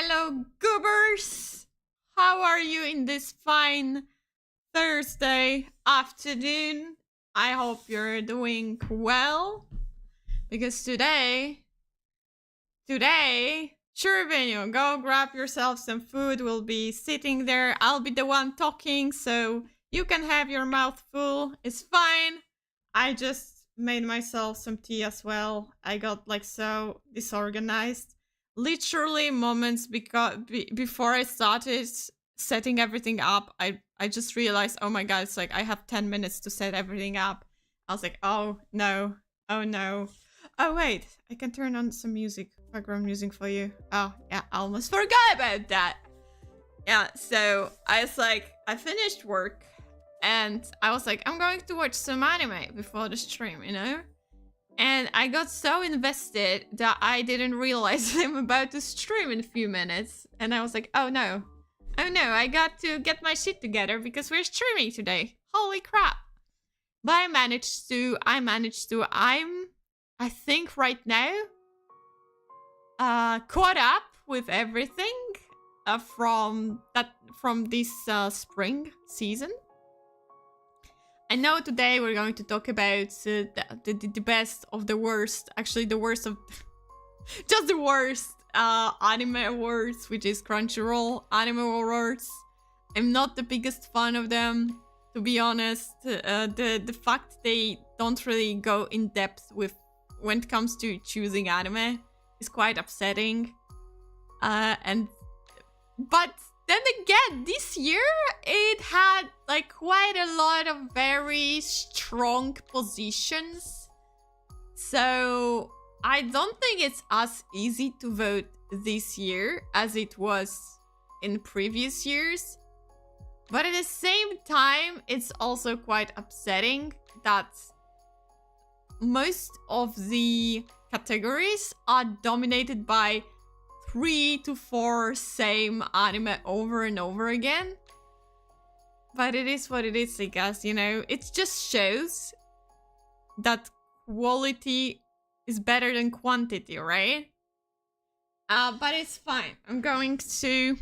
Hello, Goobers! How are you in this fine Thursday afternoon? I hope you're doing well. Because today, sure, Benio, go grab yourself some food. We'll be sitting there. I'll be the one talking, so you can have your mouth full. It's fine. I just made myself some tea as well. I got like so disorganized. Literally moments before I started setting everything up, I just realized, oh my god, it's like I have 10 minutes to set everything up. I was like, oh no, oh no. Oh wait, I can turn on some music, background music for you. Oh yeah, I almost forgot about that. Yeah, so I was like, I finished work and I was like, I'm going to watch some anime before the stream, you know? And I got so invested that I didn't realize I'm about to stream in a few minutes. And I was like, oh no, I got to get my shit together because we're streaming today. Holy crap. But I managed to, I think right now, caught up with everything from this spring season. I know today we're going to talk about the best of the worst, actually the worst of, just the worst anime awards, which is Crunchyroll Anime Awards. I'm not the biggest fan of them, to be honest. The fact they don't really go in depth with when it comes to choosing anime is quite upsetting. But then again, this year it had like quite a lot of very strong positions. So I don't think it's as easy to vote this year as it was in previous years. But at the same time, it's also quite upsetting that most of the categories are dominated by 3 to 4 same anime over and over again. But it is what it is, I guess, you know? It just shows that quality is better than quantity, right? But it's fine. I'm going to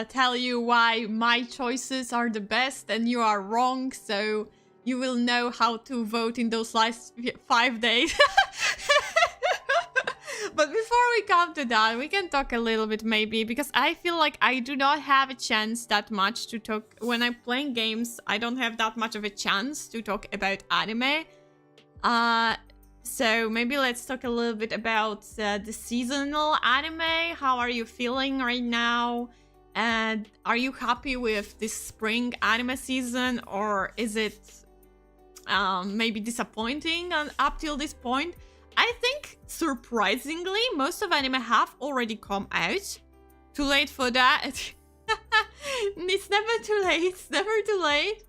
tell you why my choices are the best and you are wrong, so you will know how to vote in those last 5 days. But before we come to that, we can talk a little bit maybe, because I feel like I do not have a chance that much to talk. When I'm playing games, I don't have that much of a chance to talk about anime. So maybe let's talk a little bit about the seasonal anime. How are you feeling right now? And are you happy with this spring anime season, or is it maybe disappointing up till this point? I think, surprisingly, most of anime have already come out. Too late for that. It's never too late. It's never too late.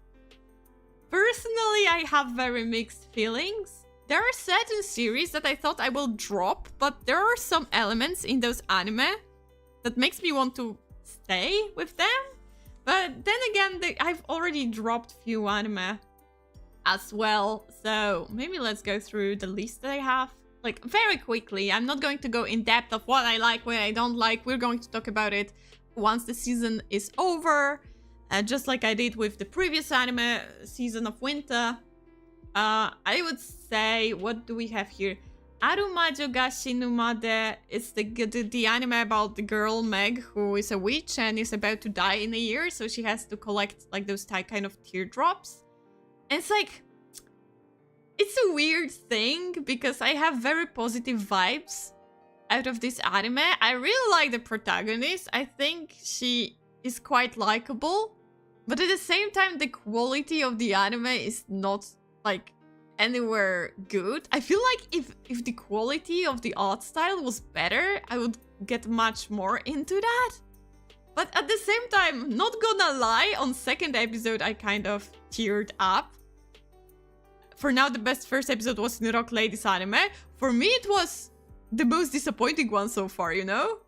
Personally, I have very mixed feelings. There are certain series that I thought I will drop, but there are some elements in those anime that makes me want to stay with them. But then again, I've already dropped few anime as well, so maybe let's go through the list that I have, like, very quickly. I'm not going to go in depth of what I like, what I don't like. We're going to talk about it once the season is over, just like I did with the previous anime season of winter. I would say, what do we have here? Arumajo ga Shinumade is the anime about the girl Meg, who is a witch and is about to die in a year, so she has to collect like those kind of teardrops. And it's like, it's a weird thing because I have very positive vibes out of this anime. I really like the protagonist. I think she is quite likable, but at the same time, the quality of the anime is not like anywhere good. I feel like if the quality of the art style was better, I would get much more into that. But at the same time, not gonna lie, on second episode I kind of teared up. For now, the best first episode was in Rock Ladies anime. For me, it was the most disappointing one so far, you know?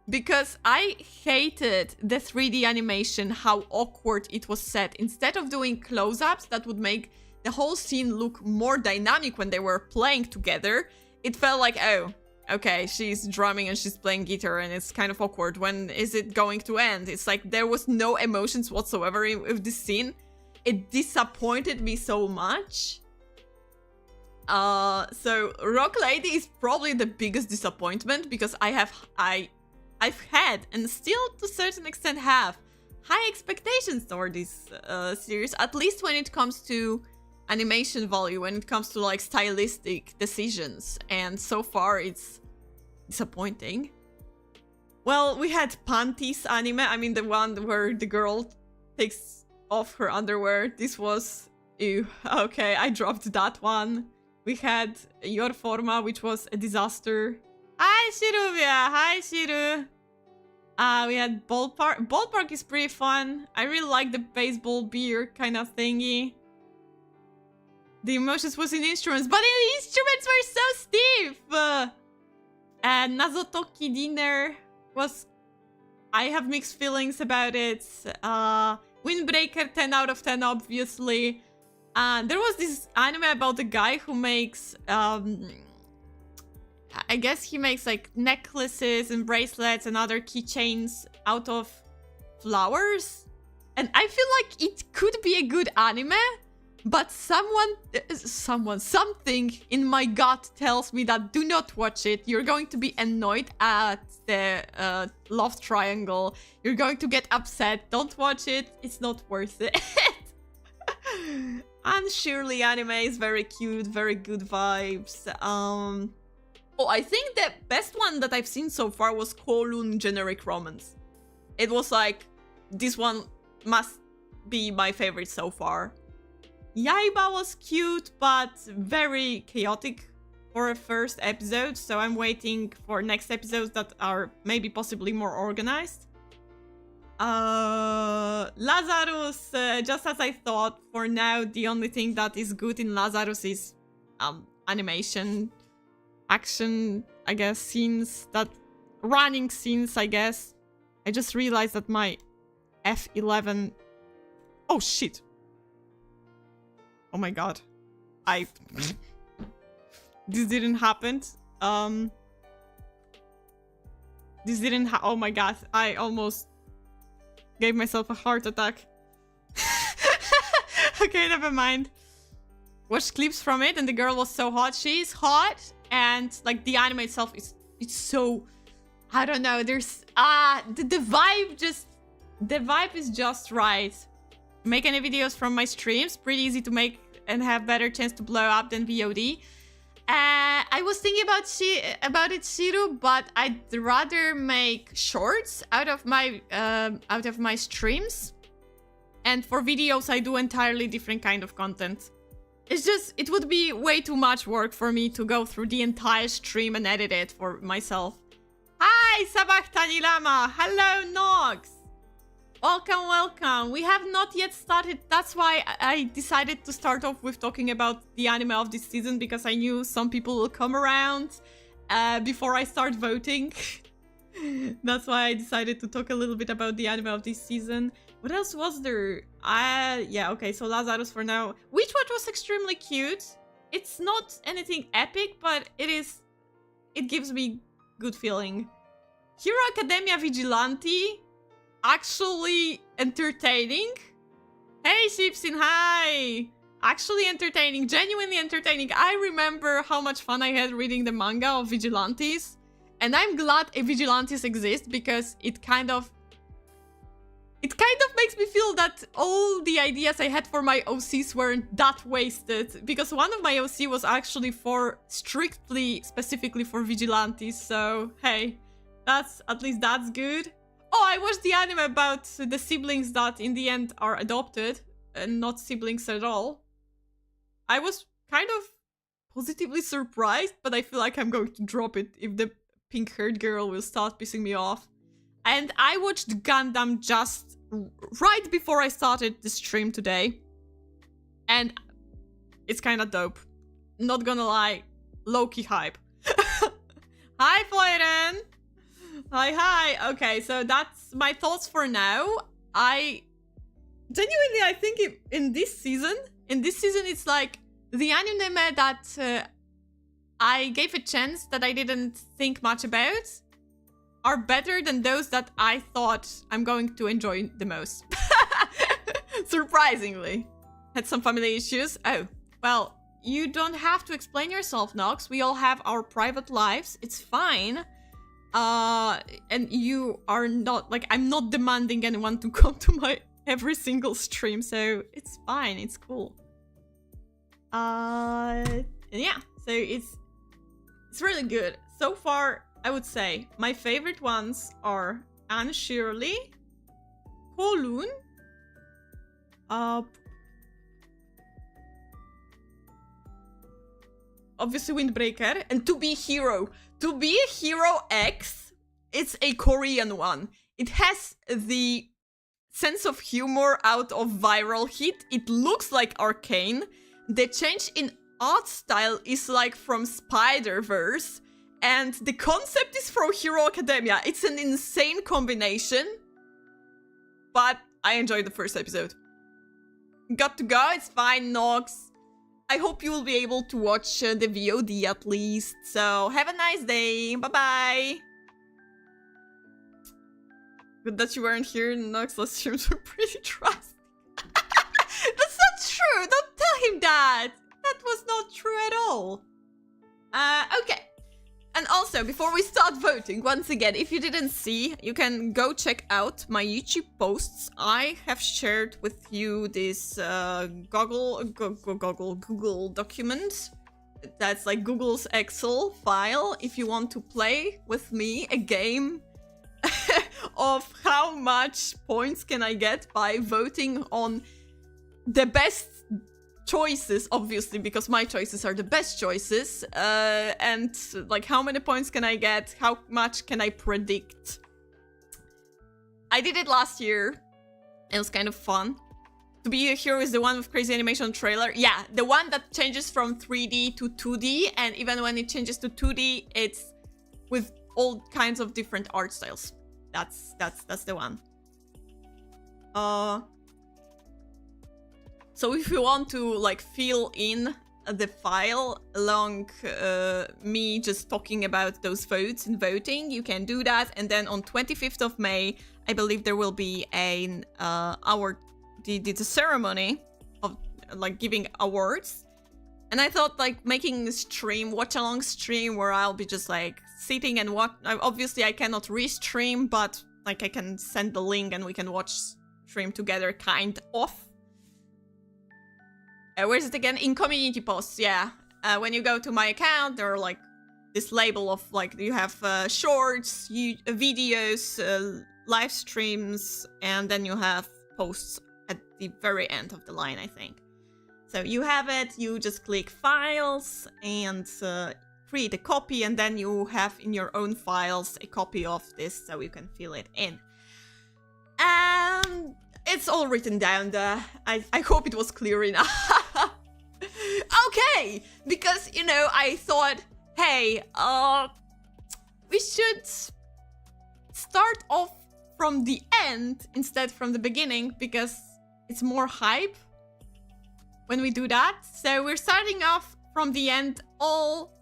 Because I hated the 3D animation, how awkward it was set. Instead of doing close-ups that would make the whole scene look more dynamic when they were playing together, it felt like, oh, okay, she's drumming and she's playing guitar and it's kind of awkward. When is it going to end? It's like there was no emotions whatsoever with this scene. It disappointed me so much. So Rock Lady is probably the biggest disappointment because I've had and still to a certain extent have high expectations toward this series, at least when it comes to animation value, when it comes to like stylistic decisions, and so far it's disappointing. Well, we had Panties anime, I mean the one where the girl takes off her underwear. This was, ew, okay, I dropped that one. We had Your Forma, which was a disaster. Hi Shiruvia, hi Shiru. We had Ballpark. Ballpark is pretty fun. I really like the baseball beer kind of thingy. The emotions was in instruments, but the instruments were so stiff! And Nazotoki Dinner was... I have mixed feelings about it. Windbreaker, 10 out of 10, obviously. There was this anime about the guy who makes... I guess he makes like necklaces and bracelets and other keychains out of flowers. And I feel like it could be a good anime, but something in my gut tells me that do not watch it. You're going to be annoyed at the love triangle. You're going to get upset. Don't watch it. It's not worth it. And surely anime is very cute, very good vibes. Oh, I think the best one that I've seen so far was Kowloon Generic Romance. It was like, this one must be my favorite so far. Yaiba was cute, but very chaotic for a first episode, so I'm waiting for next episodes that are maybe possibly more organized. Lazarus, just as I thought, for now the only thing that is good in Lazarus is animation. Action, I guess, scenes, that running scenes, I guess. I just realized that my F11... Oh, shit. Oh my god. This didn't happen. This didn't oh my god. I almost gave myself a heart attack. Okay, never mind. Watched clips from it and the girl was so hot. She's hot. And like the anime itself is, it's so, I don't know, there's the vibe is just right. Make any videos from my streams, pretty easy to make and have better chance to blow up than VOD. I was thinking about it, Shiru, but I'd rather make shorts out of my streams, and for videos I do entirely different kind of content. It's just, it would be way too much work for me to go through the entire stream and edit it for myself. Hi, Sabachtani Lama! Hello, Nox! Welcome, welcome. We have not yet started. That's why I decided to start off with talking about the anime of this season, because I knew some people will come around before I start voting. That's why I decided to talk a little bit about the anime of this season. What else was there? Yeah, okay, so Lazarus for now. Witch Watch was extremely cute. It's not anything epic, but it gives me good feeling. Hero Academia Vigilante, actually entertaining. Hey, Shipsin, hi! Actually entertaining, genuinely entertaining. I remember how much fun I had reading the manga of Vigilantes. And I'm glad Vigilantes exist, because it kind of makes me feel that all the ideas I had for my OCs weren't that wasted, because one of my OC was actually specifically for Vigilantes, so hey, at least that's good. Oh, I watched the anime about the siblings that in the end are adopted and not siblings at all. I was kind of positively surprised, but I feel like I'm going to drop it if the pink-haired girl will start pissing me off. And I watched Gundam just right before I started the stream today. And it's kind of dope. Not gonna lie, low-key hype. Hi, Foyren! Hi. Okay, so that's my thoughts for now. I think in this season, it's like the anime that I gave a chance that I didn't think much about are better than those that I thought I'm going to enjoy the most. Surprisingly. Had some family issues. Oh, well, you don't have to explain yourself, Nox. We all have our private lives. It's fine. And you are not, like, I'm not demanding anyone to come to my every single stream, so it's fine. It's cool. Yeah, so it's really good. So far, I would say my favorite ones are Anne Shirley, Kowloon, obviously Windbreaker, and To Be Hero. To Be a Hero X, it's a Korean one. It has the sense of humor out of viral hit. It looks like Arcane. The change in art style is like from Spider-Verse. And the concept is from Hero Academia. It's an insane combination. But I enjoyed the first episode. Got to go, it's fine, Nox. I hope you will be able to watch the VOD at least. So, have a nice day. Bye-bye. Good that you weren't here. Nox last streams were pretty drastic. That's not true. Don't tell him that. That was not true at all. Okay. And also, before we start voting, once again, if you didn't see, you can go check out my YouTube posts. I have shared with you this Google document. That's like Google's Excel file. If you want to play with me a game of how much points can I get by voting on the best choices, obviously, because my choices are the best choices, and like how many points can I get, how much can I predict. I did it last year. It was kind of fun. To Be a Hero is the one with crazy animation trailer. Yeah, the one that changes from 3D to 2D, and even when it changes to 2D, it's with all kinds of different art styles. That's the one. So if you want to like fill in the file along me just talking about those votes and voting, you can do that. And then on 25th of May, I believe there will be the ceremony of like giving awards. And I thought like making a stream, watch along stream where I'll be just like sitting and watch. Obviously I cannot restream, but like I can send the link and we can watch stream together, kind of. Where's it again? In community posts, yeah. When you go to my account, there are like this label of like, you have shorts, videos, live streams, and then you have posts at the very end of the line, I think. So you have it, you just click files and create a copy, and then you have in your own files a copy of this so you can fill it in. And it's all written down there. I hope it was clear enough. Okay, because, you know, I thought, hey, we should start off from the end instead from the beginning, because it's more hype when we do that. So we're starting off from the end all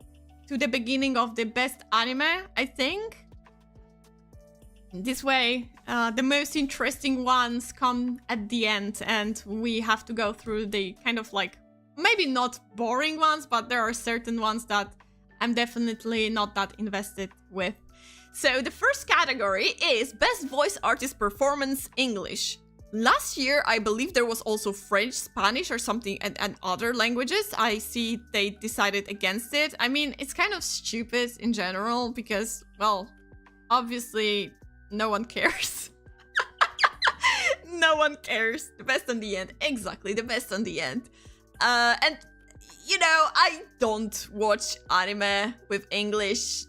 to the beginning of the best anime, I think. This way, the most interesting ones come at the end, and we have to go through the kind of like, maybe not boring ones, but there are certain ones that I'm definitely not that invested with. So the first category is Best Voice Artist Performance English. Last year, I believe there was also French, Spanish or something, and other languages. I see they decided against it. I mean, it's kind of stupid in general because, well, obviously no one cares. No one cares. The best on the end. Exactly, the best on the end. And, you know, I don't watch anime with English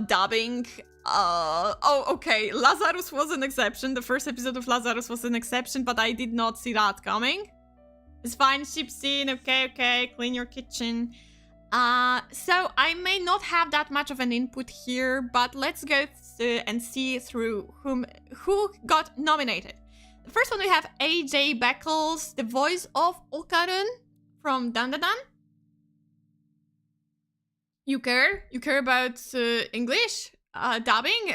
dubbing. Oh, okay, Lazarus was an exception. The first episode of Lazarus was an exception, but I did not see that coming. It's fine, ship scene, okay, clean your kitchen. So I may not have that much of an input here, but let's go and see through who got nominated. The first one we have AJ Beckles, the voice of Okarun from Dan Dan Dan. You care? You care about English dubbing?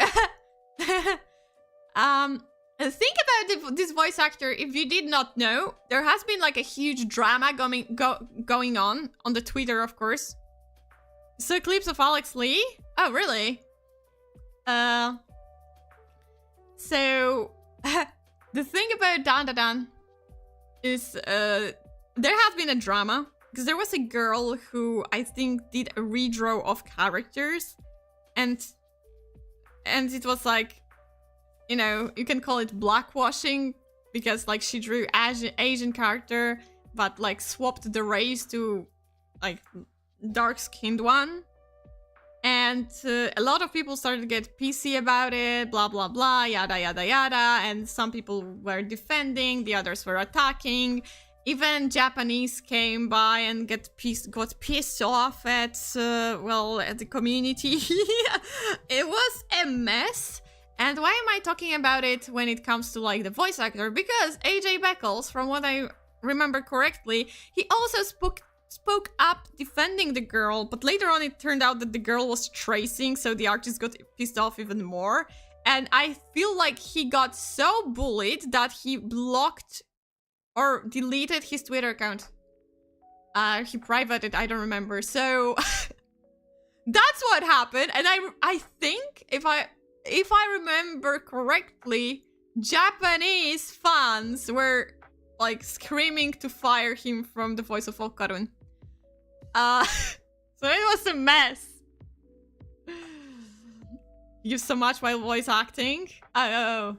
Think about this voice actor. If you did not know, there has been like a huge drama going on the Twitter, of course. So clips of Alex Lee. Oh, really? So the thing about Dan is there has been a drama because there was a girl who I think did a redraw of characters, and it was like, you know, you can call it blackwashing because like she drew Asian character but like swapped the race to like dark-skinned one, and a lot of people started to get PC about it, blah blah blah, yada yada yada, and some people were defending, the others were attacking. Even Japanese came by and got pissed off at at the community. It was a mess. And why am I talking about it when it comes to like the voice actor? Because AJ Beckles, from what I remember correctly, he also spoke up defending the girl, but later on it turned out that the girl was tracing, so the artist got pissed off even more. And I feel like he got so bullied that he blocked or deleted his Twitter account. He privated, I don't remember. So that's what happened. And I think if I remember correctly, Japanese fans were like screaming to fire him from the voice of Okarun. So it was a mess. Use so much while voice acting. Oh.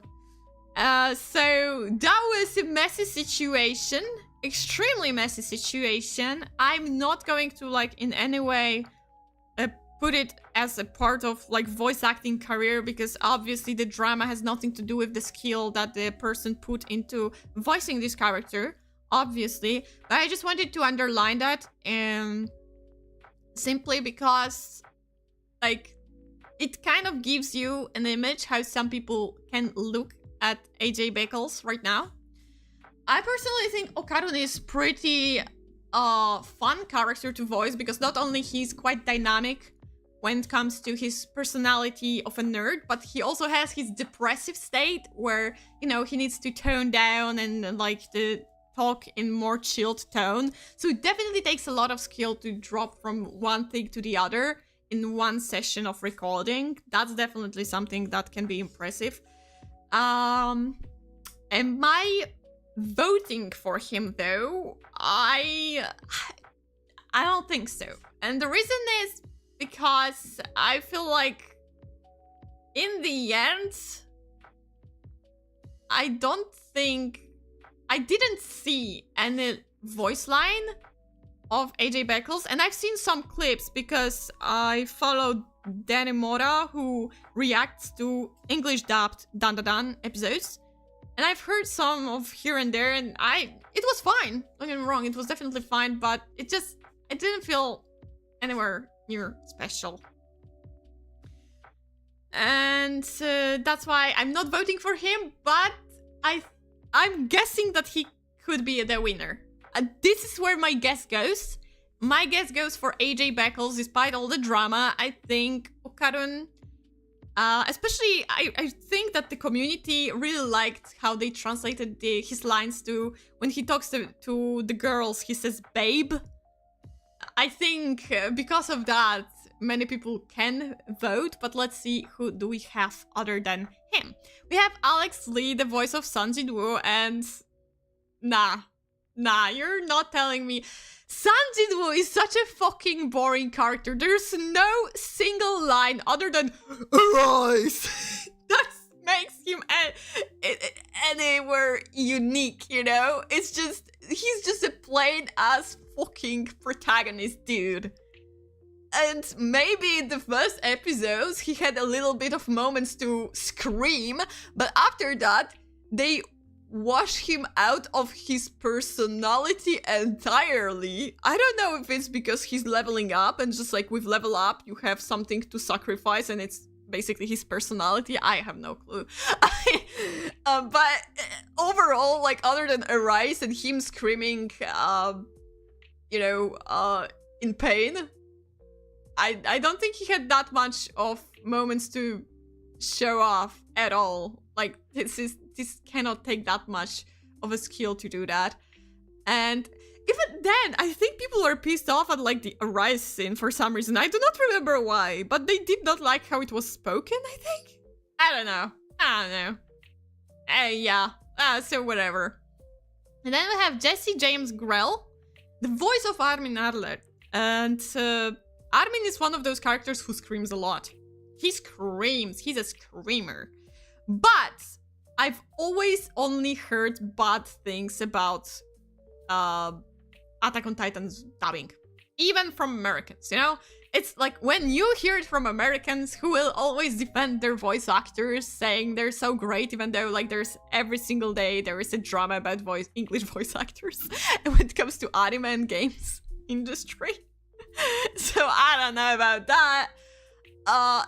So that was a messy situation. Extremely messy situation. I'm not going to like in any way put it as a part of like voice acting career, because obviously the drama has nothing to do with the skill that the person put into voicing this character, obviously. But I just wanted to underline that, simply because like it kind of gives you an image how some people can look at AJ Beckles right now. I personally think Okarun is pretty fun character to voice, because not only he's quite dynamic when it comes to his personality of a nerd, but he also has his depressive state where, you know, he needs to tone down and like to talk in more chilled tone. So it definitely takes a lot of skill to drop from one thing to the other in one session of recording. That's definitely something that can be impressive. Am I voting for him though? I don't think so. And the reason is because I feel like in the end, I didn't see any voice line of AJ Beckles, and I've seen some clips because I followed Danny Mora, who reacts to English dubbed Dan episodes, and I've heard some of here and there, and it was fine. Don't get me wrong, it was definitely fine, but it didn't feel anywhere near special. And that's why I'm not voting for him, but I'm guessing that he could be the winner. This is where my guess goes. My guess goes for AJ Beckles, despite all the drama. I think Okarun, especially, I think that the community really liked how they translated his lines to, when he talks to the girls, he says babe. I think because of that, many people can vote, but let's see who do we have other than him. We have Alex Lee, the voice of Sun Jin-woo, and Nah, you're not telling me. Sun Jin-woo is such a fucking boring character. There's no single line other than arise that makes him anywhere unique, you know? It's just, he's just a plain ass fucking protagonist, dude. And maybe in the first episodes he had a little bit of moments to scream, but after that they wash him out of his personality entirely. I don't know if it's because he's leveling up, and just like with level up you have something to sacrifice and it's basically his personality. I have no clue. But overall, like, other than Arise and him screaming in pain, I don't think he had that much of moments to show off at all. Like, this cannot take that much of a skill to do that. And even then, I think people are pissed off at like the Arise scene for some reason. I do not remember why, but they did not like how it was spoken, I think. I don't know. Yeah. So whatever. And then we have Jesse James Grell, the voice of Armin Arler. And Armin is one of those characters who screams a lot. He screams. He's a screamer. But I've always only heard bad things about Attack on Titan's dubbing. Even from Americans, you know? It's like when you hear it from Americans who will always defend their voice actors, saying they're so great, even though like there's every single day there is a drama about English voice actors when it comes to anime and games industry. So I don't know about that.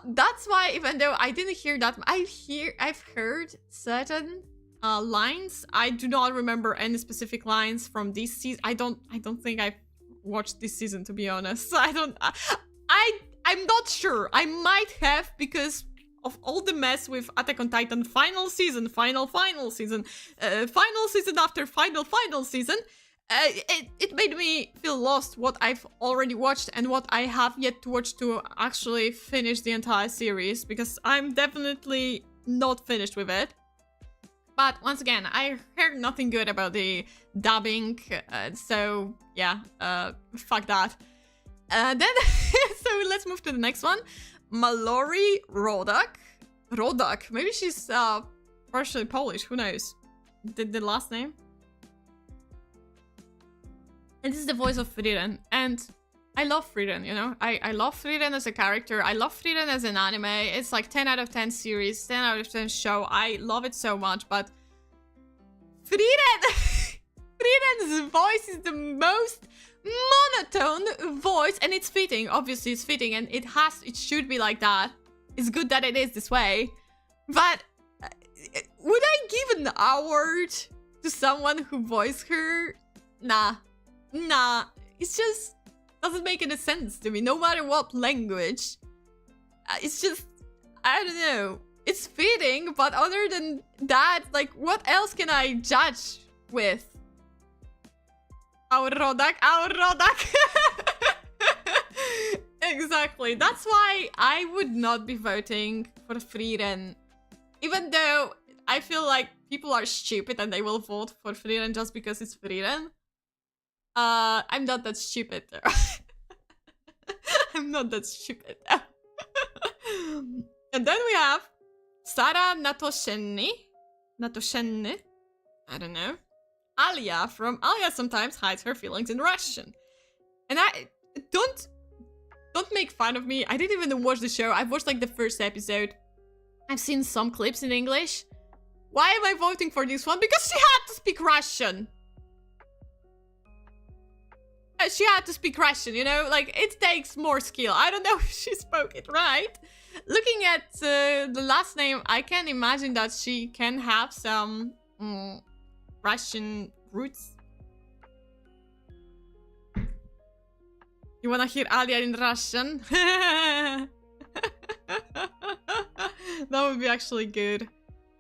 That's why even though I didn't hear that, I've heard certain lines. I do not remember any specific lines from this season. I don't think I've watched this season, to be honest. I'm not sure. I might have, because of all the mess with Attack on Titan final season after final season. It made me feel lost what I've already watched and what I have yet to watch to actually finish the entire series, because I'm definitely not finished with it. But once again, I heard nothing good about the dubbing, so yeah, fuck that. Then, so let's move to the next one. Mallory Rodak. Maybe she's partially Polish, who knows? The last name? And this is the voice of Frieren, and I love Frieren, you know? I love Frieren as a character, I love Frieren as an anime. It's like 10 out of 10 series, 10 out of 10 show. I love it so much, but Frieren's voice is the most monotone voice, and it's fitting. Obviously, it's fitting, and it should be like that. It's good that it is this way. But would I give an award to someone who voiced her? Nah. It just doesn't make any sense to me, no matter what language. It's just, I don't know. It's fitting, but other than that, like, what else can I judge with? Our Rodak. Exactly. That's why I would not be voting for Frieren. Even though I feel like people are stupid and they will vote for Frieren just because it's Frieren. I'm not that stupid though. I'm not that stupid though. And then we have Sara Natoshenny. I don't know. Alia from Alia Sometimes Hides Her Feelings in Russian. And I don't make fun of me. I didn't even watch the show. I've watched like the first episode. I've seen some clips in English. Why am I voting for this one? Because she had to speak Russian. She had to speak Russian, you know? Like, it takes more skill. I don't know if she spoke it right. Looking at the last name, I can imagine that she can have some Russian roots. You wanna hear Alia in Russian? That would be actually good.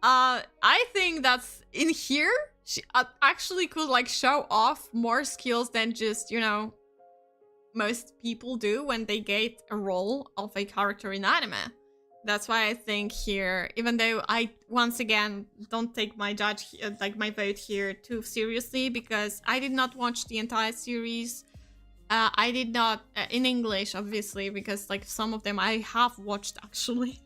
I think that's in here. She actually could like show off more skills than just, you know, most people do when they get a role of a character in anime. That's why I think here, even though I, once again, don't take my my vote here too seriously, because I did not watch the entire series. I did not, in English, obviously, because like some of them I have watched actually.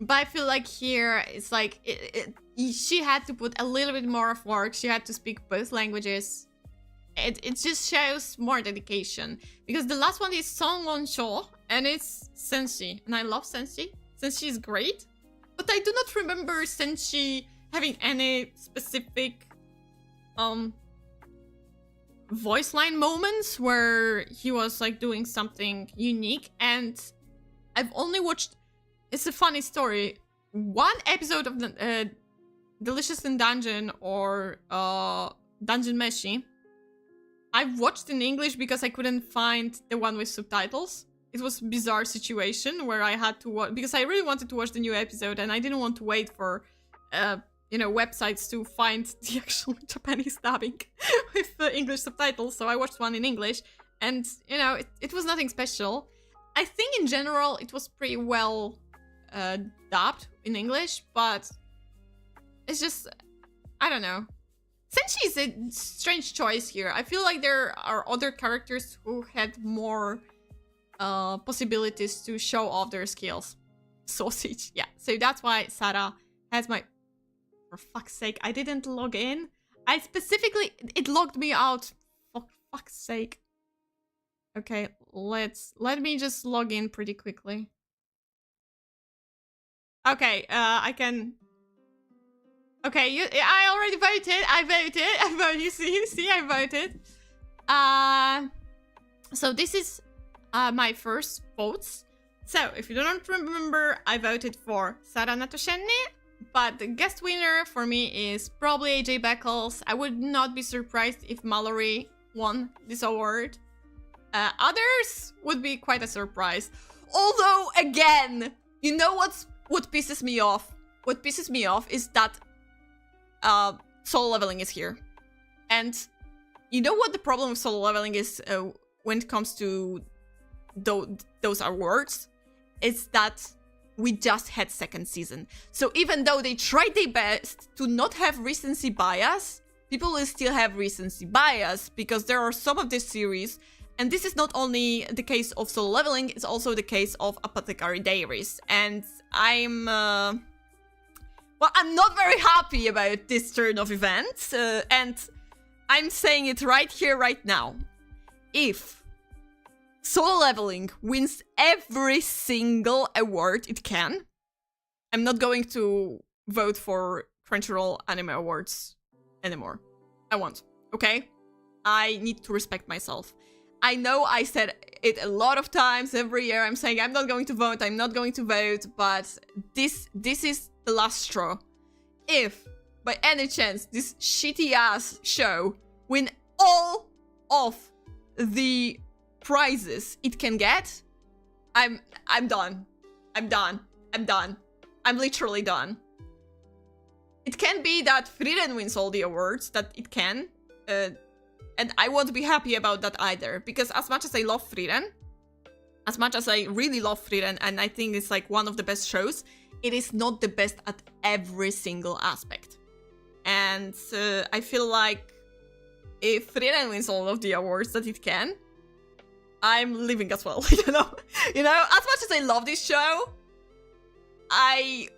But I feel like here, it's like, she had to put a little bit more of work. She had to speak both languages. It just shows more dedication. Because the last one is Song Won-sho, and it's Senshi. And I love Senshi. Senshi is great. But I do not remember Senshi having any specific voice line moments where he was like doing something unique. And I've only watched, it's a funny story, one episode of the Delicious in Dungeon or Dungeon Meshi. I watched in English because I couldn't find the one with subtitles. it was a bizarre situation where I had to watch, because I really wanted to watch the new episode and I didn't want to wait for, websites to find the actual Japanese dubbing with the English subtitles. So I watched one in English, and it was nothing special. I think in general it was pretty well dubbed in English, but it's just, I don't know. Senshi is a strange choice here. I feel like there are other characters who had more possibilities to show off their skills. Sausage, yeah. So that's why Sarah has my... For fuck's sake, I didn't log in. It logged me out. For fuck's sake. Okay, let me just log in pretty quickly. Okay, I can... Okay, I already voted. I voted. You see, I voted. So this is my first votes. So if you don't remember, I voted for Sara Natoshenni, but the guest winner for me is probably AJ Beckles. I would not be surprised if Mallory won this award. Others would be quite a surprise. Although, again, you know what pisses me off? What pisses me off is that Solo Leveling is here. And you know what the problem with Solo Leveling is when it comes to those awards? It's that we just had second season. So even though they tried their best to not have recency bias, people will still have recency bias because there are some of this series, and this is not only the case of Solo Leveling, it's also the case of Apothecary Diaries. And I'm not very happy about this turn of events, and I'm saying it right here, right now. If Solo Leveling wins every single award it can, I'm not going to vote for Crunchyroll Anime Awards anymore. I won't, okay? I need to respect myself. I know I said it a lot of times every year. I'm saying I'm not going to vote, but this is the last straw. If, by any chance, this shitty-ass show win all of the prizes it can get, I'm done. I'm literally done. It can be that Frieren wins all the awards that it can, and I won't be happy about that either, because as much as I love Frieren, as much as I really love Frieren, and I think it's like one of the best shows, it is not the best at every single aspect. And I feel like if Frieren wins all of the awards that it can, I'm leaving as well, you know, as much as I love this show, I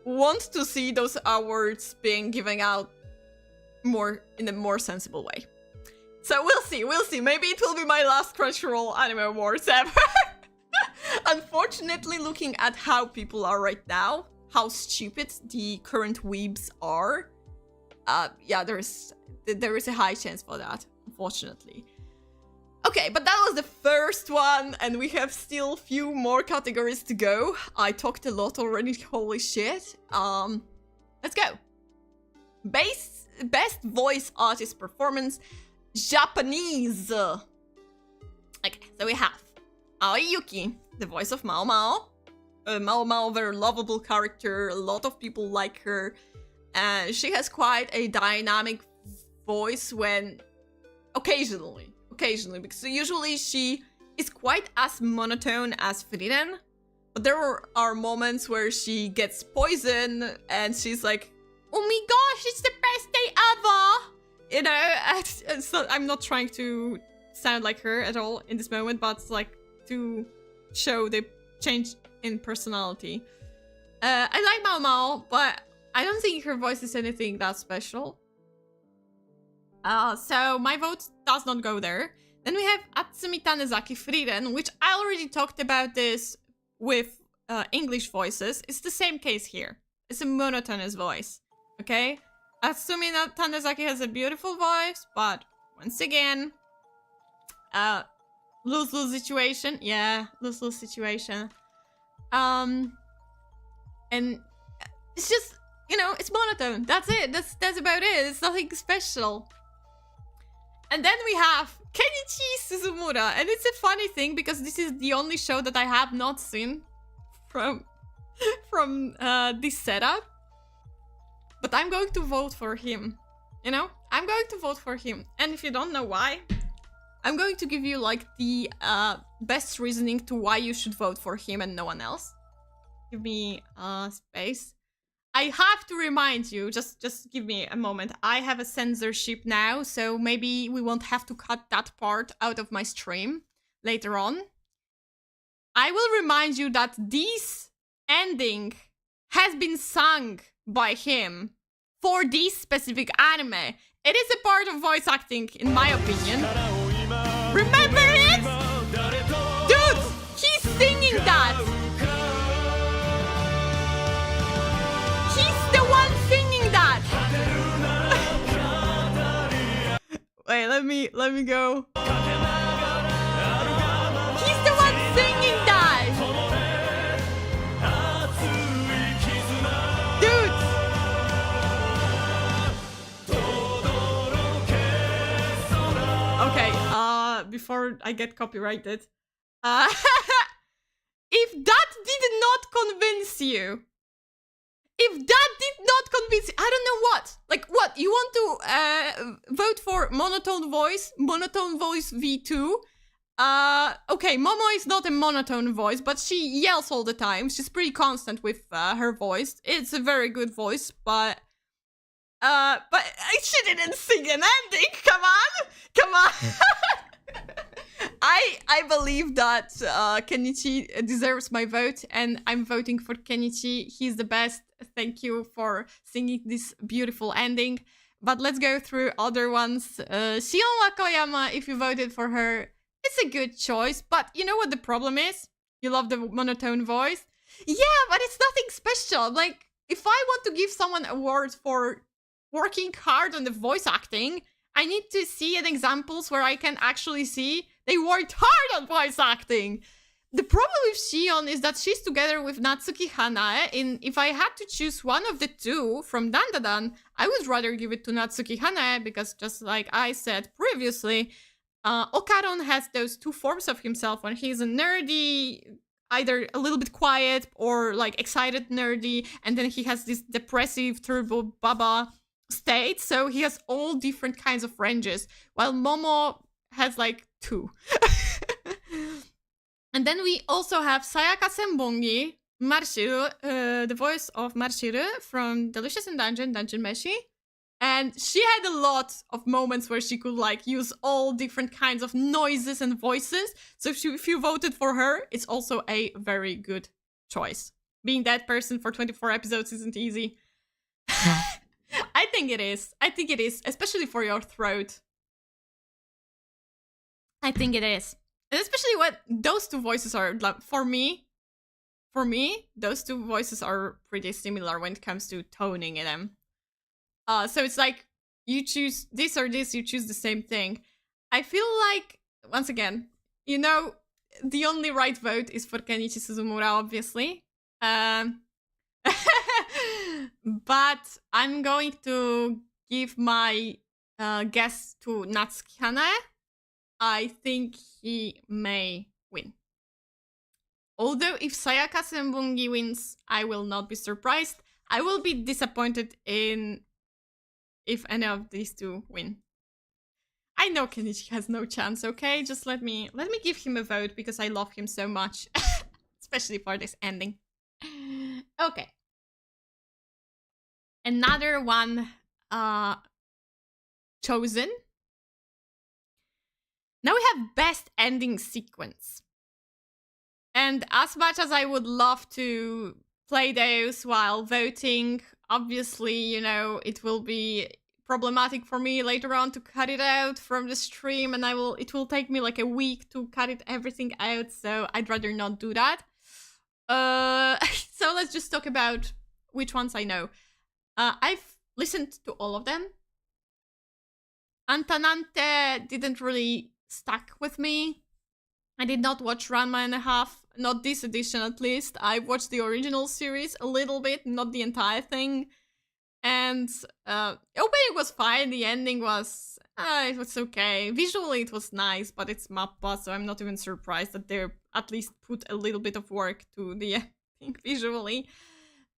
want to see those awards being given out in a more sensible way. So we'll see. Maybe it will be my last Crunchyroll Anime Awards ever. Unfortunately, looking at how people are right now, how stupid the current weebs are, yeah, there is a high chance for that, unfortunately. Okay, but that was the first one, and we have still a few more categories to go. I talked a lot already, holy shit. Let's go. Best voice artist performance, Japanese. Okay, so we have Aoi Yuki, the voice of Mao Mao. Mao Mao, very lovable character, a lot of people like her. She has quite a dynamic voice when occasionally, because usually she is quite as monotone as Frieren, but there are moments where she gets poisoned and she's like, oh my gosh, it's the best day ever! And so I'm not trying to sound like her at all in this moment, but like to show the change in personality. I like Mao Mao, but I don't think her voice is anything that special. So my vote does not go there. Then we have Atsumi Tanezaki Frieren, which I already talked about this with English voices. It's the same case here. It's a monotonous voice, okay? Atsumi Tanezaki has a beautiful voice, but once again, lose-lose situation. Yeah, lose-lose situation. And it's just, it's monotone. That's it. That's about it. It's nothing special. And then we have Kenichi Suzumura. And it's a funny thing because this is the only show that I have not seen from this setup. But I'm going to vote for him. You know? I'm going to vote for him. And if you don't know why, I'm going to give you like the best reasoning to why you should vote for him and no one else. Give me space. I have to remind you, just give me a moment. I have a censorship now, so maybe we won't have to cut that part out of my stream later on. I will remind you that this ending has been sung by him for this specific anime. It is a part of voice acting, in my opinion. Remember it? Dude, he's singing that. He's the one singing that. Wait, let me go. He's the one singing that. Dude. Okay, before I get copyrighted. If that did not convince you, I don't know what. Like, what? You want to vote for monotone voice V2? Okay, Momo is not a monotone voice, but she yells all the time. She's pretty constant with her voice. It's a very good voice, but she didn't sing an ending. Come on. I believe that Kenichi deserves my vote, and I'm voting for Kenichi. He's the best. Thank you for singing this beautiful ending. But let's go through other ones. Shion Wakoyama, if you voted for her, it's a good choice. But you know what the problem is? You love the monotone voice. Yeah, but it's nothing special. Like, if I want to give someone awards for working hard on the voice acting, I need to see an examples where I can actually see they worked hard on voice acting. The problem with Shion is that she's together with Natsuki Hanae. If I had to choose one of the two from Dandadan, I would rather give it to Natsuki Hanae because, just like I said previously, Okaron has those two forms of himself when he's a nerdy, either a little bit quiet or like excited nerdy, and then he has this depressive turbo baba state, so he has all different kinds of ranges, while Momo has like two. And then we also have Sayaka Senbongi, Marshiru, the voice of Marshiru from Delicious in Dungeon Meshi. And she had a lot of moments where she could like use all different kinds of noises and voices. So if you voted for her, it's also a very good choice. Being that person for 24 episodes isn't easy. I think it is, especially for your throat. I think it is. And especially what those two voices are, like, for me, those two voices are pretty similar when it comes to toning in them. So it's like, you choose this or this, you choose the same thing. I feel like, once again, you know, the only right vote is for Kenichi Suzumura, obviously. But I'm going to give my guess to Natsuki Hanae. I think he may win. Although if Sayaka Senbongi wins, I will not be surprised. I will be disappointed if any of these two win. I know Kenichi has no chance, okay? Just let me give him a vote because I love him so much. Especially for this ending. Okay. Another one chosen. Now we have best ending sequence. And as much as I would love to play those while voting, obviously, you know, it will be problematic for me later on to cut it out from the stream, and it will take me like a week to cut everything out, so I'd rather not do that. So let's just talk about which ones I know. I've listened to all of them. Antanante didn't really stuck with me. I did not watch Ranma and a half, not this edition at least. I watched the original series a little bit, not the entire thing. And opening was fine. The ending was it was okay. Visually, it was nice, but it's Mappa, so I'm not even surprised that they at least put a little bit of work to the ending visually.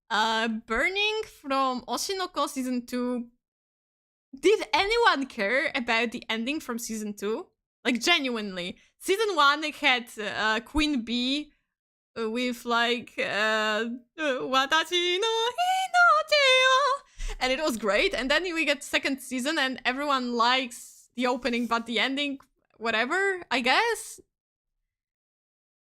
Burning from Oshinoko season 2. Did anyone care about the ending from season 2? Like, genuinely. Season 1 had Queen Bee with like Watashi no hinochi wa, and it was great. And then we get second season and everyone likes the opening, but the ending, whatever, I guess.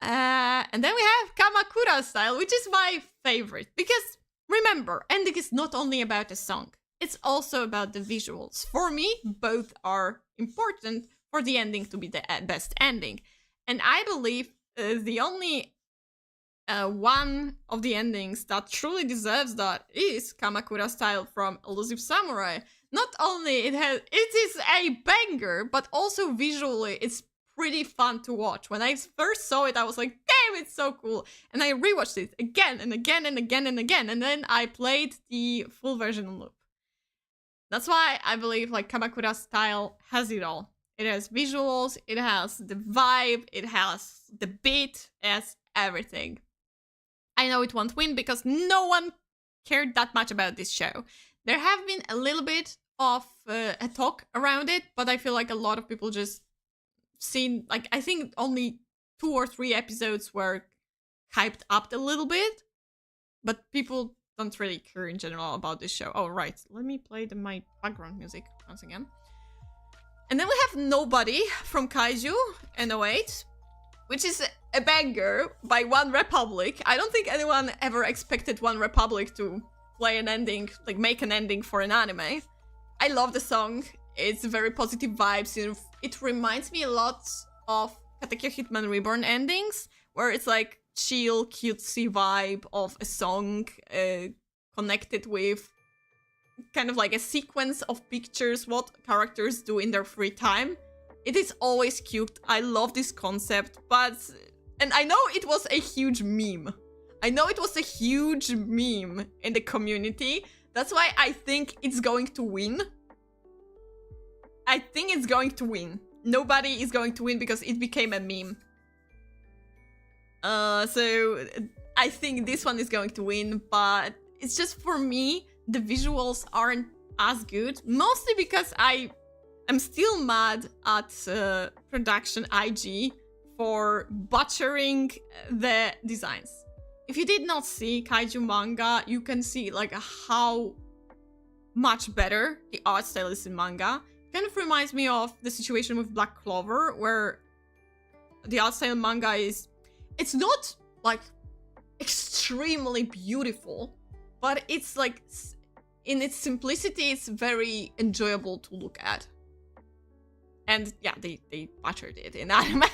And then we have Kamakura Style, which is my favorite. Because, remember, ending is not only about the song. It's also about the visuals. For me, both are important for the ending to be the best ending. And I believe the only one of the endings that truly deserves that is Kamakura Style from Elusive Samurai. Not only it is a banger, but also visually it's pretty fun to watch. When I first saw it, I was like, damn, it's so cool. And I rewatched it again and again and again and again. And then I played the full version on loop. That's why I believe like Kamakura Style has it all. It has visuals, it has the vibe, it has the beat, it has everything. I know it won't win because no one cared that much about this show. There have been a little bit of a talk around it, but I feel like a lot of people just seen, like, I think only 2 or 3 episodes were hyped up a little bit, but people don't really care in general about this show. Oh, right. Let me play my background music once again. And then we have Nobody from Kaiju NO8, which is a banger by One Republic. I don't think anyone ever expected One Republic to play an ending, like make an ending for an anime. I love the song. It's very positive vibes. It reminds me a lot of Katekyo Hitman Reborn endings, where it's like chill, cutesy vibe of a song connected with kind of like a sequence of pictures, what characters do in their free time. It is always cute. I love this concept, and I know it was a huge meme. I know it was a huge meme in the community. That's why I think it's going to win. I think it's going to win. Nobody is going to win because it became a meme. So I think this one is going to win, but it's just, for me, the visuals aren't as good. Mostly because I'm still mad at production IG for butchering the designs. If you did not see Kaiju manga, you can see like how much better the art style is in manga. Kind of reminds me of the situation with Black Clover, where the art style manga it's not like extremely beautiful, but it's like, in its simplicity, it's very enjoyable to look at. And yeah, they butchered it in anime.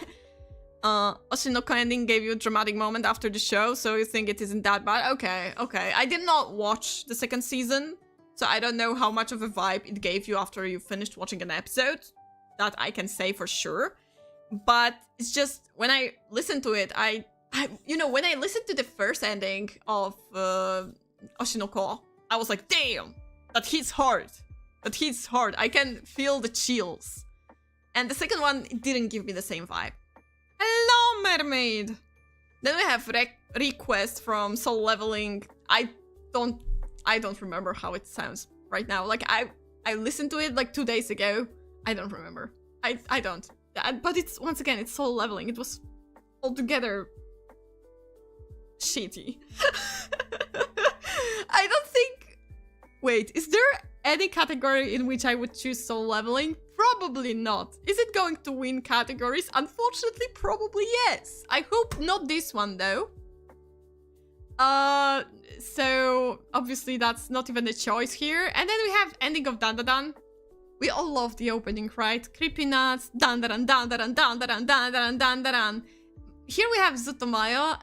Oshinoko ending gave you a dramatic moment after the show, so you think it isn't that bad? Okay. I did not watch the second season, so I don't know how much of a vibe it gave you after you finished watching an episode. That I can say for sure. But it's just, when I listen to it, when I listened to the first ending of Oshinoko, I was like, damn, that hits hard. I can feel the chills. And the second one, it didn't give me the same vibe. Hello, Mermaid! Then we have Request from Soul Leveling. I don't remember how it sounds right now. Like, I listened to it like 2 days ago. I don't remember. I don't. But it's, once again, it's Soul Leveling. It was altogether shitty. I don't think... Wait, is there any category in which I would choose Soul Leveling? Probably not. Is it going to win categories? Unfortunately, probably yes. I hope not this one, though. So, obviously, that's not even a choice here. And then we have Ending of Dandadan. We all love the opening, right? Creepy Nuts, Dandaran, Dandaran, Dandaran, Dandaran, Dandaran. Here we have Zutomayo.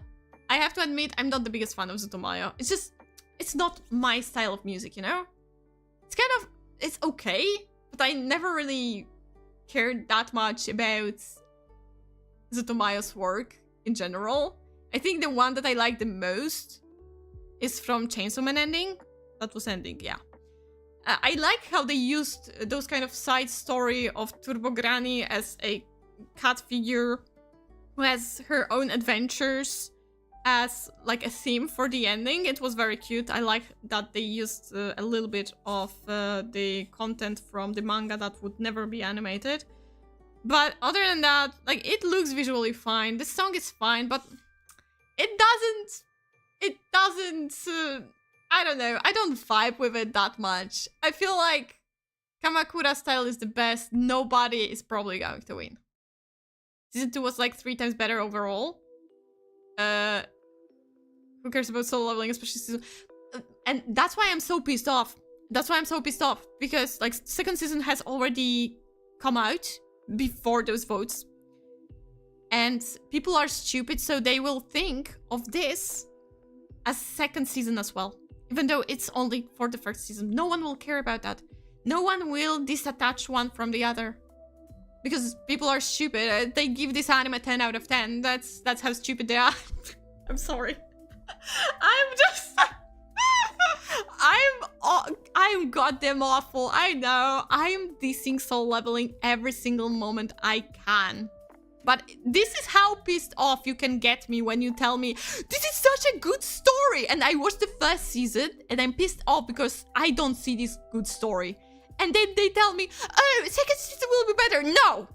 I have to admit, I'm not the biggest fan of Zutomayo. It's just, it's not my style of music, you know? It's kind of, it's okay, but I never really cared that much about Zutomayo's work in general. I think the one that I like the most is from Chainsaw Man ending. That was ending, yeah. I like how they used those kind of side story of Turbo Granny as a cat figure who has her own adventures as like a theme for the ending. It was very cute. I like that they used a little bit of the content from the manga that would never be animated. But other than that, like, it looks visually fine. The song is fine, but it doesn't, I don't know. I don't vibe with it that much. I feel like Kamakura style is the best. Nobody is probably going to win. Season 2 was like 3 times better overall. Who cares about solo leveling, especially season... and that's why I'm so pissed off. That's why I'm so pissed off. Because, like, second season has already come out before those votes. And people are stupid, so they will think of this as second season as well. Even though it's only for the first season. No one will care about that. No one will disattach one from the other. Because people are stupid. They give this anime 10 out of 10. That's how stupid they are. I'm sorry. I'm just... I'm goddamn awful. I know. I'm dissing soul leveling every single moment I can. But this is how pissed off you can get me when you tell me, this is such a good story. And I watched the first season and I'm pissed off because I don't see this good story. And then they tell me, oh, second season will be better. No,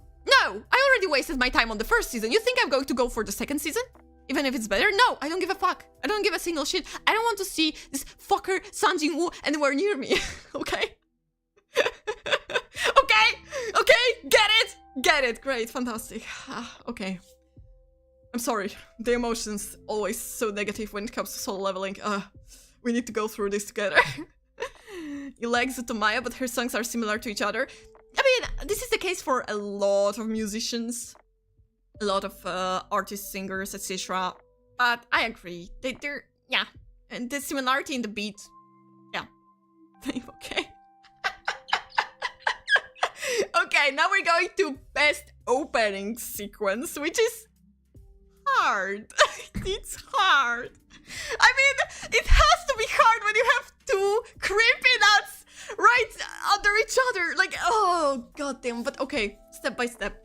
I already wasted my time on the first season. You think I'm going to go for the second season? Even if it's better? No, I don't give a fuck. I don't give a single shit. I don't want to see this fucker Sanjin Woo anywhere near me. Okay? Okay, get it. Great, fantastic. Okay. I'm sorry. The emotions always so negative when it comes to solo leveling. We need to go through this together. You like Zutomaya, but her songs are similar to each other. I mean, this is the case for a lot of musicians. A lot of artists, singers, etc. But I agree. They're, yeah. And the similarity in the beat. Yeah. Okay. Okay, now we're going to best opening sequence, which is hard. It's hard. I mean, it has to be hard when you have two creepy nuts right under each other. Like, oh, goddamn. But okay, step by step.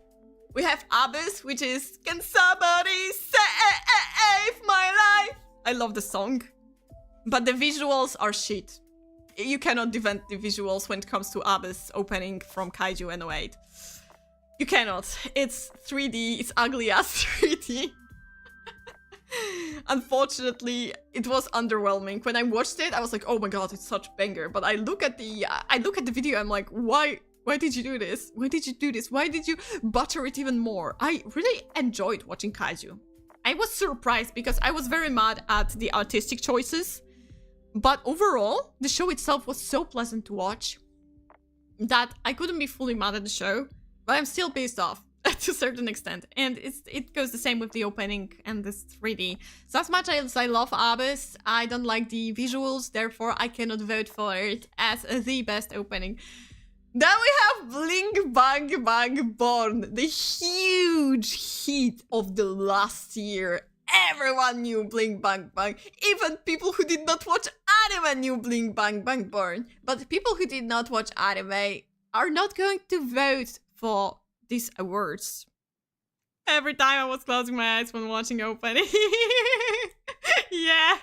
We have Abyss, which is, can somebody save my life? I love the song. But the visuals are shit. You cannot defend the visuals when it comes to Abyss opening from Kaiju and 08. You cannot. It's 3D, it's ugly as 3D. Unfortunately, it was underwhelming. When I watched it, I was like, oh my god, it's such a banger. But I look at the video, I'm like, why did you do this? Why did you do this? Why did you butter it even more? I really enjoyed watching Kaiju. I was surprised because I was very mad at the artistic choices. But overall, the show itself was so pleasant to watch that I couldn't be fully mad at the show. But I'm still pissed off to a certain extent. And it goes the same with the opening and this 3D. So as much as I love Abyss, I don't like the visuals. Therefore, I cannot vote for it as the best opening. Then we have Bling Bang Bang Born, the huge hit of the last year. Everyone knew Bling Bang Bang. Even people who did not watch anime knew Bling Bang Bang Born. But people who did not watch anime are not going to vote for these awards. Every time I was closing my eyes when watching opening. Yeah.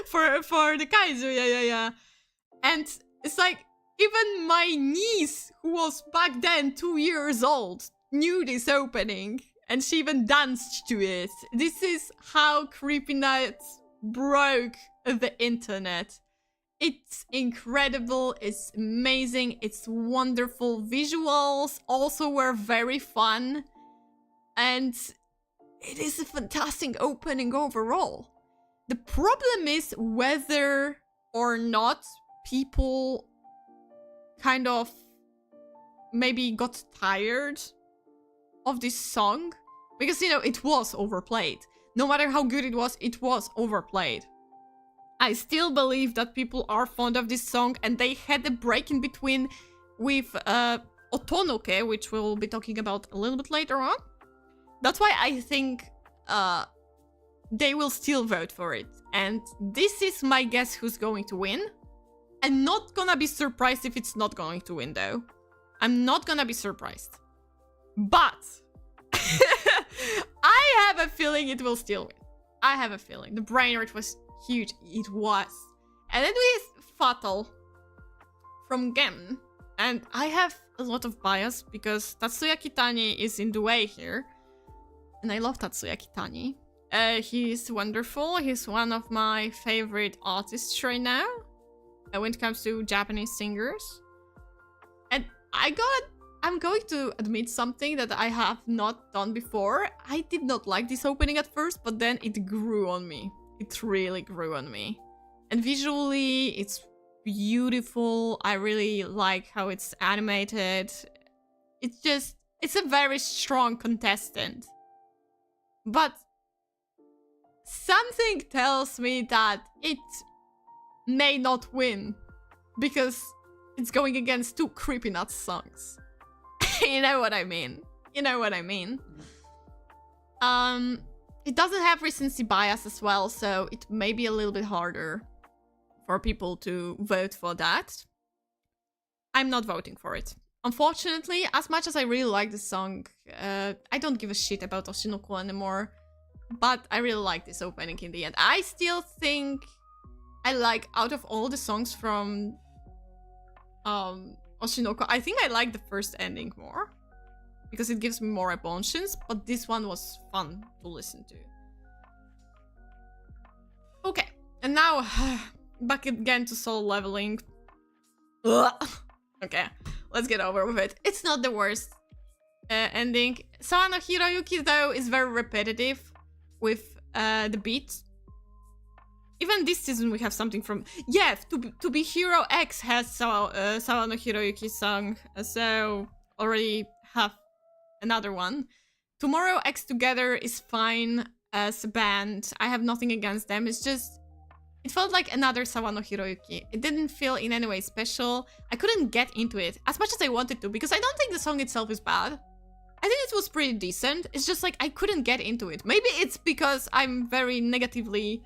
for the Kaiju, yeah. And it's like, even my niece, who was back then 2 years old, knew this opening. And she even danced to it. This is how Creepy Nights broke the internet. It's incredible, it's amazing, it's wonderful. Visuals also were very fun. And it is a fantastic opening overall. The problem is whether or not people kind of maybe got tired of this song, because, you know, it was overplayed. No matter how good it was overplayed. I still believe that people are fond of this song, and they had a break in between with Otonoke, which we'll be talking about a little bit later on. That's why I think they will still vote for it. And this is my guess who's going to win. I'm not gonna be surprised if it's not going to win, though. I'm not gonna be surprised. But I have a feeling it will still win. I have a feeling. The brain rot was huge. It was. And then we have Fatal from Gem. And I have a lot of bias because Tatsuya Kitani is in the way here. And I love Tatsuya Kitani. He's wonderful. He's one of my favorite artists right now when it comes to Japanese singers. And I'm going to admit something that I have not done before. I did not like this opening at first, but then it grew on me. It really grew on me. And visually, it's beautiful. I really like how it's animated. It's a very strong contestant. But something tells me that it may not win because it's going against 2 Creepy Nuts songs. You know what I mean? You know what I mean? It doesn't have recency bias as well, so it may be a little bit harder for people to vote for that. I'm not voting for it. Unfortunately, as much as I really like the song, I don't give a shit about Oshinoko anymore. But I really like this opening in the end. I still think I like, out of all the songs from Oshinoko, I think I like the first ending more. Because it gives me more emotions, but this one was fun to listen to. Okay, and now back again to Soul Leveling. Okay, let's get over with it. It's not the worst ending. Sawa no Hiroyuki, though, is very repetitive with the beat. Even this season we have something from... Yeah, To Be Hero X has Sawa no Hiroyuki song, so already have another one. Tomorrow X Together is fine as a band. I have nothing against them. It's just... It felt like another Sawa no Hiroyuki. It didn't feel in any way special. I couldn't get into it as much as I wanted to, because I don't think the song itself is bad. I think it was pretty decent. It's just like I couldn't get into it. Maybe it's because I'm very negatively...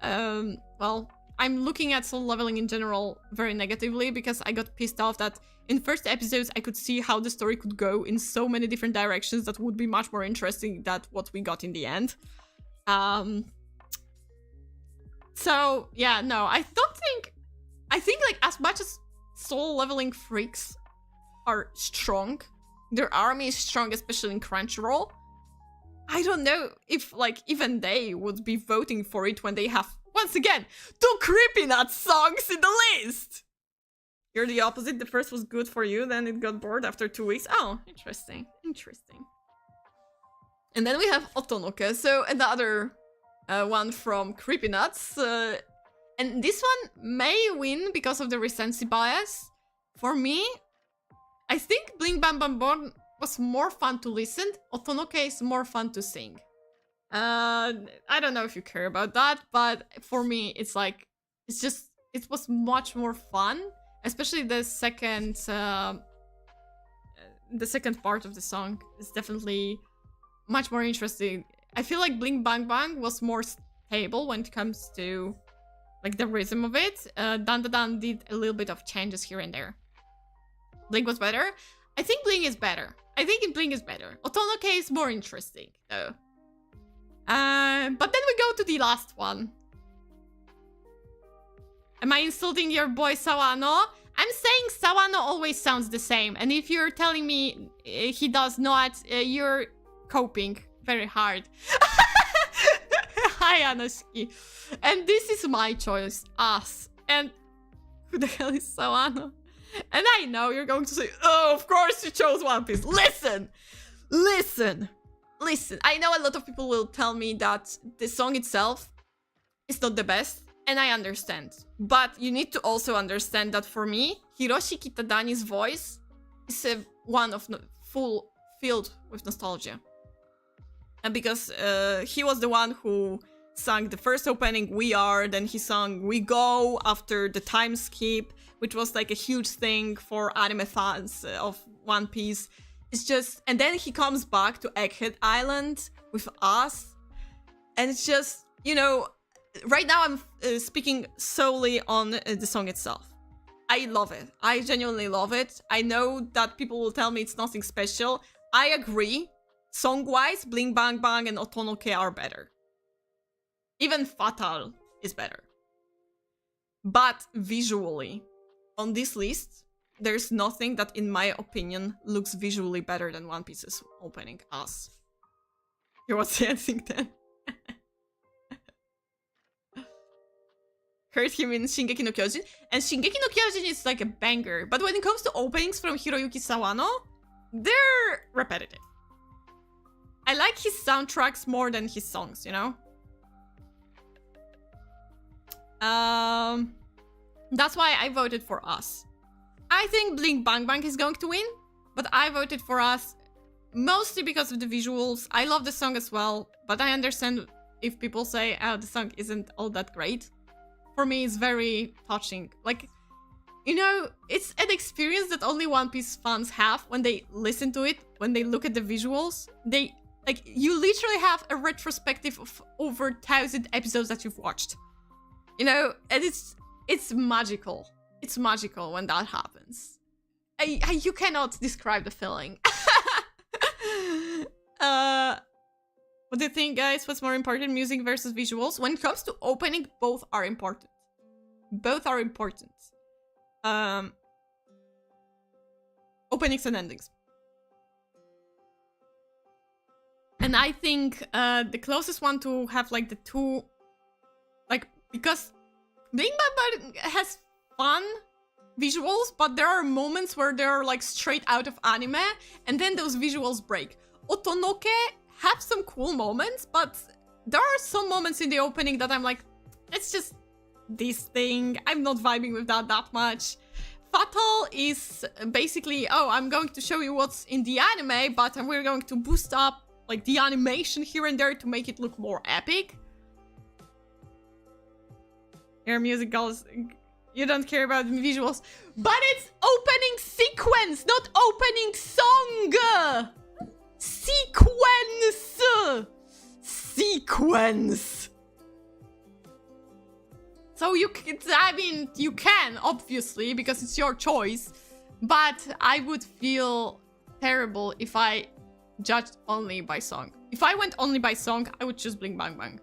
well, I'm looking at Soul Leveling in general very negatively because I got pissed off that in first episodes I could see how the story could go in so many different directions that would be much more interesting than what we got in the end. So, yeah, no, I think like as much as Soul Leveling freaks are strong, their army is strong, especially in Crunchyroll, I don't know if, like, even they would be voting for it when they have, once again, 2 Creepy Nuts songs in the list! You're the opposite. The first was good for you, then it got bored after 2 weeks. Oh, interesting. Interesting. And then we have Otonoke, so another one from Creepy Nuts. And this one may win because of the recency bias. For me, I think Bling Bam Bam Born was more fun to listen. Otonoke is more fun to sing. I don't know if you care about that, but for me, it's like, it was much more fun, especially the second part of the song is definitely much more interesting. I feel like Bling Bang Bang was more stable when it comes to like the rhythm of it. Dan Da Dan did a little bit of changes here and there. Bling was better. I think Bling is better. Bling is better. Otonoke is more interesting, though. But then we go to the last one. Am I insulting your boy Sawano? I'm saying Sawano always sounds the same. And if you're telling me he does not, you're coping very hard. Hi, Anoshiki. And this is my choice. Us. And who the hell is Sawano? And I know you're going to say, oh, of course you chose One Piece. Listen! Listen! Listen. I know a lot of people will tell me that the song itself is not the best. And I understand. But you need to also understand that for me, Hiroshi Kitadani's voice is one of filled with nostalgia. And because he was the one who sang the first opening, We Are, then he sang We Go after the time skip, which was like a huge thing for anime fans of One Piece. It's just, and then he comes back to Egghead Island with us. And it's just, you know, right now I'm speaking solely on the song itself. I love it. I genuinely love it. I know that people will tell me it's nothing special. I agree. Song-wise, Bling Bang Bang and Otonoke are better. Even Fatal is better. But visually, on this list, there's nothing that, in my opinion, looks visually better than One Piece's opening as. You want to say anything then? Heard him in Shingeki no Kyojin, and Shingeki no Kyojin is like a banger, but when it comes to openings from Hiroyuki Sawano, they're repetitive. I like his soundtracks more than his songs, you know? That's why I voted for Us. I think Bling Bang Bang is going to win, but I voted for Us mostly because of the visuals. I love the song as well, but I understand if people say, oh, the song isn't all that great. For me, it's very touching. Like, you know, it's an experience that only One Piece fans have when they listen to it, when they look at the visuals. They, like, you literally have a retrospective of over 1,000 episodes that you've watched. You know, and it's magical. It's magical when that happens. You cannot describe the feeling. What do you think, guys? What's more important, music versus visuals? When it comes to opening, both are important. Both are important. Openings and endings. And I think the closest one to have like the two, like, because Bling Bang Bang has fun visuals, but there are moments where they're like straight out of anime, and then those visuals break. Otonoke have some cool moments, but there are some moments in the opening that I'm like, it's just this thing. I'm not vibing with that much. Fatal is basically, oh, I'm going to show you what's in the anime, but we're going to boost up like the animation here and there to make it look more epic. Your music goes, you don't care about visuals, but it's opening sequence, not opening song. Sequence. So you can, obviously, because it's your choice, but I would feel terrible if I judged only by song. If I went only by song, I would choose Bling Bang Bang.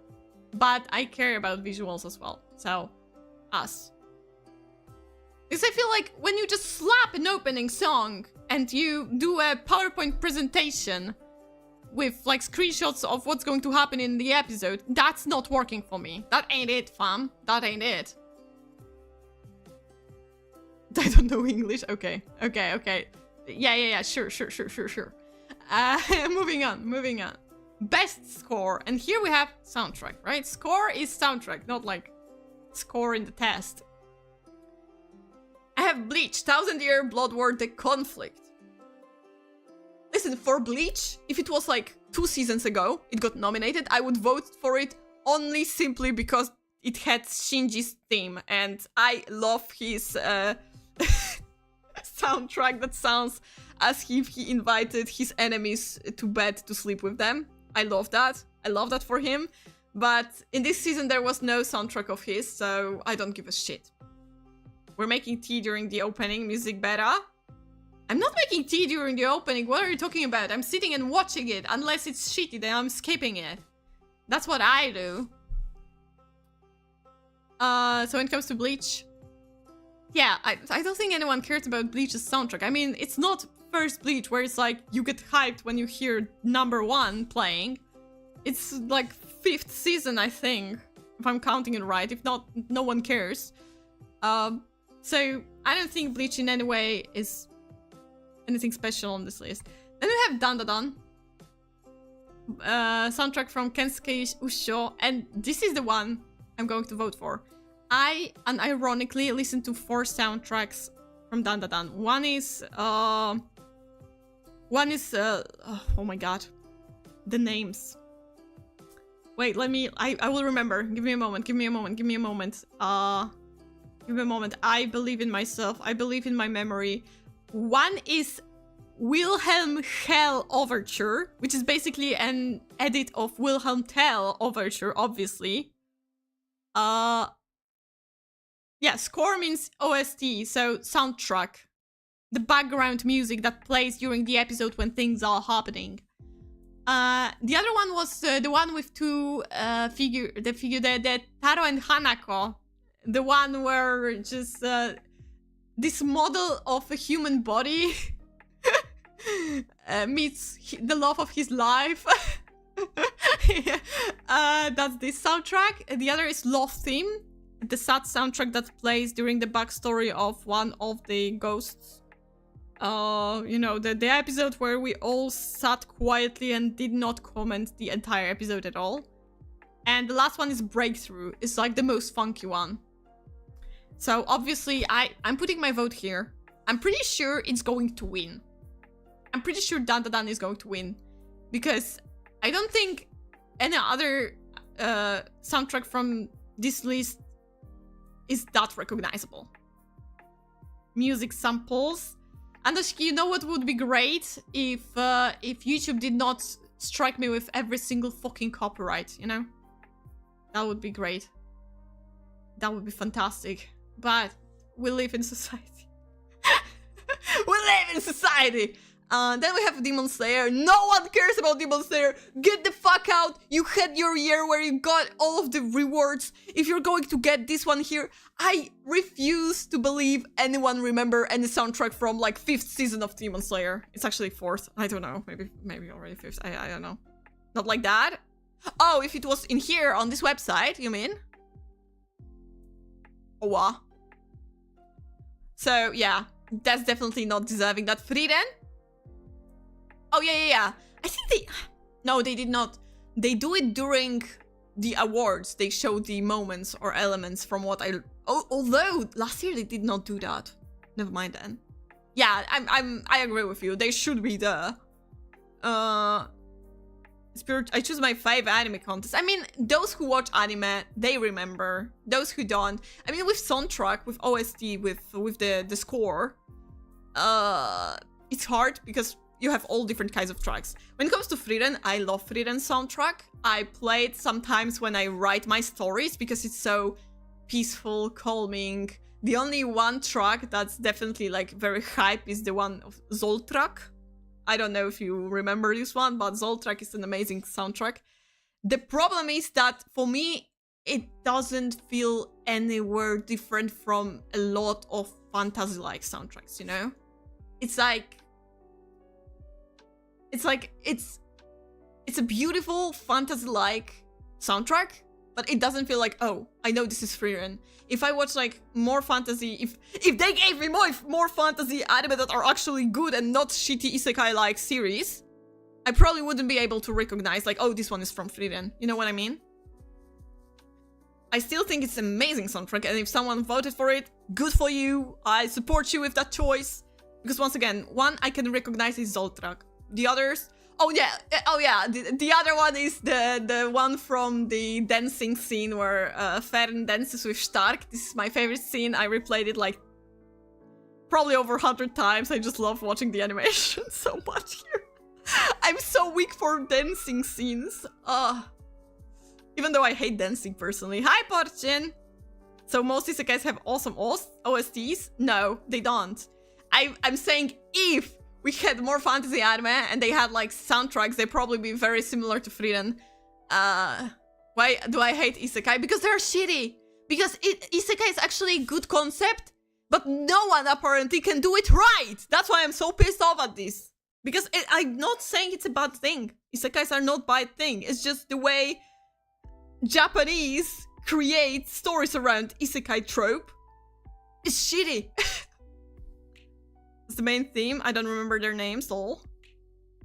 But I care about visuals as well, so Us. Because I feel like when you just slap an opening song and you do a PowerPoint presentation with like screenshots of what's going to happen in the episode, that's not working for me. That ain't it, fam. That ain't it. I don't know English. Okay. Yeah. Sure. Moving on. Best score. And here we have soundtrack, right? Score is soundtrack, not like score in the test. I have Bleach, 1,000-Year Blood War, The Conflict. Listen, for Bleach, if it was like 2 seasons ago, it got nominated, I would vote for it only simply because it had Shinji's theme, and I love his soundtrack that sounds as if he invited his enemies to bed to sleep with them. I love that. I love that for him. But in this season, there was no soundtrack of his, so I don't give a shit. We're making tea during the opening, music better. I'm not making tea during the opening, what are you talking about? I'm sitting and watching it, unless it's shitty, then I'm skipping it. That's what I do. So when it comes to Bleach, yeah, I don't think anyone cares about Bleach's soundtrack. I mean, it's not first Bleach where it's like, you get hyped when you hear #1 playing. It's like 5th season, I think, if I'm counting it right. If not, no one cares. So I don't think Bleach in any way is anything special on this list. Then we have Dan Da Dan. Soundtrack from Kensuke Usho, and this is the one I'm going to vote for. I unironically listened to 4 soundtracks from Dan Da Dan. One is oh my god, the names. Wait, I will remember. Give me a moment. I believe in myself. I believe in my memory. One is Wilhelm Hell Overture, which is basically an edit of Wilhelm Tell Overture, obviously. Yeah, score means OST, so soundtrack. The background music that plays during the episode when things are happening. The other one was the one with two the Taro and Hanako. The one where just this model of a human body meets the love of his life. That's this soundtrack. The other is Love Theme, the sad soundtrack that plays during the backstory of one of the ghosts. You know, the episode where we all sat quietly and did not comment the entire episode at all. And the last one is Breakthrough. It's like the most funky one. So obviously I'm putting my vote here. I'm pretty sure it's going to win. I'm pretty sure Dan Dan Dan is going to win. Because I don't think any other soundtrack from this list is that recognizable. Music samples. Andoshiki, you know what would be great? If YouTube did not strike me with every single fucking copyright, you know? That would be great. That would be fantastic. But we live in society. We live in society! Then we have Demon Slayer. No one cares about Demon Slayer. Get the fuck out. You had your year where you got all of the rewards. If you're going to get this one here, I refuse to believe anyone remember any soundtrack from like 5th season of Demon Slayer. It's actually 4th. I don't know. Maybe already 5th. I don't know. Not like that. Oh, if it was in here on this website, you mean? Oh, wow. So yeah, that's definitely not deserving that. Frieren? Oh, yeah. I think no, they did not. They do it during the awards. They show the moments or elements from what although last year they did not do that. Never mind then. Yeah, I agree with you. They should be there. I choose my 5 anime contest. I mean, those who watch anime, they remember. Those who don't. I mean, with soundtrack, with OST, with the score, it's hard because you have all different kinds of tracks. When it comes to Frieren, I love Frieren's soundtrack. I play it sometimes when I write my stories because it's so peaceful, calming. The only one track that's definitely like very hype is the one of Zoltrak. I don't know if you remember this one, but Zoltrak is an amazing soundtrack. The problem is that for me, it doesn't feel anywhere different from a lot of fantasy-like soundtracks, you know? It's a beautiful fantasy-like soundtrack, but it doesn't feel like, oh, I know this is Frieren. If I watch like more fantasy, if they gave me more fantasy anime that are actually good and not shitty isekai-like series, I probably wouldn't be able to recognize like, oh, this one is from Frieren. You know what I mean? I still think it's an amazing soundtrack, and if someone voted for it, good for you. I support you with that choice. Because once again, one I can recognize is Zoltrak. The others, oh yeah, the other one is the one from the dancing scene where Fern dances with Stark. This is my favorite scene. I replayed it like probably over 100 times. I just love watching the animation so much here. I'm so weak for dancing scenes. Even though I hate dancing personally. Hi, Porchin! So most isekais have awesome OSTs? No, they don't. I'm saying if we had more fantasy anime and they had like soundtracks, they'd probably be very similar to Frieren. Why do I hate isekai? Because they're shitty. Because isekai is actually a good concept, but no one apparently can do it right. That's why I'm so pissed off at this. Because I'm not saying it's a bad thing. Isekais are not bad thing. It's just the way Japanese create stories around isekai trope is shitty. It's the main theme. I don't remember their names all.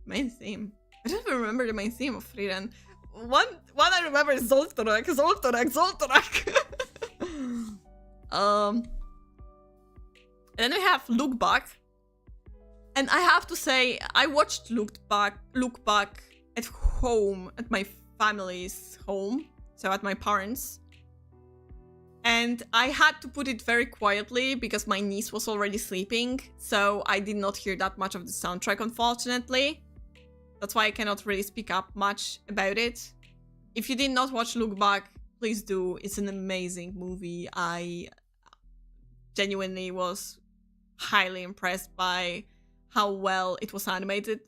Main theme. I don't even remember the main theme of Frieren. One I remember is Zoltrak. And then we have Look Back. And I have to say, I watched Look Back at home, at my family's home. So at my parents'. And I had to put it very quietly because my niece was already sleeping. So I did not hear that much of the soundtrack, unfortunately. That's why I cannot really speak up much about it. If you did not watch Look Back, please do. It's an amazing movie. I genuinely was highly impressed by how well it was animated.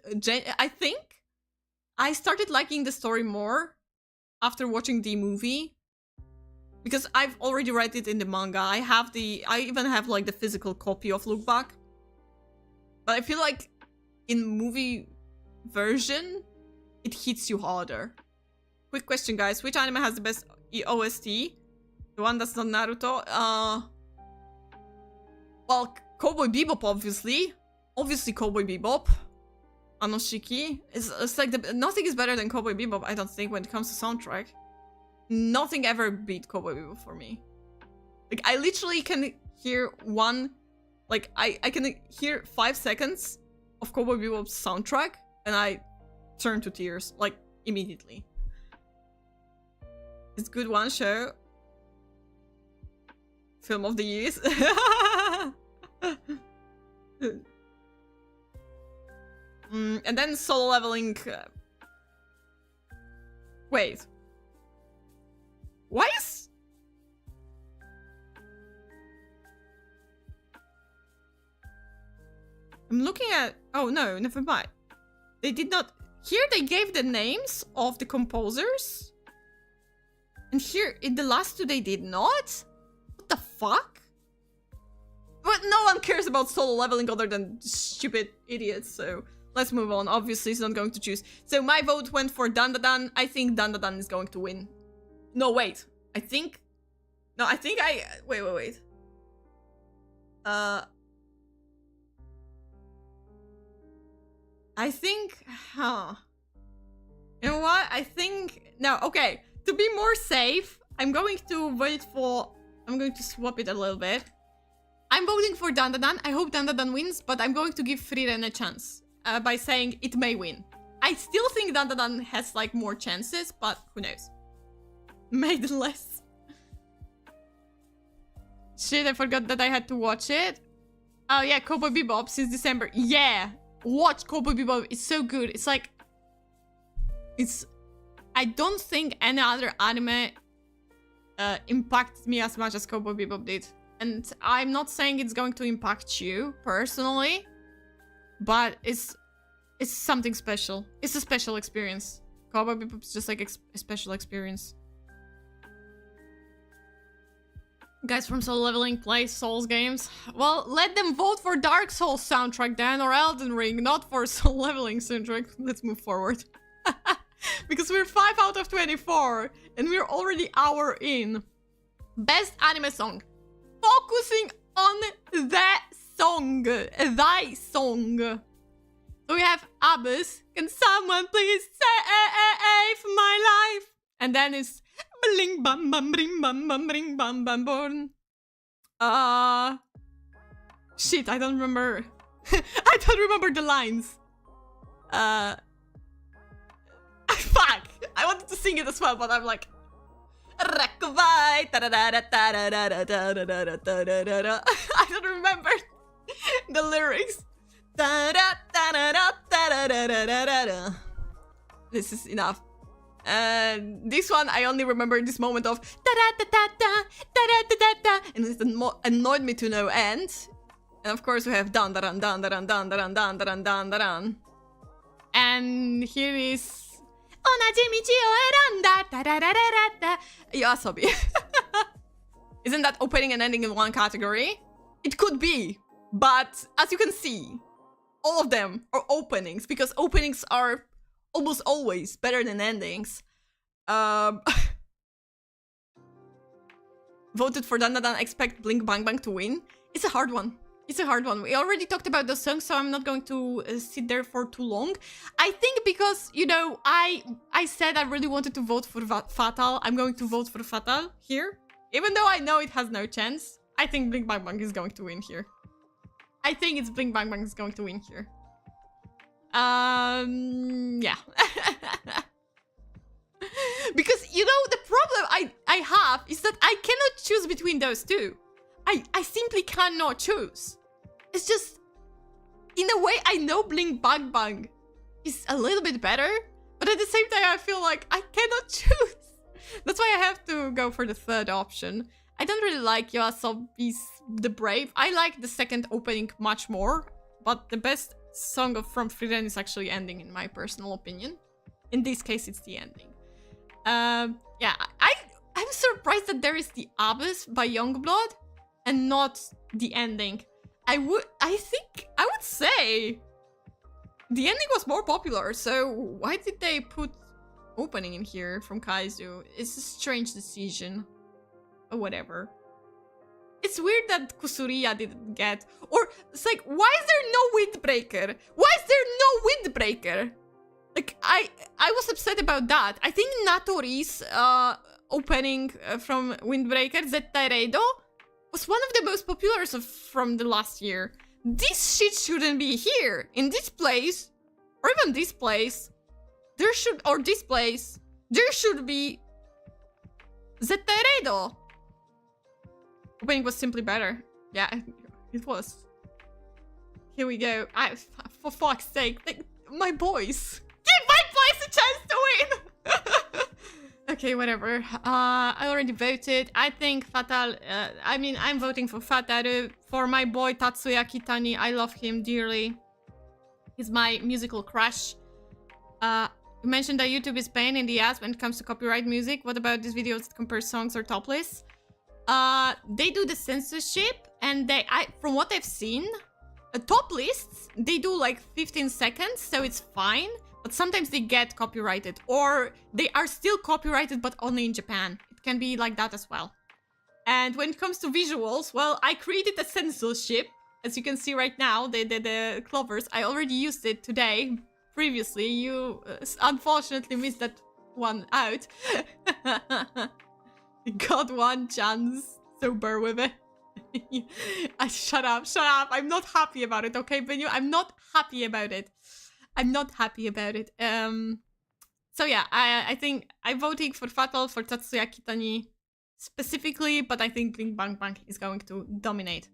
I think I started liking the story more after watching the movie, because I've already read it in the manga. I even have like the physical copy of Look Back. But I feel like in movie version, it hits you harder. Quick question, guys. Which anime has the best OST? The one that's not Naruto? Well, Cowboy Bebop, obviously. Obviously Cowboy Bebop. Anoshiki. It's like nothing is better than Cowboy Bebop, I don't think, when it comes to soundtrack. Nothing ever beat Cowboy Bebop for me. Like, I literally can hear I can hear 5 seconds of Cowboy Bebop's soundtrack, and I turn to tears, like, immediately. It's good one show. Film of the years. And then Solo Leveling. Wait. Why is... I'm looking at... Oh no, never mind. They did not... Here they gave the names of the composers. And here, in the last two, they did not? What the fuck? But no one cares about Solo Leveling other than stupid idiots, so... Let's move on. Obviously, he's not going to choose. So my vote went for Dandadan. I think Dandadan is going to win. No, wait. I think... No, I think I... Wait. I think... Huh. You know what? I think... No, okay. To be more safe, I'm going to wait for... I'm going to swap it a little bit. I'm voting for Dandadan. I hope Dandadan wins, but I'm going to give Frieren a chance. By saying it may win. I still think Dandadan has like more chances, but who knows? Made less. Shit, I forgot that I had to watch it. Oh yeah, Cowboy Bebop since December. Yeah, watch Cowboy Bebop. It's so good. It's like... I don't think any other anime impacted me as much as Cowboy Bebop did. And I'm not saying it's going to impact you personally. But it's something special. It's a special experience. Cowboy Bebop is just like a special experience. Guys from Solo Leveling play Souls games. Well, let them vote for Dark Souls soundtrack then, or Elden Ring, not for Solo Leveling soundtrack. Let's move forward. Because we're 5 out of 24, and we're already an hour in. Best anime song. Focusing on the song. Thy song. So we have Abyss. Can someone please save my life? And then it's bling bam bam bring bam bam bring bam bam born. Shit, I don't remember. I don't remember the lines. Fuck! I wanted to sing it as well, but I'm like, I don't remember the lyrics. This is enough. This one I only remember this moment of and it annoyed me to no end. And of course we have dan dan dan dan dan dan dan dan dan dan. And here is Yoasobi. Isn't that opening and ending in one category? It could be, but as you can see, all of them are openings, because openings are almost always better than endings. Voted for Dandadan, expect Blink Bang Bang to win. It's a hard one. It's a hard one. We already talked about the song, so I'm not going to sit there for too long. I think because, you know, I said I really wanted to vote for Fatal. I'm going to vote for Fatal here. Even though I know it has no chance, I think Blink Bang Bang is going to win here. I think it's Blink Bang Bang is going to win here. Yeah. Because, you know, the problem I have is that I cannot choose between those two. I simply cannot choose. It's just, in a way, I know Blink Bang Bang is a little bit better, but at the same time, I feel like I cannot choose. That's why I have to go for the third option. I don't really like Yoasobi's The Brave. I like the second opening much more, but the best song from Frieren is actually ending, in my personal opinion. In this case, it's the ending. Yeah, I'm surprised that there is the Abyss by Youngblood and not the ending. I would say the ending was more popular, so why did they put opening in here from Kaizu? It's a strange decision. Or whatever. It's weird that Kusuriya didn't get... Or, it's like, why is there no Windbreaker? Why is there no Windbreaker? Like, I was upset about that. I think Natori's opening from Windbreaker, Zeta Reido, was one of the most popular from the last year. This shit shouldn't be here. In this place, or even this place, there should be Zeta Reido. Opening was simply better. Yeah, it was. Here we go. For fuck's sake, my boys. Give my boys a chance to win! Okay, whatever. I already voted. I think Fatal... I'm voting for Fataru. For my boy Tatsuya Kitani. I love him dearly. He's my musical crush. You mentioned that YouTube is pain in the ass when it comes to copyright music. What about these videos that compare songs or top lists? They do the censorship, and from what I've seen, top lists, they do like 15 seconds, so it's fine, but sometimes they get copyrighted, or they are still copyrighted, but only in Japan. It can be like that as well. And when it comes to visuals, well, I created a censorship, as you can see right now, the clovers. I already used it today. Previously, you unfortunately missed that one out. Got one chance, so bear with it. Shut up. I'm not happy about it, okay, Benyu? I'm not happy about it. So yeah, I think I'm voting for Fatal, for Tatsuya Kitani specifically, but I think Bing Bang Bang is going to dominate.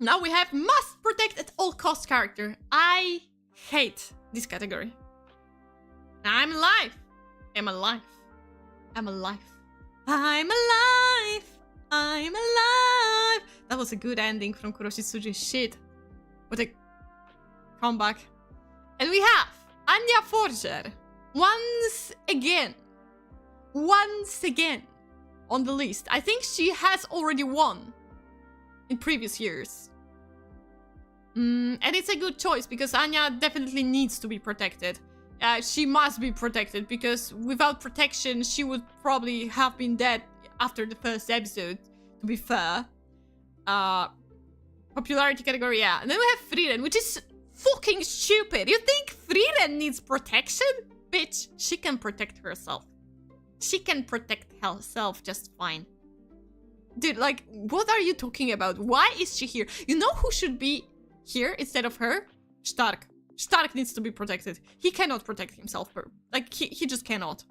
Now we have must protect at all cost character. I hate this category. I'm alive. That was a good ending from Kuroshitsuji. Shit. What a comeback. And we have Anya Forger. Once again on the list. I think she has already won in previous years. And it's a good choice because Anya definitely needs to be protected. She must be protected because without protection, she would probably have been dead after the first episode, to be fair. Popularity category, yeah. And then we have Frieren, which is fucking stupid. You think Frieren needs protection? Bitch, she can protect herself. She can protect herself just fine. Dude, like, what are you talking about? Why is she here? You know who should be here instead of her? Stark. Stark needs to be protected. He cannot protect himself. Like, he just cannot.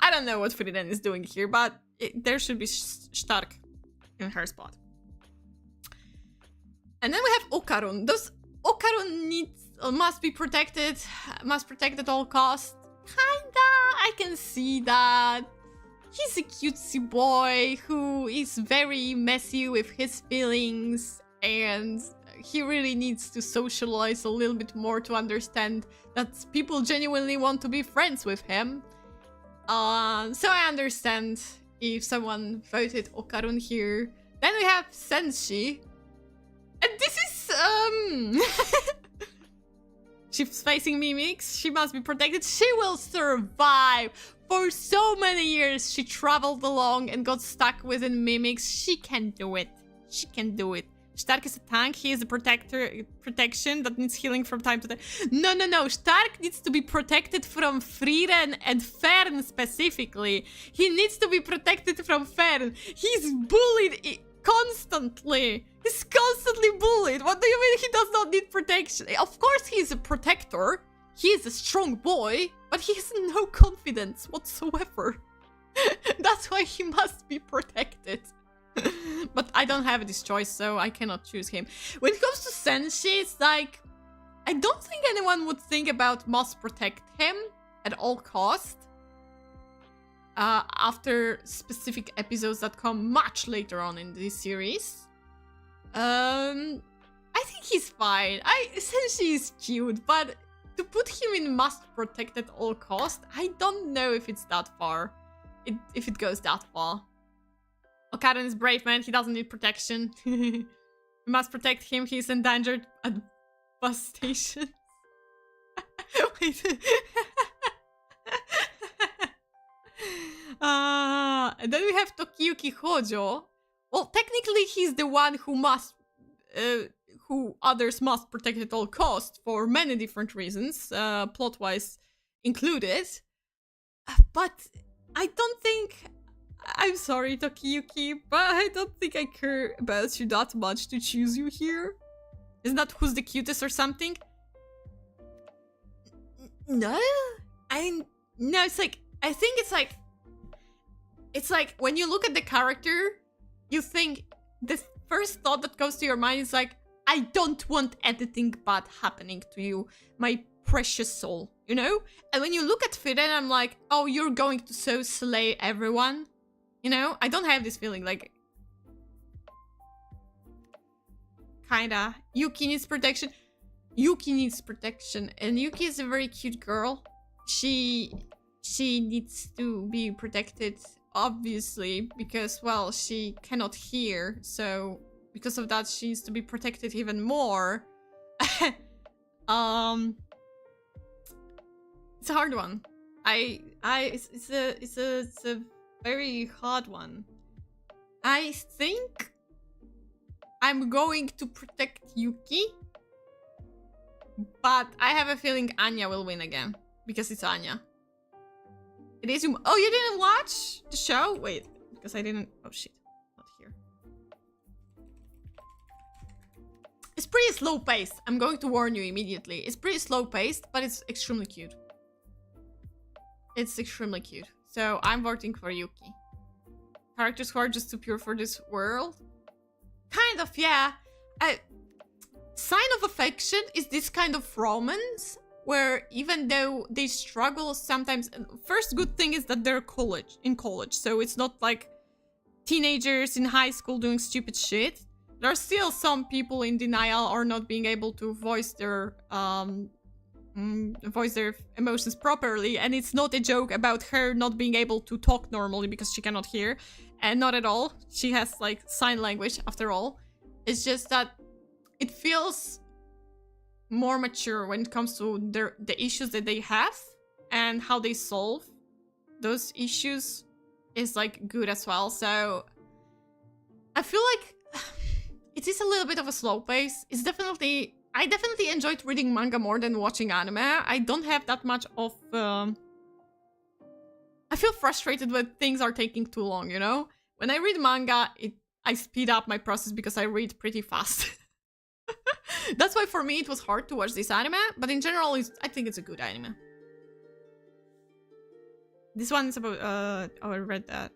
I don't know what Frieren is doing here, but there should be Stark in her spot. And then we have Okarun. Those Okarun must be protected. Must protect at all costs. Kinda. I can see that. He's a cutesy boy who is very messy with his feelings, and he really needs to socialize a little bit more to understand that people genuinely want to be friends with him. So I understand if someone voted Okarun here. Then we have Senshi. And this is, she's facing mimics. She must be protected. She will survive. For so many years, she traveled along and got stuck within mimics. She can do it. She can do it. Stark is a tank. He is a protection that needs healing from time to time. No. Stark needs to be protected from Frieren and Fern specifically. He needs to be protected from Fern. He's bullied constantly. He's constantly bullied. What do you mean he does not need protection? Of course he's a protector. He is a strong boy, but he has no confidence whatsoever. That's why he must be protected. But I don't have this choice, so I cannot choose him. When it comes to Senshi, it's like, I don't think anyone would think about must protect him at all cost. after specific episodes that come much later on in this series. I think he's fine. Essentially he's cute, but to put him in must protect at all cost, I don't know if it's that far. If it goes that far. Okaden is brave man, he doesn't need protection. We must protect him, he's endangered at bus station. Wait. And then we have Tokiyuki Hojo. Well, technically he's the one who others must protect at all costs for many different reasons, plot-wise included. But I don't think... I'm sorry, Tokiyuki, but I don't think I care about you that much to choose you here. Isn't that who's the cutest or something? No? No, it's like... I think it's like... It's like, when you look at the character, you think... The first thought that comes to your mind is like, I don't want anything bad happening to you, my precious soul, you know? And when you look at Firen, I'm like, oh, you're going to so slay everyone. You know? I don't have this feeling, like... Kinda. Yuki needs protection. Yuki needs protection. And Yuki is a very cute girl. She needs to be protected, obviously, because, well, she cannot hear. So, because of that, she needs to be protected even more. It's a hard one. It's a very hard one. I think I'm going to protect Yuki, but I have a feeling Anya will win again because it's Anya. It is. Oh, you didn't watch the show? Wait, because I didn't. Oh shit, not here. It's pretty slow paced. I'm going to warn you immediately. It's pretty slow paced, but it's extremely cute. It's extremely cute. So I'm voting for Yuki. Characters who are just too pure for this world? Kind of, yeah. Sign of Affection is this kind of romance where even though they struggle sometimes... First good thing is that they're in college. So it's not like teenagers in high school doing stupid shit. There are still some people in denial or not being able to voice their emotions properly, and it's not a joke about her not being able to talk normally because she cannot hear, and not at all. She has like sign language after all. It's just that it feels more mature when it comes to the issues that they have and how they solve those issues is like good as well. So I feel like it is a little bit of a slow pace. It's definitely... I definitely enjoyed reading manga more than watching anime. I don't have that much of... I feel frustrated when things are taking too long, you know? When I read manga, I speed up my process because I read pretty fast. That's why for me it was hard to watch this anime, but in general, I think it's a good anime. This one is about... oh, I read that.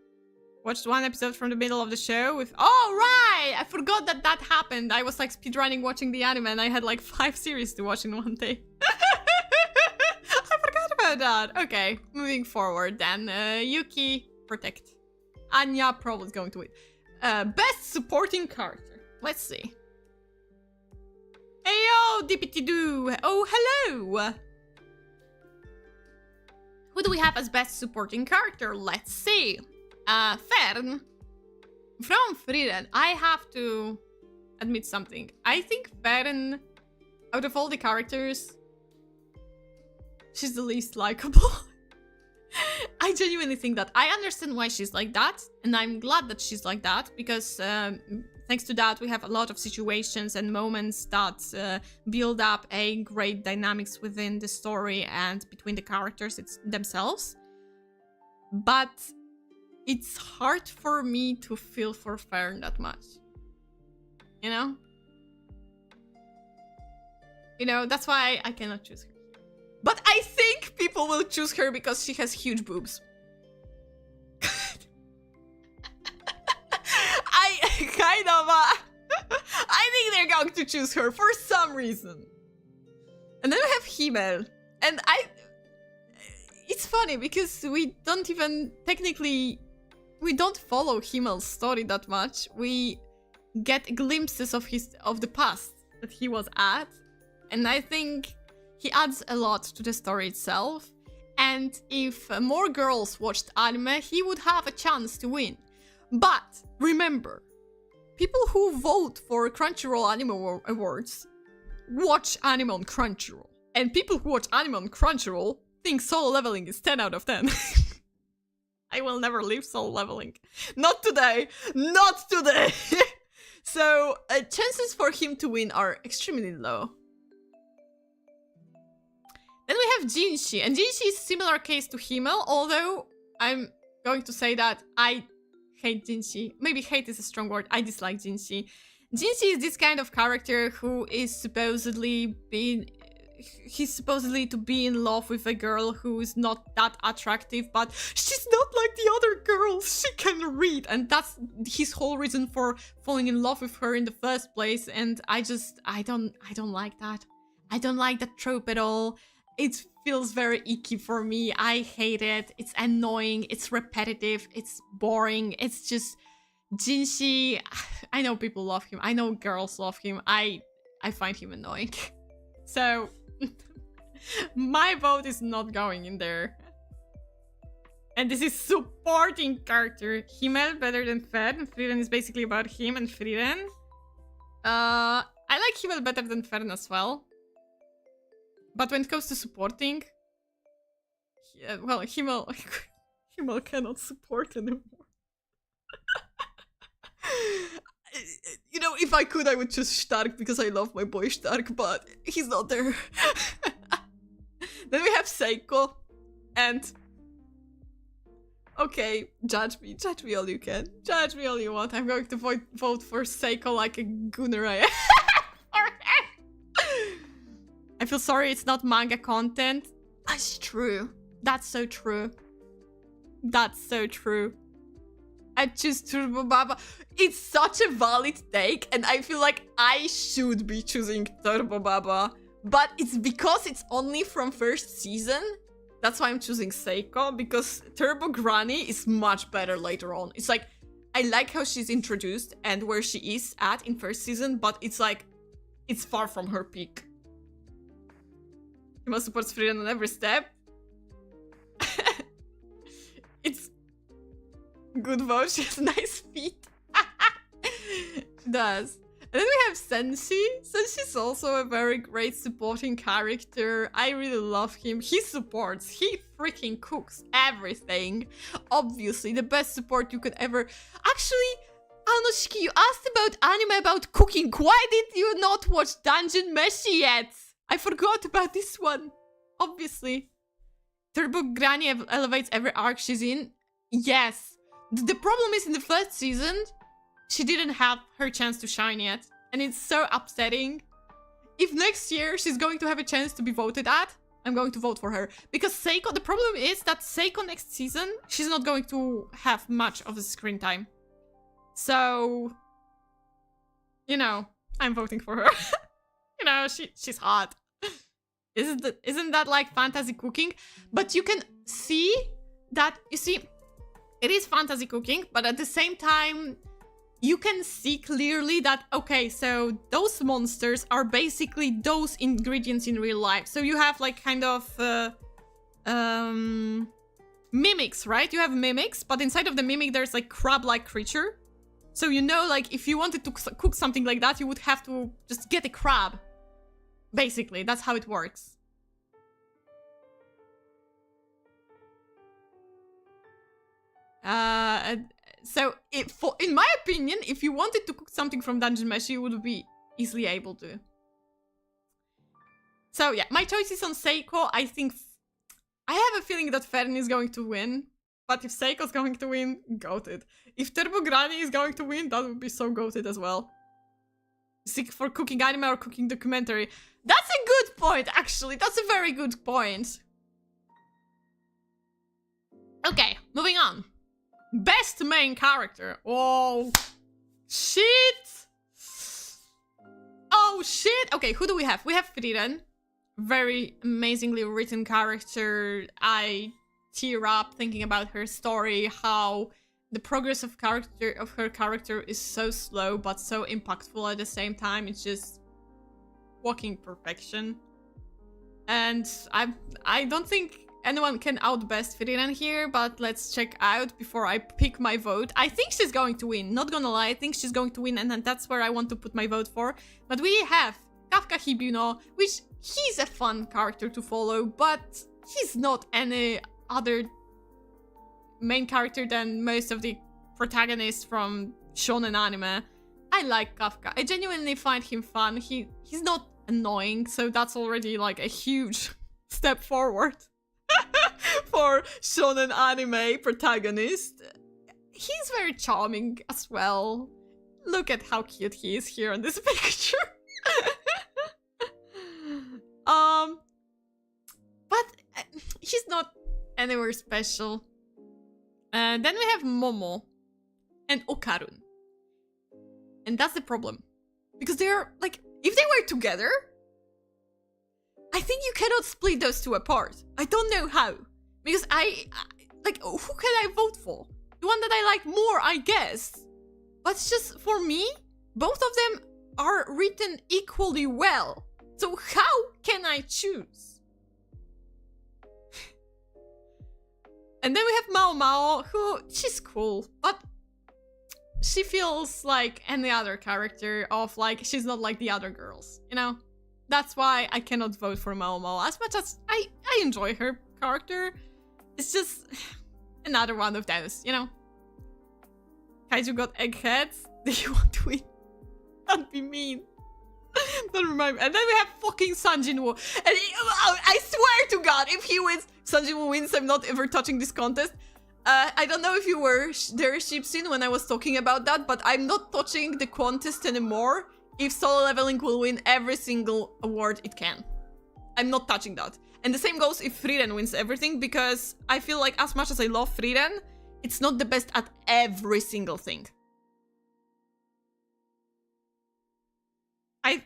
Watched one episode from the middle of the show with... Oh, right! I forgot that that happened. I was like speedrunning watching the anime and I had like 5 series to watch in one day. I forgot about that. Okay, moving forward then. Yuki, protect. Anya probably is going to win. Best supporting character. Let's see. Heyo, Dippity-doo. Oh, hello. Who do we have as best supporting character? Let's see. Fern. From Frieren, I have to admit something. I think Fern, out of all the characters, she's the least likable. I genuinely think that. I understand why she's like that, and I'm glad that she's like that, because thanks to that, we have a lot of situations and moments that build up a great dynamics within the story and between the characters themselves. But it's hard for me to feel for Fern that much. You know? You know, that's why I cannot choose her. But I think people will choose her because she has huge boobs. I think they're going to choose her for some reason. And then we have Himmel. And it's funny because we don't even technically, we don't follow Himmel's story that much. We get glimpses of the past that he was at, and I think he adds a lot to the story itself. And if more girls watched anime, he would have a chance to win. But remember, people who vote for Crunchyroll Anime Awards watch anime on Crunchyroll. And people who watch anime on Crunchyroll think Solo Leveling is 10 out of 10. I will never leave Solo Leveling. Not today! Not today! So, chances for him to win are extremely low. Then we have Jinshi, and Jinshi is a similar case to Himmel, although I'm going to say that I hate Jinshi. Maybe hate is a strong word, I dislike Jinshi. Jinshi is this kind of character who is supposedly to be in love with a girl who is not that attractive, but she's not like the other girls, she can read, and that's his whole reason for falling in love with her in the first place, and I don't like that. I don't like that trope at all. It feels very icky for me. I hate it. It's annoying. It's repetitive. It's boring. It's just Jinshi. I know people love him. I know girls love him. I find him annoying. So my vote is not going in there. And this is supporting character. Himmel better than Fern. Frieren is basically about him and Frieren. I like Himmel better than Fern as well. But when it comes to supporting, yeah, well, Himmel cannot support anymore. You know, if I could, I would choose Stark because I love my boy Stark, but he's not there. Then we have Seiko, and okay, judge me all you can, judge me all you want. I'm going to vote for Seiko like a gooner I am. I feel sorry it's not manga content. That's true. That's so true. That's so true. I choose Turbo Baba. It's such a valid take, and I feel like I should be choosing Turbo Baba. But it's because it's only from first season. That's why I'm choosing Seiko, because Turbo Granny is much better later on. It's like, I like how she's introduced and where she is at in first season, but it's like, it's far from her peak. Himmel supports Frieren on every step. It's good vote. She has nice feet. She does. And then we have Senshi. Senshi's also a very great supporting character. I really love him. He supports. He freaking cooks everything. Obviously, the best support you could ever... Actually, Anoshiki, you asked about anime about cooking. Why did you not watch Dungeon Meshi yet? I forgot about this one. Obviously. Turbo Granny elevates every arc she's in. Yes. The problem is in the first season, she didn't have her chance to shine yet. And it's so upsetting. If next year she's going to have a chance to be voted at, I'm going to vote for her. Because Seiko, the problem is that Seiko next season, she's not going to have much of a screen time. So, you know, I'm voting for her. You know, she's hot. Isn't that like fantasy cooking? But you can see that, you see, it is fantasy cooking, but at the same time, you can see clearly that, okay, so those monsters are basically those ingredients in real life. So you have like kind of mimics, right? You have mimics, but inside of the mimic, there's like crab-like creature. So you know, like if you wanted to cook something like that, you would have to just get a crab. Basically, that's how it works. So, in my opinion, if you wanted to cook something from Dungeon Meshi, you would be easily able to. So yeah, my choice is on Seiko. I think... I have a feeling that Fern is going to win. But if Seiko's going to win, goated. If Turbo Granny is going to win, that would be so goated as well. Seek for cooking anime or cooking documentary. That's a good point, actually. That's a very good point. Okay, moving on. Best main character. Oh, shit. Oh, shit. Okay, who do we have? We have Frieren. Very amazingly written character. I tear up thinking about her story, how the progress of her character is so slow but so impactful at the same time. It's just walking perfection. And I don't think anyone can outbest Frieren here, but let's check out before I pick my vote. I think she's going to win, not gonna lie, I think she's going to win, and that's where I want to put my vote for. But we have Kafka Hibuno, which he's a fun character to follow, but he's not any other main character than most of the protagonists from shonen anime. I like Kafka. I genuinely find him fun. He's not annoying, so that's already like a huge step forward for shonen anime protagonist. He's very charming as well. Look at how cute he is here in this picture. But he's not anywhere special. Then we have Momo and Okarun. And that's the problem. Because they're, like, if they were together, I think you cannot split those two apart. I don't know how. Because like, who can I vote for? The one that I like more, I guess. But it's just, for me, both of them are written equally well. So how can I choose? And then we have Mao Mao, who, she's cool, but she feels like any other character of, like, she's not like the other girls, you know? That's why I cannot vote for Mao Mao. As much as I enjoy her character, it's just another one of those, you know? Kaiju got eggheads? Do you want to win? Don't be mean. Don't remind me. And then we have fucking Sanjin-woo. And I swear to God, if he wins, Sanjin-woo wins, I'm not ever touching this contest. I don't know if you were there, Shipsin, when I was talking about that, but I'm not touching the contest anymore if Solo Leveling will win every single award it can. I'm not touching that. And the same goes if Frieren wins everything, because I feel like as much as I love Frieren, it's not the best at every single thing.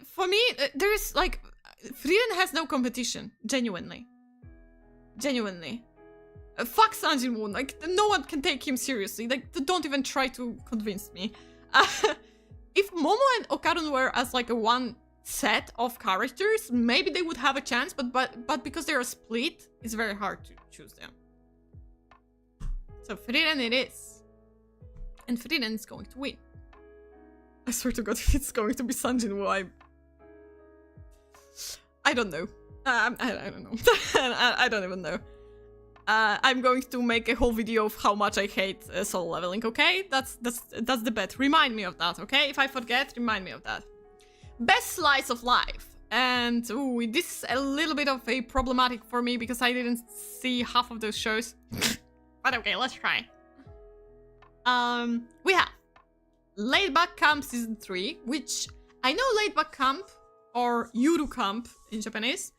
For me, there's like, Frieren has no competition, genuinely. Genuinely. Fuck Sanjin-woo, like, no one can take him seriously, like, don't even try to convince me. If Momo and Okarun were as like a one set of characters, maybe they would have a chance, but because they are split, it's very hard to choose them. So Frieren it is. And Frieren is going to win. I swear to God, if it's going to be Sanjin-woo, I don't know. I don't know. I don't even know. I'm going to make a whole video of how much I hate Solo Leveling, okay? That's the bet. Remind me of that, okay? If I forget, remind me of that. Best slice of life. And, ooh, this is a little bit of a problematic for me because I didn't see half of those shows. But okay, let's try. We have Laid Back Camp Season 3, which I know Laid Back Camp, or Yuru Camp in Japanese,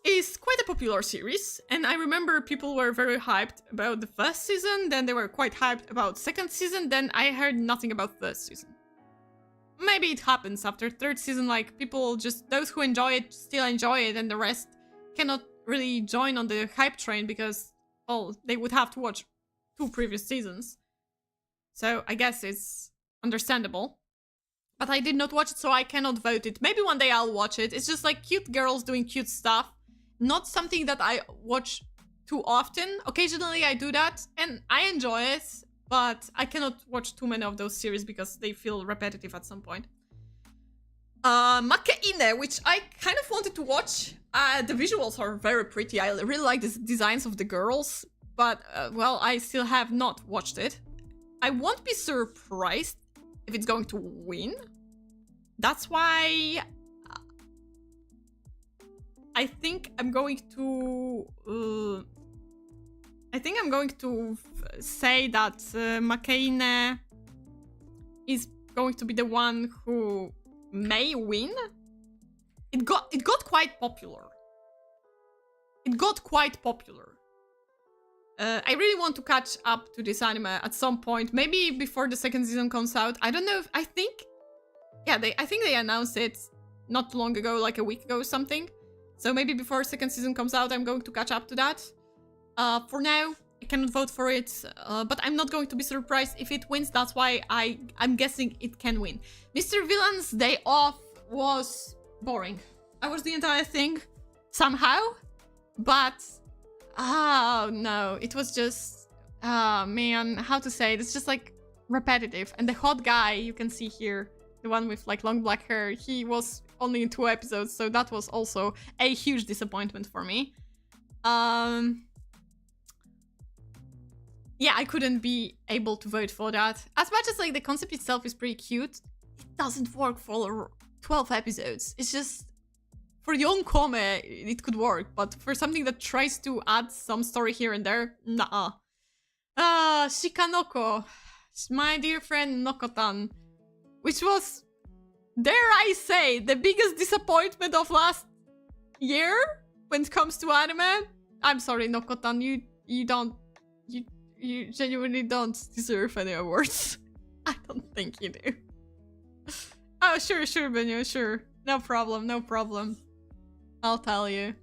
is quite a popular series, and I remember people were very hyped about the first season, then they were quite hyped about second season, then I heard nothing about third season. Maybe it happens after third season, like, people just, those who enjoy it still enjoy it, and the rest cannot really join on the hype train because, well, they would have to watch 2 previous seasons. So I guess it's understandable. But I did not watch it, so I cannot vote it. Maybe one day I'll watch it. It's just like cute girls doing cute stuff. Not something that I watch too often. Occasionally I do that, and I enjoy it. But I cannot watch too many of those series because they feel repetitive at some point. Makeine, which I kind of wanted to watch. The visuals are very pretty. I really like the designs of the girls. But, well, I still have not watched it. I won't be surprised if it's going to win. That's why I think I'm going to say that Makeine is going to be the one who may win. It got quite popular. I really want to catch up to this anime at some point, maybe before the second season comes out. I don't know if, I think they announced it not long ago, like a week ago or something. So maybe before second season comes out, I'm going to catch up to that. For now, I cannot vote for it, but I'm not going to be surprised if it wins. That's why I'm guessing it can win. Mr. Villain's Day Off was boring. I watched the entire thing somehow, but oh no, it was just man, how to say it? It's just like repetitive. And the hot guy you can see here, the one with like long black hair, he was only in 2 episodes, so that was also a huge disappointment for me. Yeah, I couldn't be able to vote for that. As much as like the concept itself is pretty cute, it doesn't work for 12 episodes. It's just, for yonkome, it could work, but for something that tries to add some story here and there, nah. Shikanoko, my dear friend Nokotan, which was, dare I say, the biggest disappointment of last year when it comes to anime. I'm sorry, Nokotan, you genuinely don't deserve any awards. I don't think you do. Oh, sure, Benyo, sure. No problem. I'll tell you.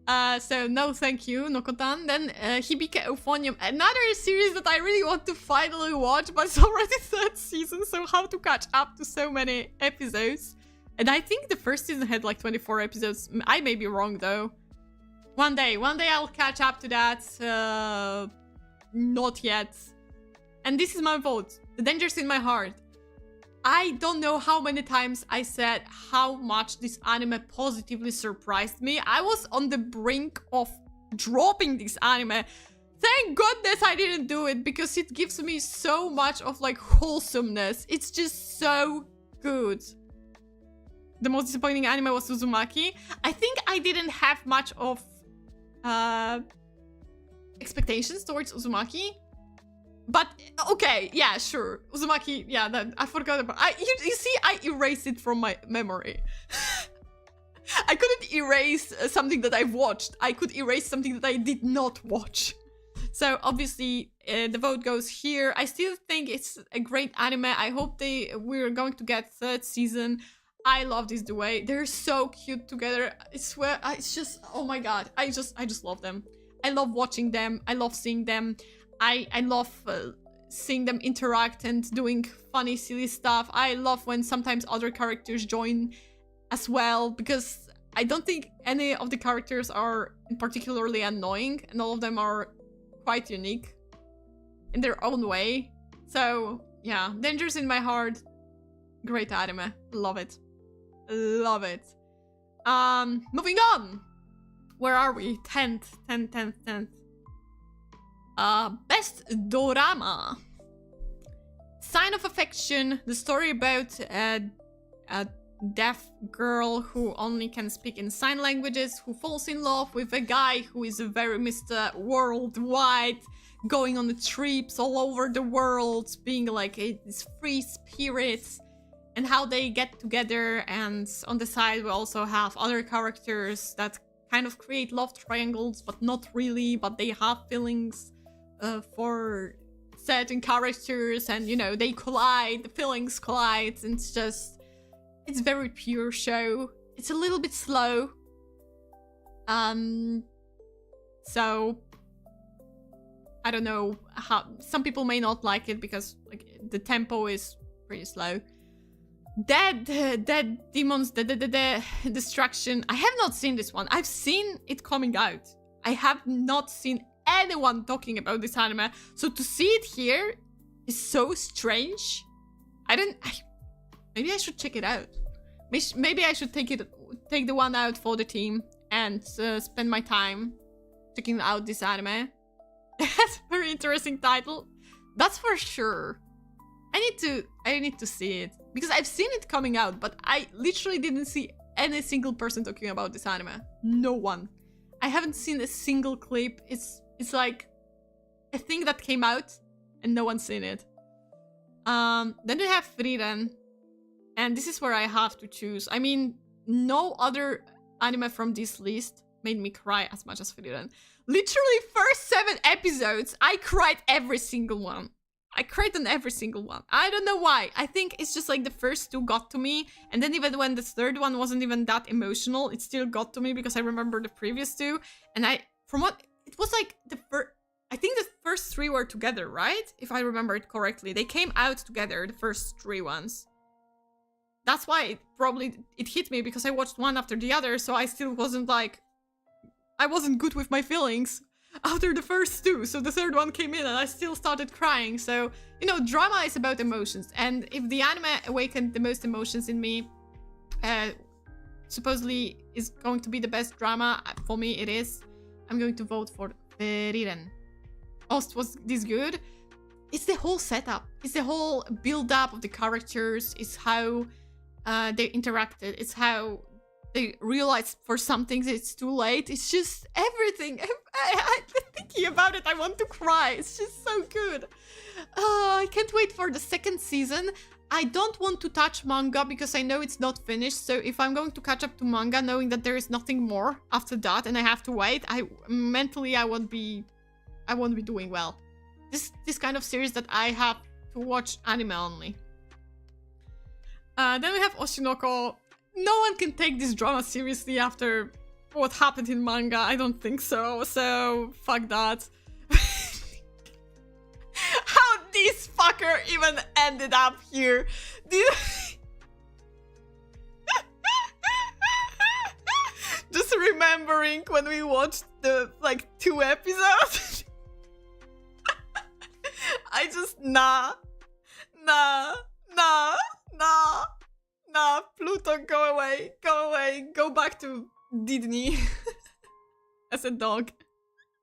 So no thank you, Nokotan. Then Hibike Euphonium, another series that I really want to finally watch, but it's already 3rd season, so how to catch up to so many episodes. And I think the first season had like 24 episodes. I may be wrong though. One day I'll catch up to that. Not yet. And this is my vote. The Danger's in My Heart. I don't know how many times I said how much this anime positively surprised me. I was on the brink of dropping this anime. Thank goodness I didn't do it, because it gives me so much of like wholesomeness. It's just so good. The most disappointing anime was Uzumaki. I think I didn't have much of expectations towards Uzumaki. But okay, yeah, sure. Uzumaki, yeah, that I forgot about. You see, I erased it from my memory. I couldn't erase something that I've watched. I could erase something that I did not watch. So obviously, the vote goes here. I still think it's a great anime. I hope we're going to get 3rd season. I love this duet. They're so cute together. I swear, it's just, oh my god. I just love them. I love watching them. I love seeing them. I love seeing them interact and doing funny, silly stuff. I love when sometimes other characters join as well, because I don't think any of the characters are particularly annoying, and all of them are quite unique in their own way. So yeah, Danger's in My Heart, great anime. Love it. Love it. Moving on. Where are we? 10th. Best dorama. Sign of Affection, the story about a deaf girl who only can speak in sign languages, who falls in love with a guy who is a very Mr. Worldwide, going on the trips all over the world, being like this free spirit, and how they get together. And on the side we also have other characters that kind of create love triangles, but not really, but they have feelings for certain characters, and you know, they collide, the feelings collide, and it's very pure show. It's a little bit slow, so I don't know how some people may not like it, because like the tempo is pretty slow. Dead Demons, the Destruction. I have not seen this one. I've seen it coming out. I have not seen anyone talking about this anime, so to see it here is so strange. Maybe I should check it out. Maybe I should take the one out for the team and spend my time checking out this anime. That's a very interesting title, that's for sure. I need to see it, because I've seen it coming out, but I literally didn't see any single person talking about this anime. No one. I haven't seen a single clip. It's like a thing that came out and no one's seen it. Then we have Frieren, and this is where I have to choose. I mean, no other anime from this list made me cry as much as Frieren. Literally, first 7 episodes, I cried every single one. I cried on every single one. I don't know why. I think it's just like the first 2 got to me, and then even when the 3rd one wasn't even that emotional, it still got to me because I remember the previous 2. And from what it was like the first. I think the first 3 were together, right? If I remember it correctly, they came out together. The first 3 ones. That's why it hit me, because I watched one after the other, so I still wasn't like, I wasn't good with my feelings after the first 2. So the third one came in and I still started crying. So, you know, drama is about emotions, and if the anime awakened the most emotions in me, supposedly is going to be the best drama. For me, it is. I'm going to vote for Frieren. Was this good? It's the whole setup. It's the whole build-up of the characters. It's how they interacted. It's how they realized for some things it's too late. It's just everything. I've been thinking about it. I want to cry. It's just so good. I can't wait for the second season. I don't want to touch manga because I know it's not finished. So if I'm going to catch up to manga knowing that there is nothing more after that and I have to wait, mentally I won't be doing well. This kind of series that I have to watch anime only. Then we have Oshinoko. No one can take this drama seriously after what happened in manga. I don't think so. So fuck that. How this fucker even ended up here? Just remembering when we watched the like 2 episodes. I just nah, Pluto, go away, go back to Disney as a dog.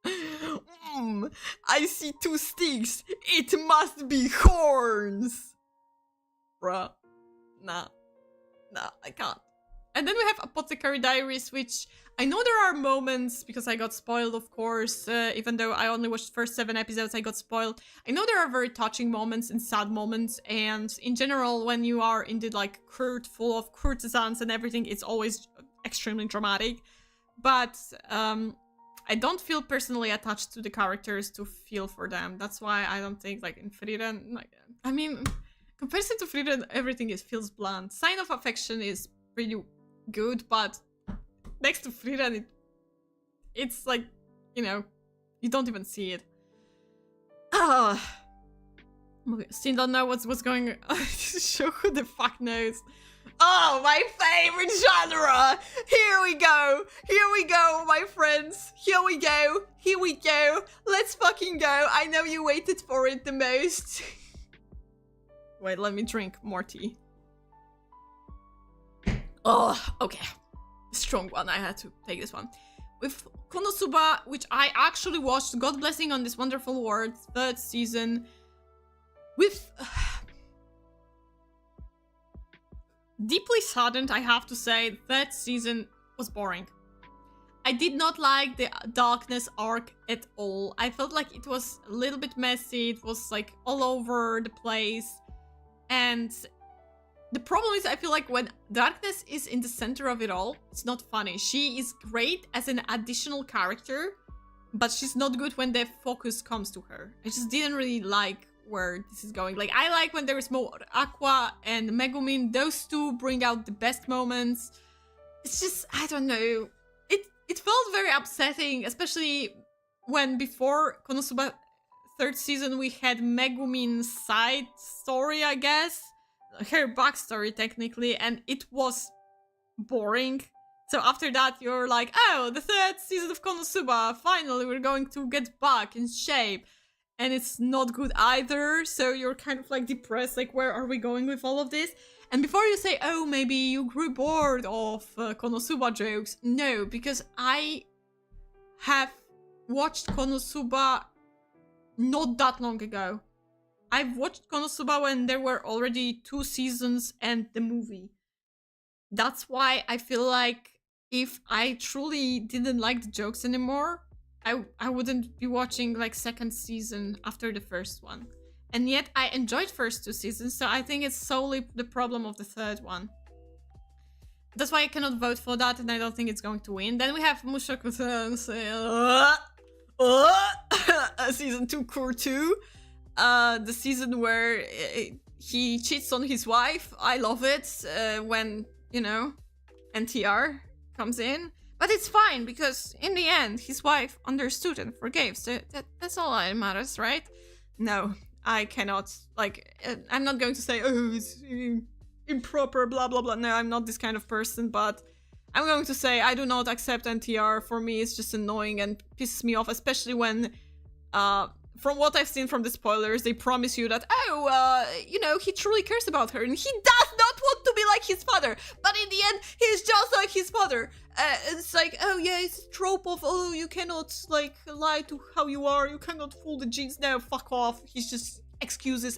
I see 2 sticks, it must be horns. Bruh, nah, I can't. And then we have Apothecary Diaries, which I know there are moments, because I got spoiled, of course, even though I only watched the first 7 episodes, I got spoiled. I know there are very touching moments and sad moments, and in general, when you are in the, like, court full of courtesans and everything, it's always extremely dramatic. But, I don't feel personally attached to the characters to feel for them. That's why I don't think, like, in Frieren, like, I mean, comparison to Frieren, everything feels bland. Sign of Affection is pretty good, but next to Frieren, it's like, you know, you don't even see it. Still don't know what's going on. Show who the fuck knows. Oh, my favorite genre! Here we go, my friends. Here we go. Let's fucking go. I know you waited for it the most. Wait, let me drink more tea. Oh, okay. Strong one, I had to take this one. With Konosuba, which I actually watched, God blessing on this wonderful world, 3rd season. With... deeply saddened, I have to say, 3rd season was boring. I did not like the darkness arc at all. I felt like it was a little bit messy, it was like all over the place. And the problem is, I feel like when darkness is in the center of it all, it's not funny. She is great as an additional character, but she's not good when the focus comes to her. I just didn't really like where this is going. Like, I like when there is more Aqua and Megumin. Those 2 bring out the best moments. It's just, I don't know. It felt very upsetting, especially when before Konosuba 3rd season we had Megumin's side story, I guess. Her backstory, technically, and it was boring. So after that, you're like, oh, the 3rd season of Konosuba, finally we're going to get back in shape. And it's not good either, so you're kind of like depressed, like, where are we going with all of this? And before you say, oh, maybe you grew bored of Konosuba jokes, no, because I have watched Konosuba not that long ago. I've watched Konosuba when there were already 2 seasons and the movie. That's why I feel like if I truly didn't like the jokes anymore, I wouldn't be watching like 2nd season after the 1st one. And yet I enjoyed first 2 seasons, so I think it's solely the problem of the 3rd one. That's why I cannot vote for that, and I don't think it's going to win. Then we have Mushoku Season 2 Core 2. The season where he cheats on his wife. I love it when, you know, NTR comes in. But it's fine, because in the end, his wife understood and forgave, so that's all that matters, right? No, I cannot, like, I'm not going to say, oh, it's improper, blah, blah, blah. No, I'm not this kind of person, but I'm going to say I do not accept NTR. For me, it's just annoying and pisses me off, especially when, from what I've seen from the spoilers, they promise you that, oh, you know, he truly cares about her, and he does not want to be like his father, but in the end, he's just like his father. It's like, oh yeah, it's a trope of, oh, you cannot, like, lie to how you are, you cannot fool the genes. No, fuck off. He's just excuses,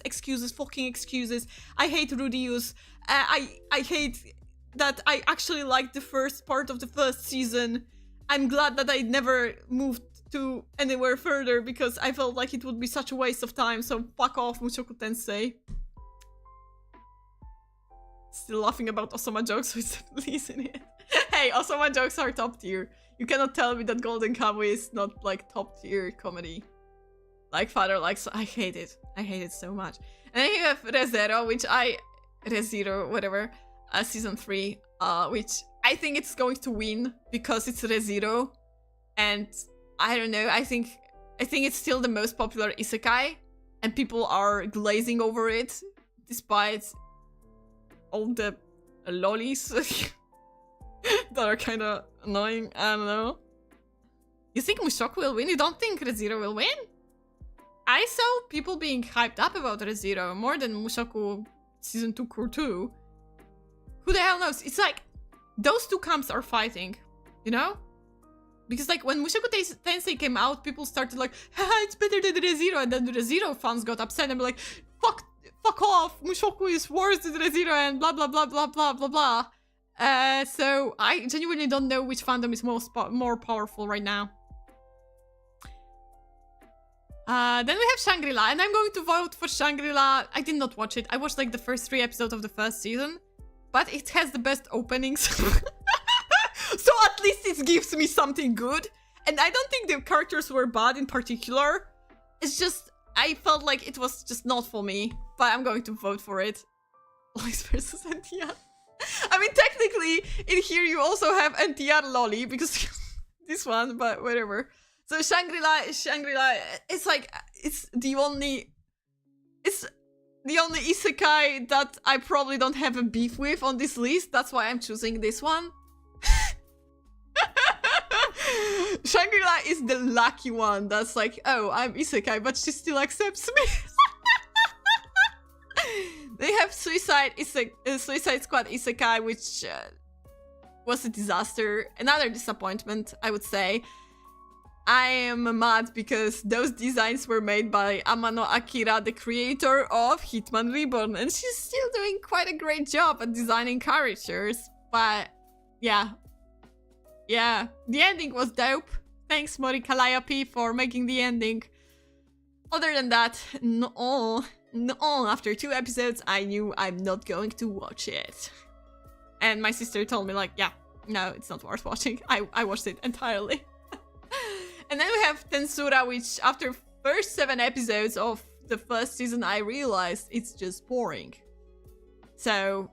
fucking excuses. I hate Rudy use. I hate that I actually liked the first part of the first season. I'm glad that I never moved to anywhere further, because I felt like it would be such a waste of time, so fuck off, Mushoku Tensei. Still laughing about Osama jokes, so it's definitely in it. Hey, Osama jokes are top tier. You cannot tell me that Golden Kamuy is not, like, top tier comedy. Like Father Likes... I hate it. I hate it so much. And then you have ReZero, which ReZero, whatever, season 3, which I think it's going to win because it's ReZero. And I don't know, I think it's still the most popular isekai, and people are glazing over it, despite all the lollies that are kind of annoying. I don't know. You think Mushoku will win? You don't think ReZero will win? I saw people being hyped up about ReZero more than Mushoku season 2 Core 2. Who the hell knows? It's like, those two camps are fighting, you know? Because, like, when Mushoku Tensei came out, people started like, haha, it's better than ReZero, and then the ReZero fans got upset and were like, fuck off, Mushoku is worse than ReZero, and blah blah blah blah blah blah blah. So I genuinely don't know which fandom is more powerful right now. Then we have Shangri-La, and I'm going to vote for Shangri-La. I did not watch it. I watched, like, the first 3 episodes of the first season, but it has the best openings. So at least it gives me something good. And I don't think the characters were bad in particular. It's just, I felt like it was just not for me. But I'm going to vote for it. Lolis versus NTR. I mean, technically, in here you also have NTR Loli, because this one, but whatever. So Shangri-La, it's like, it's the only isekai that I probably don't have a beef with on this list. That's why I'm choosing this one. Shangri-La is the lucky one that's like, oh, I'm isekai, but she still accepts me. They have Suicide Squad isekai, which was a disaster. Another disappointment, I would say. I am mad because those designs were made by Amano Akira, the creator of Hitman Reborn, and she's still doing quite a great job at designing characters. But yeah, the ending was dope. Thanks, Mori Calliope, for making the ending. Other than that, no. After 2 episodes, I knew I'm not going to watch it. And my sister told me, like, yeah, no, it's not worth watching. I watched it entirely. And then we have Tensura, which after first 7 episodes of the first season, I realized it's just boring. So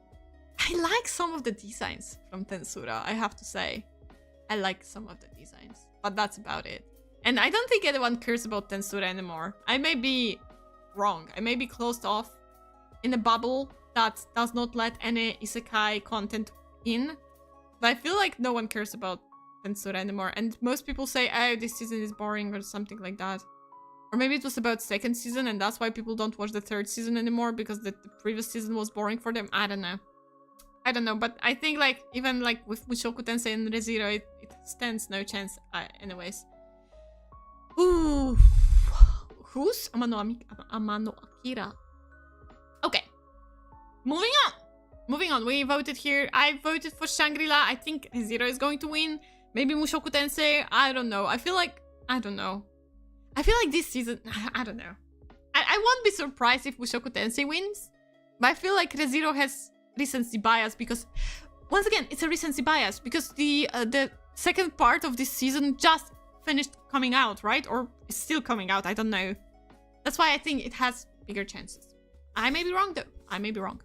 I like some of the designs from Tensura, I have to say. I like some of the designs, but that's about it. And I don't think anyone cares about Tensura anymore. I may be wrong. I may be closed off in a bubble that does not let any isekai content in. But I feel like no one cares about Tensura anymore. And most people say, oh, this season is boring or something like that. Or maybe it was about 2nd season and that's why people don't watch the 3rd season anymore, because the previous season was boring for them. I don't know, but I think, like, even like with Mushoku Tensei and ReZero, it stands no chance anyways. Ooh. Who's? Amano Akira. Okay. Moving on. We voted here. I voted for Shangri-La. I think ReZero is going to win. Maybe Mushoku Tensei. I don't know. I feel like this season... I don't know. I won't be surprised if Mushoku Tensei wins. But I feel like ReZero has recency bias because... Once again, it's a recency bias because the second part of this season just finished coming out, right? Or is still coming out. I don't know. That's why I think it has bigger chances. I may be wrong, though. I may be wrong.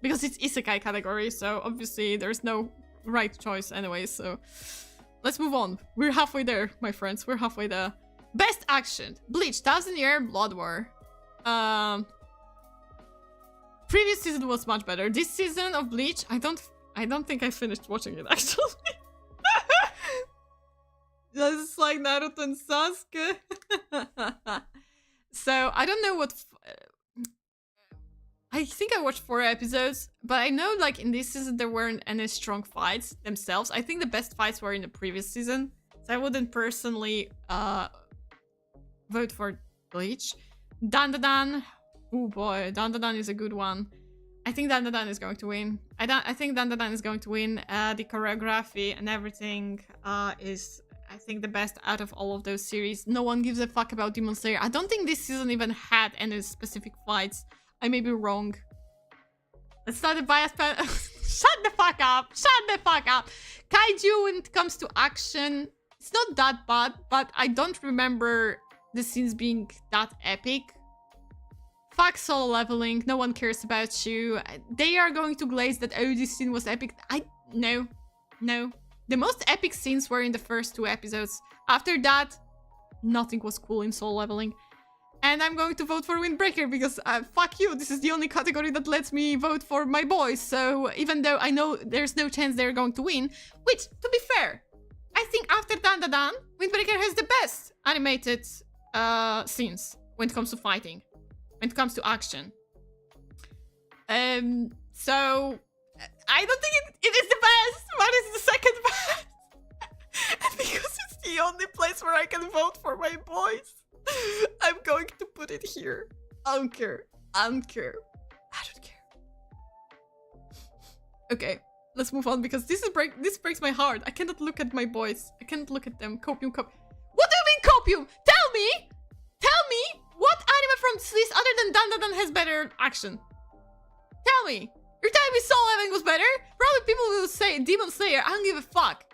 Because it's isekai category, so obviously there's no right choice anyway, so... let's move on. We're halfway there, my friends. We're halfway there. Best action. Bleach, 1000-Year Blood War. Previous season was much better. This season of Bleach, I don't think I finished watching it, actually. Just like Naruto and Sasuke. So, I don't know what... I think I watched 4 episodes, but I know, like, in this season there weren't any strong fights themselves. I think the best fights were in the previous season, so I wouldn't personally vote for Bleach. Dandadan. Oh boy, Dandadan is a good one. I think Dandadan is going to win. I think Dandadan is going to win. The choreography and everything is, I think, the best out of all of those series. No one gives a fuck about Demon Slayer. I don't think this season even had any specific fights. I may be wrong. It's not a bias. Shut the fuck up. Shut the fuck up. Kaiju, when it comes to action, it's not that bad, but I don't remember the scenes being that epic. Fuck Solo Leveling. No one cares about you. They are going to glaze that, oh, this scene was epic. No. The most epic scenes were in the first 2 episodes. After that, nothing was cool in Solo Leveling. And I'm going to vote for Windbreaker because fuck you, this is the only category that lets me vote for my boys. So even though I know there's no chance they're going to win, which, to be fair, I think after Dandadan, Windbreaker has the best animated scenes when it comes to fighting, when it comes to action. So I don't think it is the best, but it's the second best. Because it's the only place where I can vote for my boys. I'm going to put it here. I don't care. Okay, let's move on because this breaks my heart. I cannot look at my boys. I cannot look at them. Copium. What do you mean copium? Tell me what anime from this list other than Dandadan has better action? Tell me. You're telling me Soul Leveling was better? Probably people will say Demon Slayer. I don't give a fuck.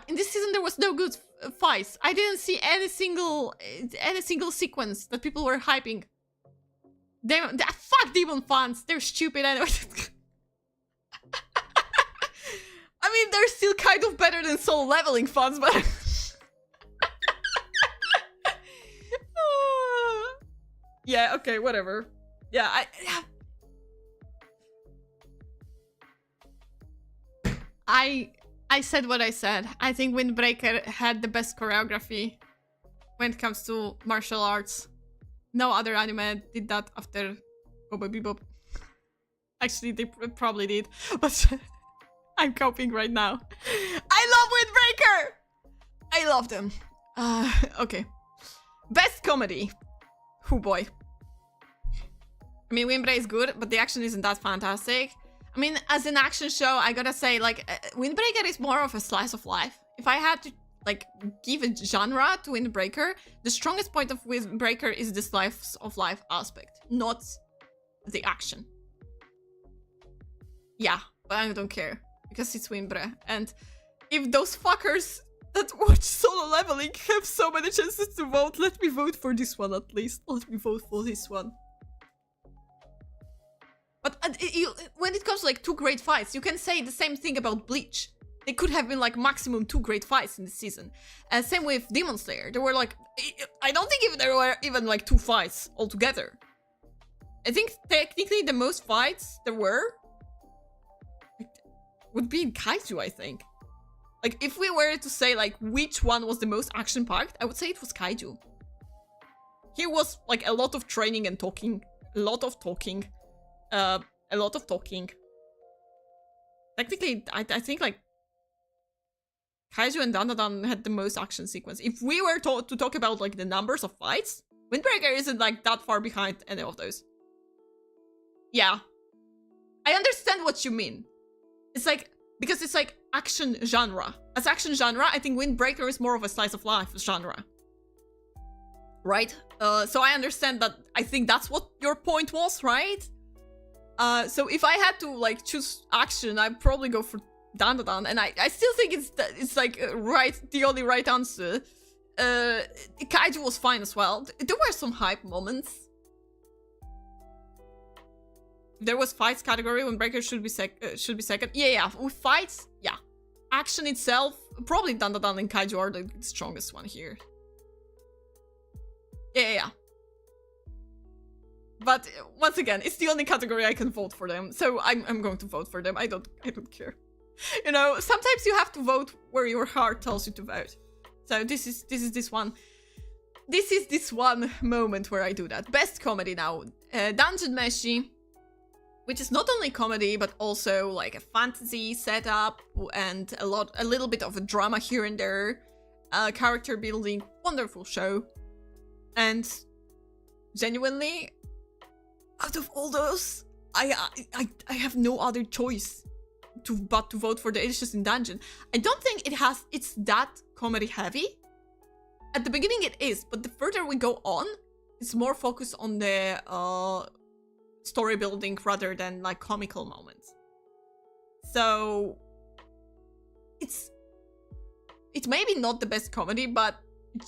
In this season there was no good fights. I didn't see any single sequence that people were hyping. Fuck Demon fans. They're stupid anyway. I mean, they're still kind of better than Soul Leveling fans, but yeah, okay, whatever. Yeah, I said what I said. I think Windbreaker had the best choreography when it comes to martial arts. No other anime did that after Cowboy Bebop. Actually, they probably did, but I'm coping right now. I love Windbreaker! I love them. Okay. Best comedy. Oh boy. I mean, Windbreaker is good, but the action isn't that fantastic. I mean, as an action show, I gotta say, like, Windbreaker is more of a slice of life. If I had to, like, give a genre to Windbreaker, the strongest point of Windbreaker is the slice of life aspect, not the action. Yeah, but I don't care, because it's Windbreaker. And if those fuckers that watch Solo Leveling have so many chances to vote, let me vote for this one at least. Let me vote for this one. But when it comes to, like, 2 great fights, you can say the same thing about Bleach. They could have been, like, maximum 2 great fights in this season. And same with Demon Slayer. There were, like, I don't think there were even, like, 2 fights altogether. I think technically the most fights there were would be in Kaiju, I think. Like, if we were to say, like, which one was the most action-packed, I would say it was Kaiju. Here was, like, a lot of training and talking. A lot of talking. Technically, I think, like, Kaiju and Dandadan had the most action sequence. If we were to talk about, like, the numbers of fights, Windbreaker isn't, like, that far behind any of those. Yeah. I understand what you mean. It's like, because it's, like, action genre. As action genre, I think Windbreaker is more of a slice of life genre. Right? So I understand that. I think that's what your point was, right? So if I had to, like, choose action, I'd probably go for Dandadan, and I still think it's like the only right answer. Kaiju was fine as well. There were some hype moments. There was fights category when Breaker should be second. Yeah, with fights, yeah. action itself, probably Dandadan and Kaiju are the strongest one here. Yeah. But once again, it's the only category I can vote for them, so I'm going to vote for them. I don't care. You know, sometimes you have to vote where your heart tells you to vote. So this is this one. This is this one moment where I do that. Best comedy now. Dungeon Meshi, which is not only comedy but also like a fantasy setup and a little bit of a drama here and there. Character building, wonderful show. And genuinely, out of all those, I have no other choice but to vote for Delicious in Dungeon. I don't think it's that comedy heavy. At the beginning it is, but the further we go on, it's more focused on the story building rather than like comical moments. So it's maybe not the best comedy, but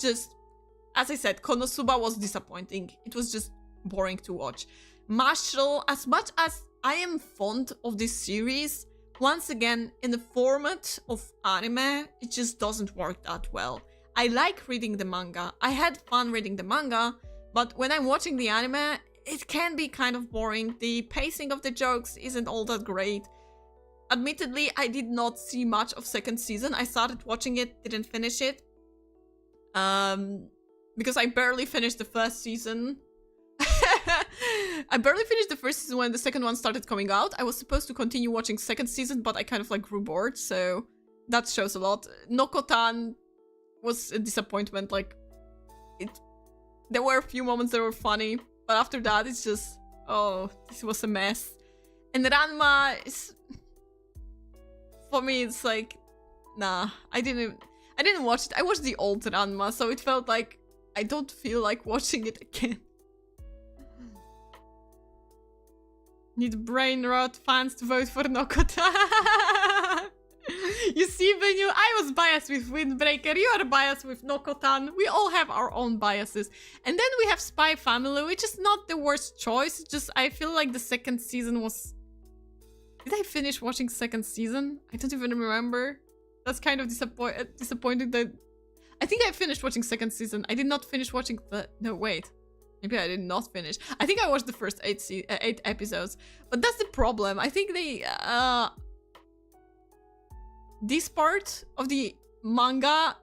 just, as I said, Konosuba was disappointing. It was just boring to watch. Mashle, as much as I am fond of this series, once again, in the format of anime, it just doesn't work that well. I like reading the manga. I had fun reading the manga, but when I'm watching the anime, it can be kind of boring. The pacing of the jokes isn't all that great. Admittedly, I did not see much of second season. I started watching it, didn't finish it. Because I barely finished the first season. I barely finished the first season when the second one started coming out. I was supposed to continue watching second season, but I kind of like grew bored, so that shows a lot. Nokotan was a disappointment. Like, there were a few moments that were funny, but after that, it's just, oh, this was a mess. And Ranma is, for me, it's like, nah, I didn't watch it. I watched the old Ranma, so it felt like I don't feel like watching it again. Need brain rot fans to vote for Nokota. You see, Benyu, I was biased with Windbreaker, you are biased with Nokotan. We all have our own biases. And then we have Spy Family, which is not the worst choice. Just, I feel like the second season was... Did I finish watching second season? I don't even remember. That's kind of disappointing that... I think I finished watching second season. I did not finish watching the... No, wait. Maybe I did not finish. I think I watched the first 8 episodes. But that's the problem. I think they... This part of the manga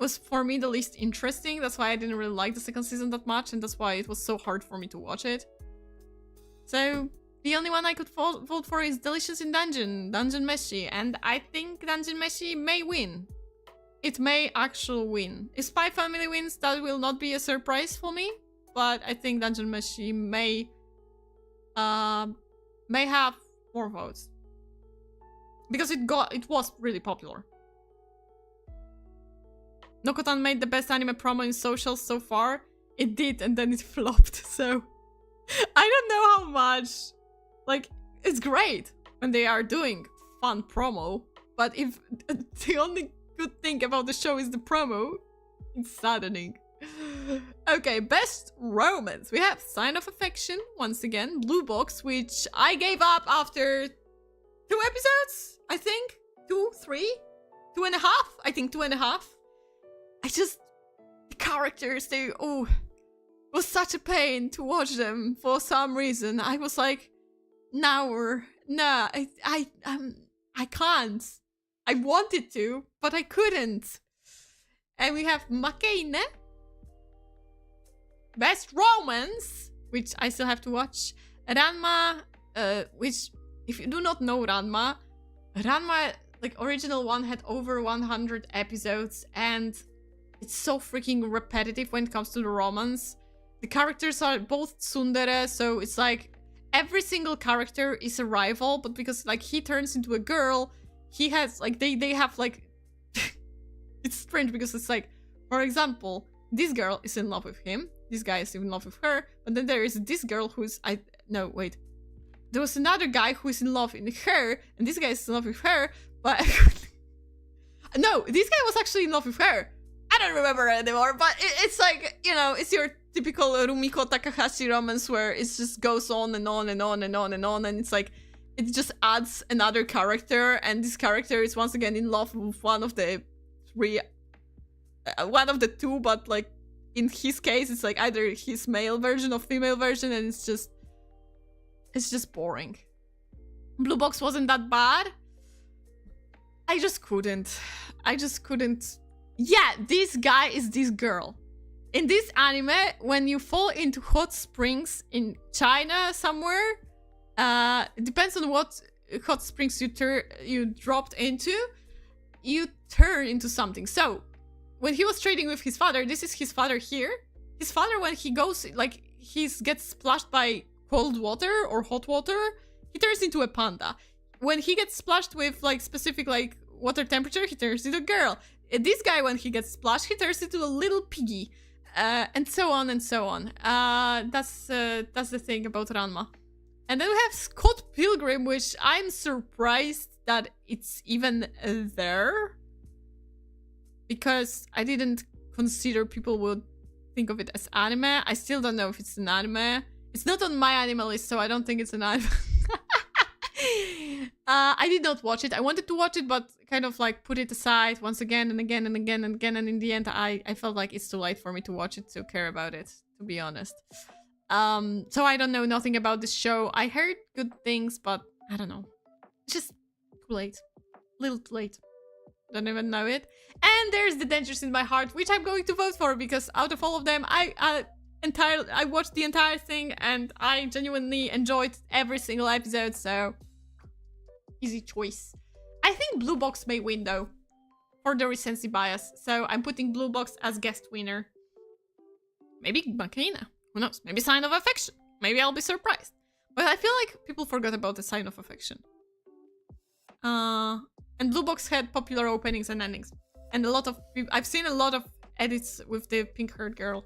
was, for me, the least interesting. That's why I didn't really like the second season that much. And that's why it was so hard for me to watch it. So, the only one I could vote for is Delicious in Dungeon Meshi. And I think Dungeon Meshi may win. It may actually win. If Spy Family wins, that will not be a surprise for me. But I think Dungeon Meshi may have more votes. Because it was really popular. Nokotan made the best anime promo in socials so far. It did, and then it flopped, so... I don't know how much... Like, it's great when they are doing fun promo, but if the only good thing about the show is the promo, it's saddening. Okay, best romance. We have Sign of Affection, once again. Blue Box, which I gave up after 2 episodes, I think. 2, 3, 2.5. I think 2.5. The characters, it was such a pain to watch them for some reason. I was like, no, I can't. I wanted to, but I couldn't. And we have Makeine. Best romance, which I still have to watch. Ranma, which, if you do not know Ranma, like, original one had over 100 episodes, and it's so freaking repetitive when it comes to the romance. The characters are both tsundere, so it's like, every single character is a rival, but because, like, he turns into a girl, he has, like, they have, like... It's strange because it's like, for example, this girl is in love with him, this guy is in love with her, but then there is this girl who's... No, wait. There was another guy who is in love with her, and this guy is in love with her, but... No, this guy was actually in love with her. I don't remember anymore, but it's like, you know, it's your typical Rumiko Takahashi romance where it just goes on and on and on and on and on, and it's like, it just adds another character, and this character is once again in love with one of the two, but like in his case it's like either his male version or female version, and it's just boring. Blue Box wasn't that bad. I just couldn't. Yeah, this guy is this girl. In this anime, when you fall into hot springs in China somewhere, it depends on what hot springs you dropped into, you turn into something. So, when he was trading with his father, this is his father here. His father, when he goes, like, he gets splashed by cold water or hot water, he turns into a panda. When he gets splashed with, like, specific, like, water temperature, he turns into a girl. This guy, when he gets splashed, he turns into a little piggy. And so on and so on. That's the thing about Ranma. And then we have Scott Pilgrim, which I'm surprised that it's even there. Because I didn't consider people would think of it as anime. I still don't know if it's an anime. It's not on my anime list, so I don't think it's an anime. I did not watch it. I wanted to watch it, but kind of like put it aside once again and again and again and again. And in the end, I felt like it's too late for me to watch it, to care about it, to be honest. So I don't know nothing about this show. I heard good things, but I don't know. It's just too late. A little too late. Don't even know it. And there's The Dangers in My Heart, which I'm going to vote for, because out of all of them, I watched the entire thing and I genuinely enjoyed every single episode, so easy choice. I think Blue Box may win though, for the recency bias, so I'm putting Blue Box as guest winner. Maybe Makina, who knows, maybe Sign of Affection, maybe I'll be surprised. But I feel like people forgot about the Sign of Affection. And Blue Box had popular openings and endings, and a lot of people, I've seen a lot of edits with the pink-haired girl.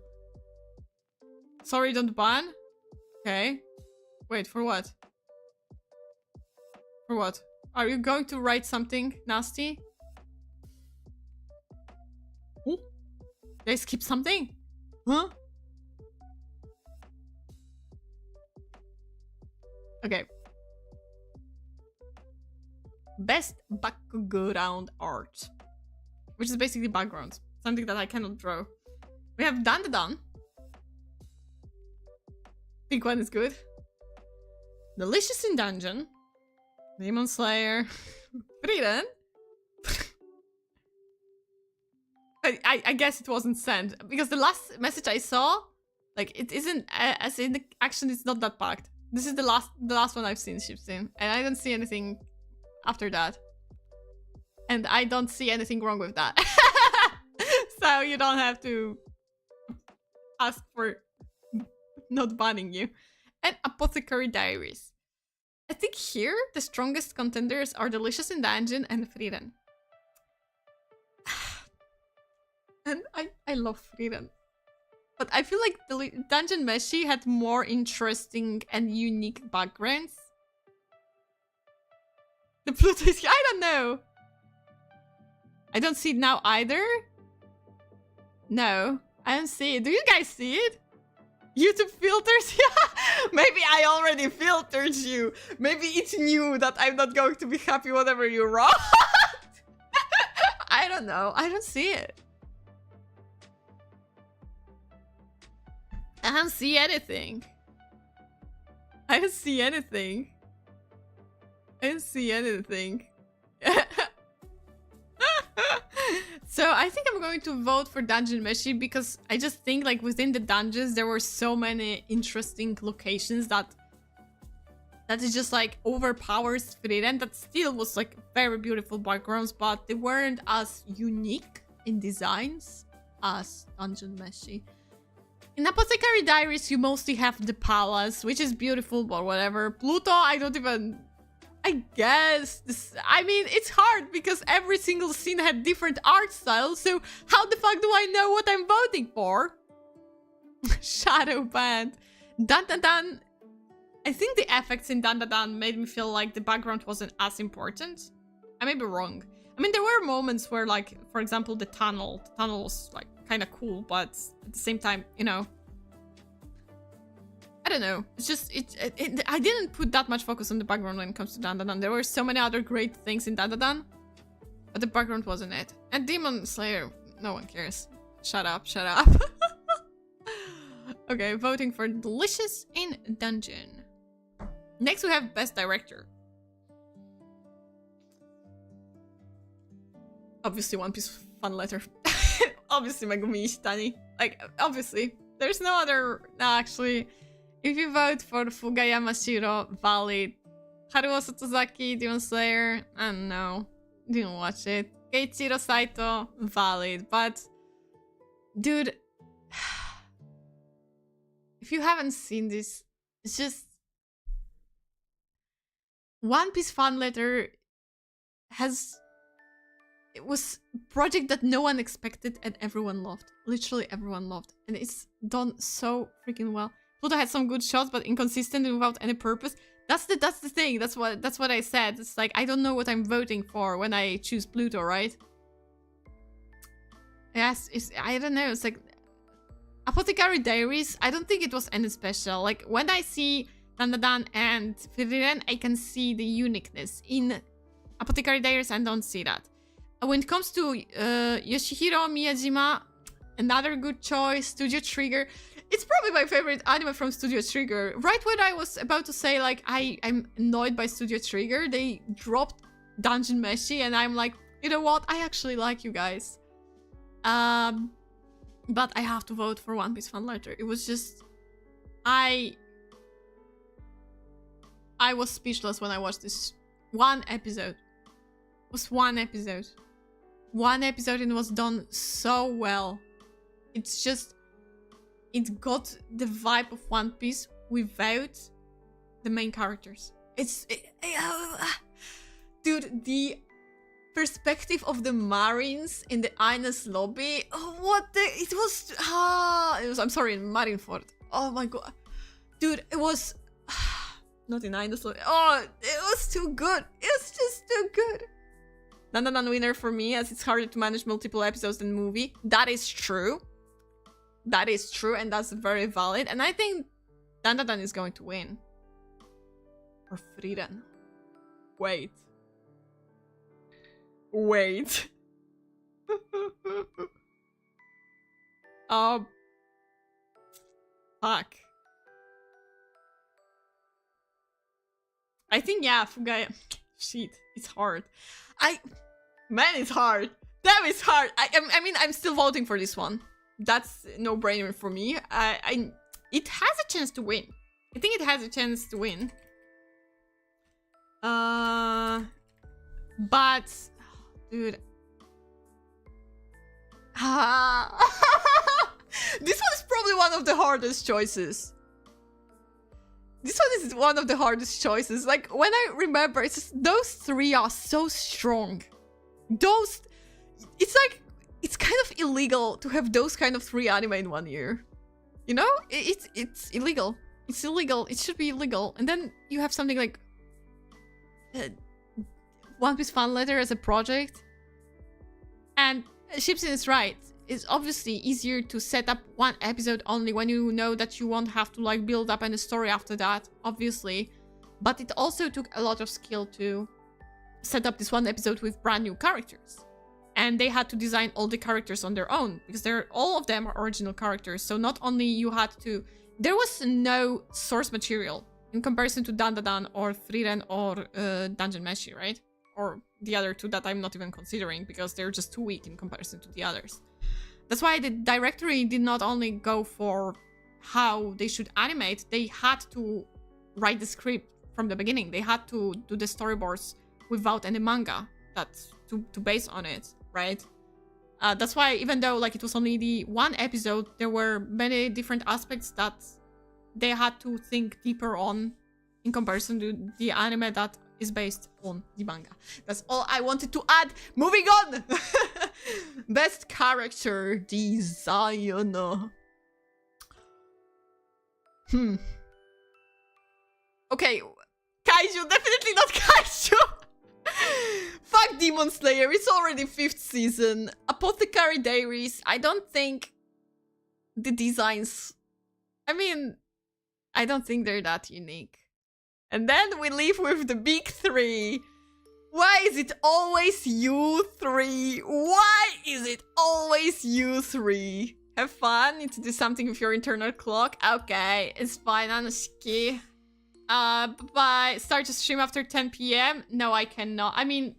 Sorry, don't ban? Okay. Wait, for what? For what? Are you going to write something nasty? Ooh. Did I skip something? Huh? Okay. Best background art. Which is basically background. Something that I cannot draw. We have Dan. Pink one is good. Delicious in Dungeon. Demon Slayer. Frieren. I guess it wasn't sent. Because the last message I saw, like, it isn't, as in the action, it's not that packed. This is the last one I've seen, and I don't see anything after that. And I don't see anything wrong with that. So you don't have to ask for not banning you. And Apothecary Diaries. I think here the strongest contenders are Delicious in Dungeon and Frieren. And I love Frieren. But I feel like the Dungeon Meshi had more interesting and unique backgrounds. The Pluto is... I don't know. I don't see it now either. No, I don't see it. Do you guys see it? YouTube filters? Yeah, maybe I already filtered you. Maybe it knew that I'm not going to be happy whatever you wrote. I don't know. I don't see it. I don't see anything. I don't see anything. I don't see anything. So I think I'm going to vote for Dungeon Meshi because I just think like within the dungeons there were so many interesting locations that is just like overpowers Frieren. That still was like very beautiful backgrounds, but they weren't as unique in designs as Dungeon Meshi. In Apothecary Diaries you mostly have the palace, which is beautiful, but whatever. Pluto, I guess I mean, it's hard because every single scene had different art styles, so how the fuck do I know what I'm voting for? Shadow Band. Dan Dan Dan. I think the effects in Dan Dan Dan made me feel like the background wasn't as important. I may be wrong. I mean, there were moments where, like, for example, the tunnel was like kind of cool, but at the same time, you know, I don't know. It's just I didn't put that much focus on the background when it comes to Dandadan. There were so many other great things in Dandadan, but the background wasn't it. And Demon Slayer, no one cares. Shut up, shut up. Okay, voting for Delicious in Dungeon. Next we have Best Director. Obviously One Piece fan letter. Obviously Megumi Ishitani. Like, obviously. There's no other... No, actually. If you vote for Fugayama Shiro, valid. Haruo Sotozaki, Demon Slayer, I don't know. Didn't watch it. Keiichiro Saito, valid. But, dude... If you haven't seen this, it's just... One Piece fan letter has... It was a project that no one expected and everyone loved. Literally everyone loved. And it's done so freaking well. Pluto had some good shots, but inconsistent and without any purpose. That's the thing. That's what I said. It's like, I don't know what I'm voting for when I choose Pluto, right? Yes, I don't know. It's like... Apothecary Diaries, I don't think it was any special. Like, when I see Dandadan and Frieren, I can see the uniqueness. In Apothecary Diaries, I don't see that. When it comes to Yoshihiro Miyajima, another good choice, Studio Trigger. It's probably my favorite anime from Studio Trigger. Right when I was about to say, like, I'm annoyed by Studio Trigger, they dropped Dungeon Meshi, and I'm like, you know what? I actually like you guys. But I have to vote for One Piece fan letter. It was just... I was speechless when I watched this one episode. It was one episode. One episode, and it was done so well. It's just... It got the vibe of One Piece without the main characters. Dude, the perspective of the Marines in the Ines lobby. Oh, it was, I'm sorry, in Marineford. Oh my god. Dude, it was... Not in Ines lobby. Oh, it was too good. It was just too good. Dandadan winner for me, as it's harder to manage multiple episodes than movie. That is true. That is true, and that's very valid. And I think Dandadan is going to win. Or Frieren. Wait. Wait. Fuck. I think, yeah, Fugaya. Shit, it's hard. Man, it's hard. Damn, it's hard. I mean, I'm still voting for this one. That's no brainer for me. It has a chance to win. I think it has a chance to win. But, dude. This one is probably one of the hardest choices. This one is one of the hardest choices. Like, when I remember, it's just, those three are so strong. It's like, it's kind of illegal to have those kind of three anime in 1 year. You know? It's illegal. It's illegal. It should be illegal. And then you have something like One Piece fan letter as a project. And Shipsin is right. It's obviously easier to set up one episode only when you know that you won't have to like build up any story after that, obviously. But it also took a lot of skill to set up this one episode with brand new characters. And they had to design all the characters on their own, because all of them are original characters. So not only you had to... There was no source material in comparison to Dandadan or Frieren or Dungeon Meshi, right? Or the other two that I'm not even considering, because they're just too weak in comparison to the others. That's why the directory did not only go for how they should animate, they had to write the script from the beginning. They had to do the storyboards without any manga to base on it, right? That's why, even though like it was only the one episode, there were many different aspects that they had to think deeper on in comparison to the anime that is based on the manga. That's all I wanted to add. Moving on! Best character design. Okay, Kaiju, definitely not Kaiju! Fuck Demon Slayer, it's already 5th season. Apothecary Diaries, I don't think the designs... I mean, I don't think they're that unique. And then we leave with the big three. Why is it always you three? Why is it always you three? Have fun. Need to do something with your internal clock. Okay, it's fine, Anushki. Bye. Start to stream after 10 p.m. No, I cannot. I mean,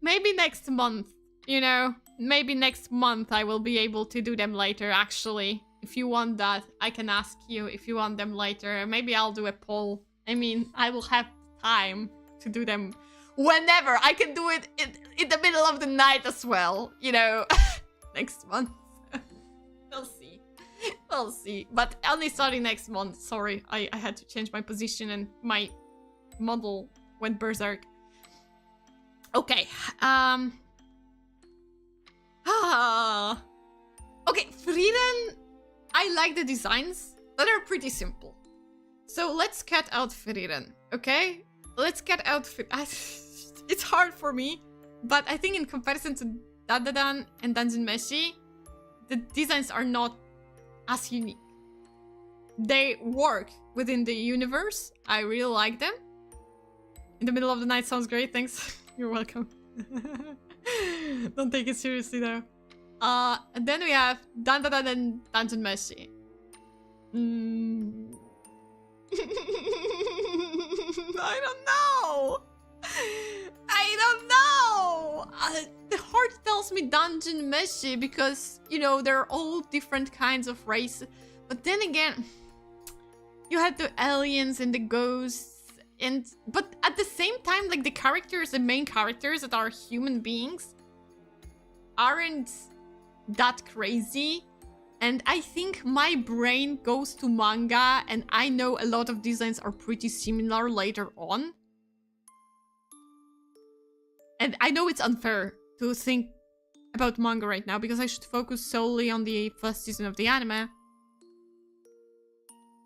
maybe next month, you know? Maybe next month I will be able to do them later, actually. If you want that, I can ask you if you want them later. Maybe I'll do a poll. I mean, I will have time to do them whenever. I can do it in the middle of the night as well, you know? Next month. We'll see. We'll see. But only starting next month. Sorry, I had to change my position and my model went berserk. Okay. Okay, Frieren, I like the designs, but they're pretty simple. So let's cut out Frieren, okay? Let's cut out It's hard for me, but I think in comparison to Dandadan and Dungeon Meshi, the designs are not as unique. They work within the universe. I really like them. In the middle of the night sounds great, thanks. You're welcome. Don't take it seriously though. And then we have Dandadan and Dungeon Meshi. I don't know. I don't know. The heart tells me Dungeon Meshi because, you know, they're all different kinds of race. But then again, you had the aliens and the ghosts. But at the same time, like the characters, the main characters that are human beings aren't that crazy. And I think my brain goes to manga, and I know a lot of designs are pretty similar later on. And I know it's unfair to think about manga right now, because I should focus solely on the first season of the anime.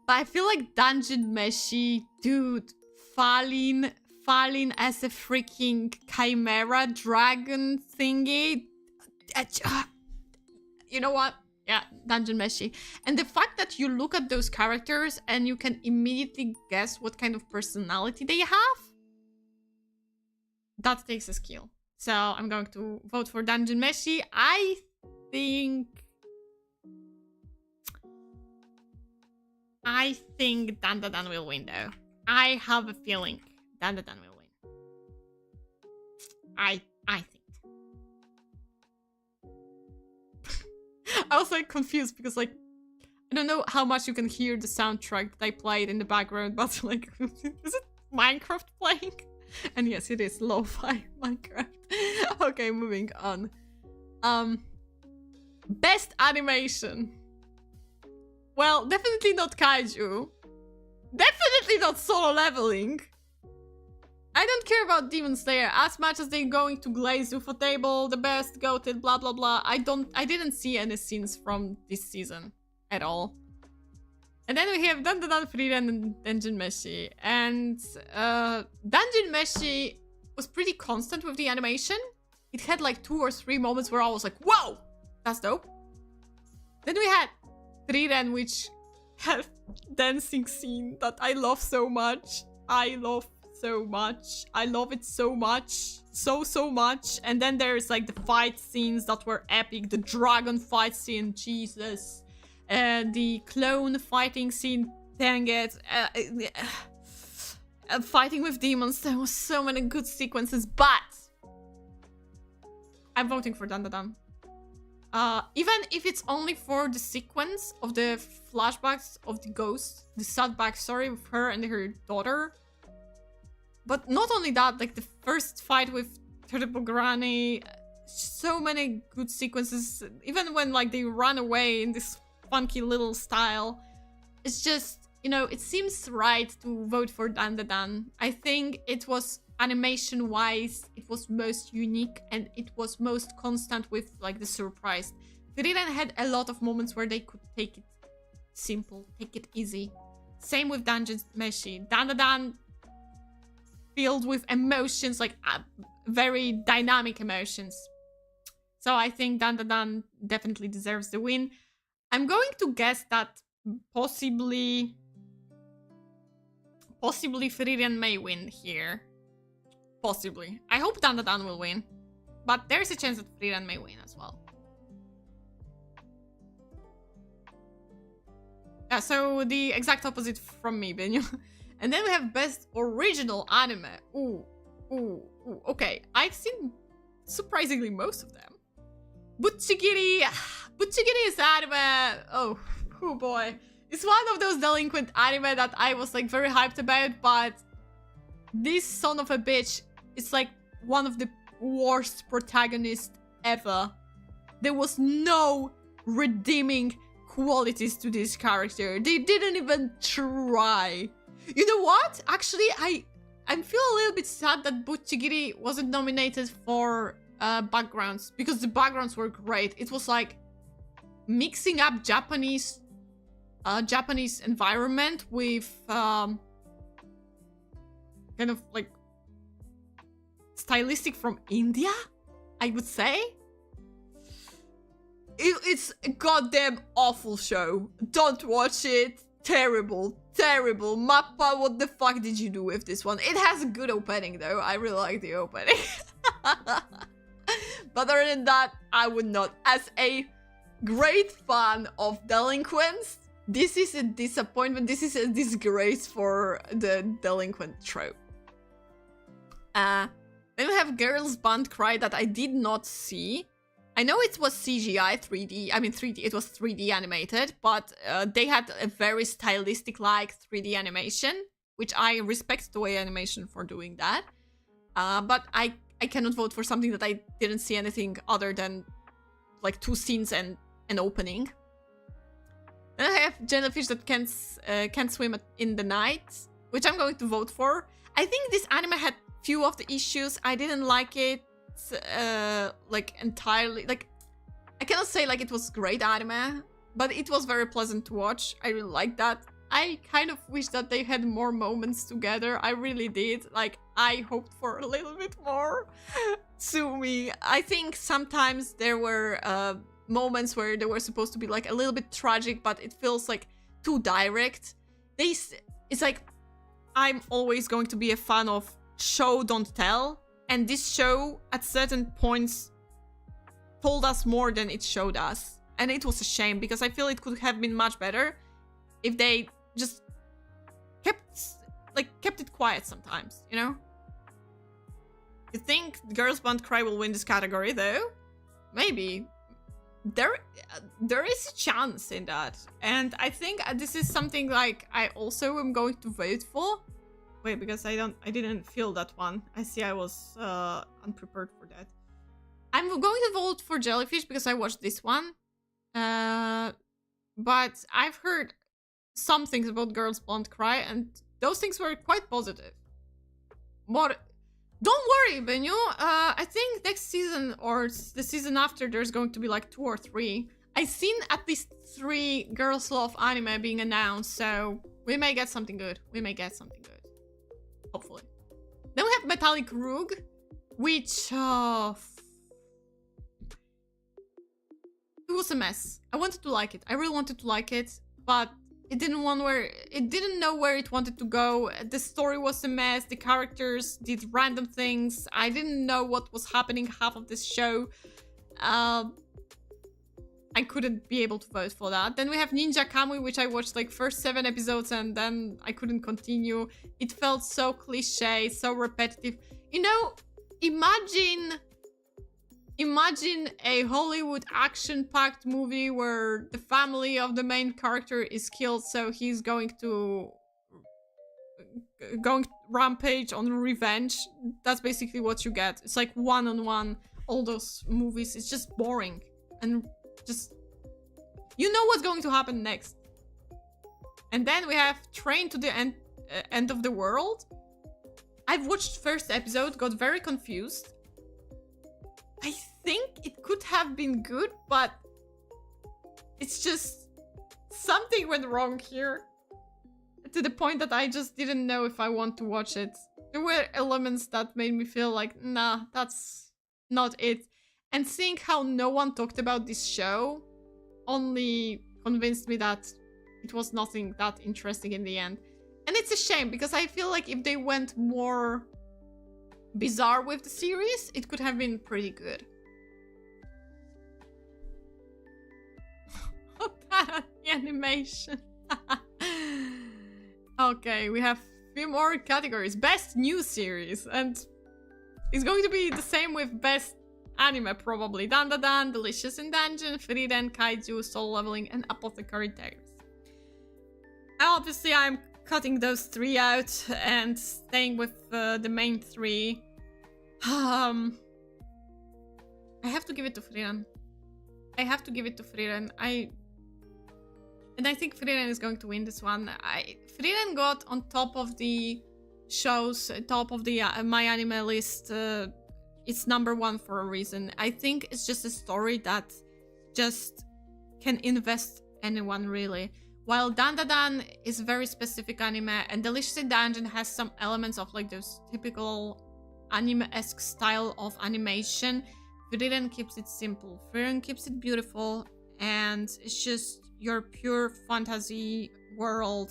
But I feel like Dungeon Meshi, dude, Falin as a freaking chimera dragon thingy. You know what? Yeah, Dungeon Meshi. And the fact that you look at those characters and you can immediately guess what kind of personality they have, that takes a skill. So I'm going to vote for Dungeon Meshi. I think Dandadan will win though. I have a feeling Dandadan will win. I think. I was like confused because like I don't know how much you can hear the soundtrack that I played in the background, but like is it Minecraft playing? And yes, it is lo-fi Minecraft. Okay, moving on. Best animation. Well, definitely not Kaiju. Definitely not Solo Leveling. I don't care about Demon Slayer as much as they're going to glaze UFO table, the best, goated, blah blah blah. I didn't see any scenes from this season at all. And then we have Dandadan, Frieren, and Dungeon Meshi. And Dungeon Meshi was pretty constant with the animation. It had like 2 or 3 moments where I was like, whoa, that's dope. Then we had Frieren, which had dancing scene that I love so much. I love it so much. So much. And then there's like the fight scenes that were epic. The dragon fight scene, Jesus. The clone fighting scene, dang it. Fighting with demons, there was so many good sequences, but I'm voting for Dandadan. Even if it's only for the sequence of the flashbacks of the ghost, the sad backstory with her and her daughter. But not only that, like the first fight with Terrible Granny, so many good sequences. Even when like they run away in this funky little style, it's just, you know, it seems right to vote for Dandadan. I think it was animation wise, it was most unique and it was most constant with like the surprise. Frieren had a lot of moments where they could take it simple, take it easy. Same with Dungeon Meshi. Dandadan filled with emotions, like very dynamic emotions. So I think Dandadan definitely deserves the win. I'm going to guess that possibly possibly Frieren may win here. Possibly. I hope Dandadan will win. But there's a chance that Frieren may win as well. Yeah, so the exact opposite from me, Benyu. And then we have Best Original Anime. Ooh. Okay, I've seen surprisingly most of them. Butchigiri. Butchigiri is anime. Oh boy. It's one of those delinquent anime that I was like very hyped about, but this son of a bitch is like one of the worst protagonists ever. There was no redeeming qualities to this character. They didn't even try. You know what? Actually, I feel a little bit sad that Butchigiri wasn't nominated for backgrounds, because the backgrounds were great. It was like mixing up Japanese environment with kind of like stylistic from India, I would say. It's a goddamn awful show. Don't watch it. Terrible. Mappa, what the fuck did you do with this one? It has a good opening though. I really like the opening. But other than that, I would not. As a great fan of delinquents, this is a disappointment. This is a disgrace for the delinquent trope. Then we have Girls Band Cry that I did not see. I know it was CGI 3D. I mean 3D. It was 3D animated, but they had a very stylistic like 3D animation, which I respect Toei Animation for doing that. But I cannot vote for something that I didn't see anything other than like 2 scenes and an opening. Then I have Jellyfish that can't swim in the night, which I'm going to vote for. I think this anime had few of the issues. I didn't like it like entirely. Like, I cannot say like it was great anime, but it was very pleasant to watch. I really liked that. I kind of wish that they had more moments together. I really did. Like, I hoped for a little bit more. Sue me. I think sometimes there were moments where they were supposed to be like a little bit tragic, but it feels like too direct. It's like, I'm always going to be a fan of show don't tell, and this show at certain points told us more than it showed us, and it was a shame because I feel it could have been much better if they just kept it quiet sometimes, you know? You think Girls Band Cry will win this category though? Maybe. There is a chance in that, and I think this is something like I also am going to vote for. Wait, because I didn't feel that one. I see I was unprepared for that. I'm going to vote for Jellyfish because I watched this one. But I've heard some things about Girls Bond Cry, and those things were quite positive. But don't worry, Benyu. I think next season or the season after, there's going to be like 2 or 3. I've seen at least 3 Girls Love anime being announced, so we may get something good. Hopefully. Then we have Metallic Rug, which it was a mess. I wanted to like it. I really wanted to like it, but it didn't know where it wanted to go. The story was a mess. The characters did random things. I didn't know what was happening half of this show. I couldn't be able to vote for that. Then we have Ninja Kamui, which I watched like first 7 episodes and then I couldn't continue. It felt so cliche, so repetitive. You know, imagine a Hollywood action-packed movie where the family of the main character is killed, so he's going rampage on revenge. That's basically what you get. It's like one-on-one, all those movies. It's just boring. And just, you know what's going to happen next. And then we have Train to the End of the World. I've watched first episode, got very confused. I think it could have been good, but it's just something went wrong here. To the point that I just didn't know if I want to watch it. There were elements that made me feel like, nah, that's not it. And seeing how no one talked about this show only convinced me that it was nothing that interesting in the end. And it's a shame, because I feel like if they went more bizarre with the series, it could have been pretty good. The animation. Okay, we have a few more categories. Best new series, and it's going to be the same with best anime probably. Dan, Delicious in Dungeon, Frieren, Kaiju, Soul Leveling, and Apothecary Tales. Obviously, I'm cutting those 3 out and staying with the main 3. I have to give it to Frieren. And I think Frieren is going to win this one. Frieren got on top of the shows, top of the My Anime list. It's #1 for a reason. I think it's just a story that just can invest anyone, really. While Dan is very specific anime, and Delicious in Dungeon has some elements of like those typical anime-esque style of animation, Frieren keeps it simple. Frieren keeps it beautiful, and it's just your pure fantasy world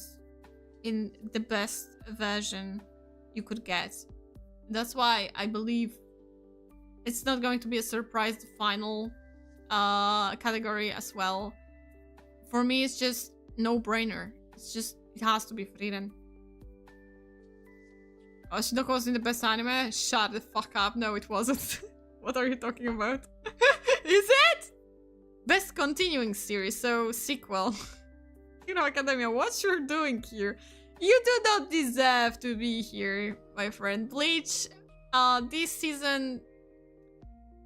in the best version you could get. That's why I believe it's not going to be a surprise, the final category as well. For me, it's just no-brainer. It has to be Frieren. Oshinoko was in the best anime? Shut the fuck up. No, it wasn't. What are you talking about? Is it? Best continuing series, so sequel. Hero Academia, what you're doing here? You do not deserve to be here, my friend. Bleach, this season,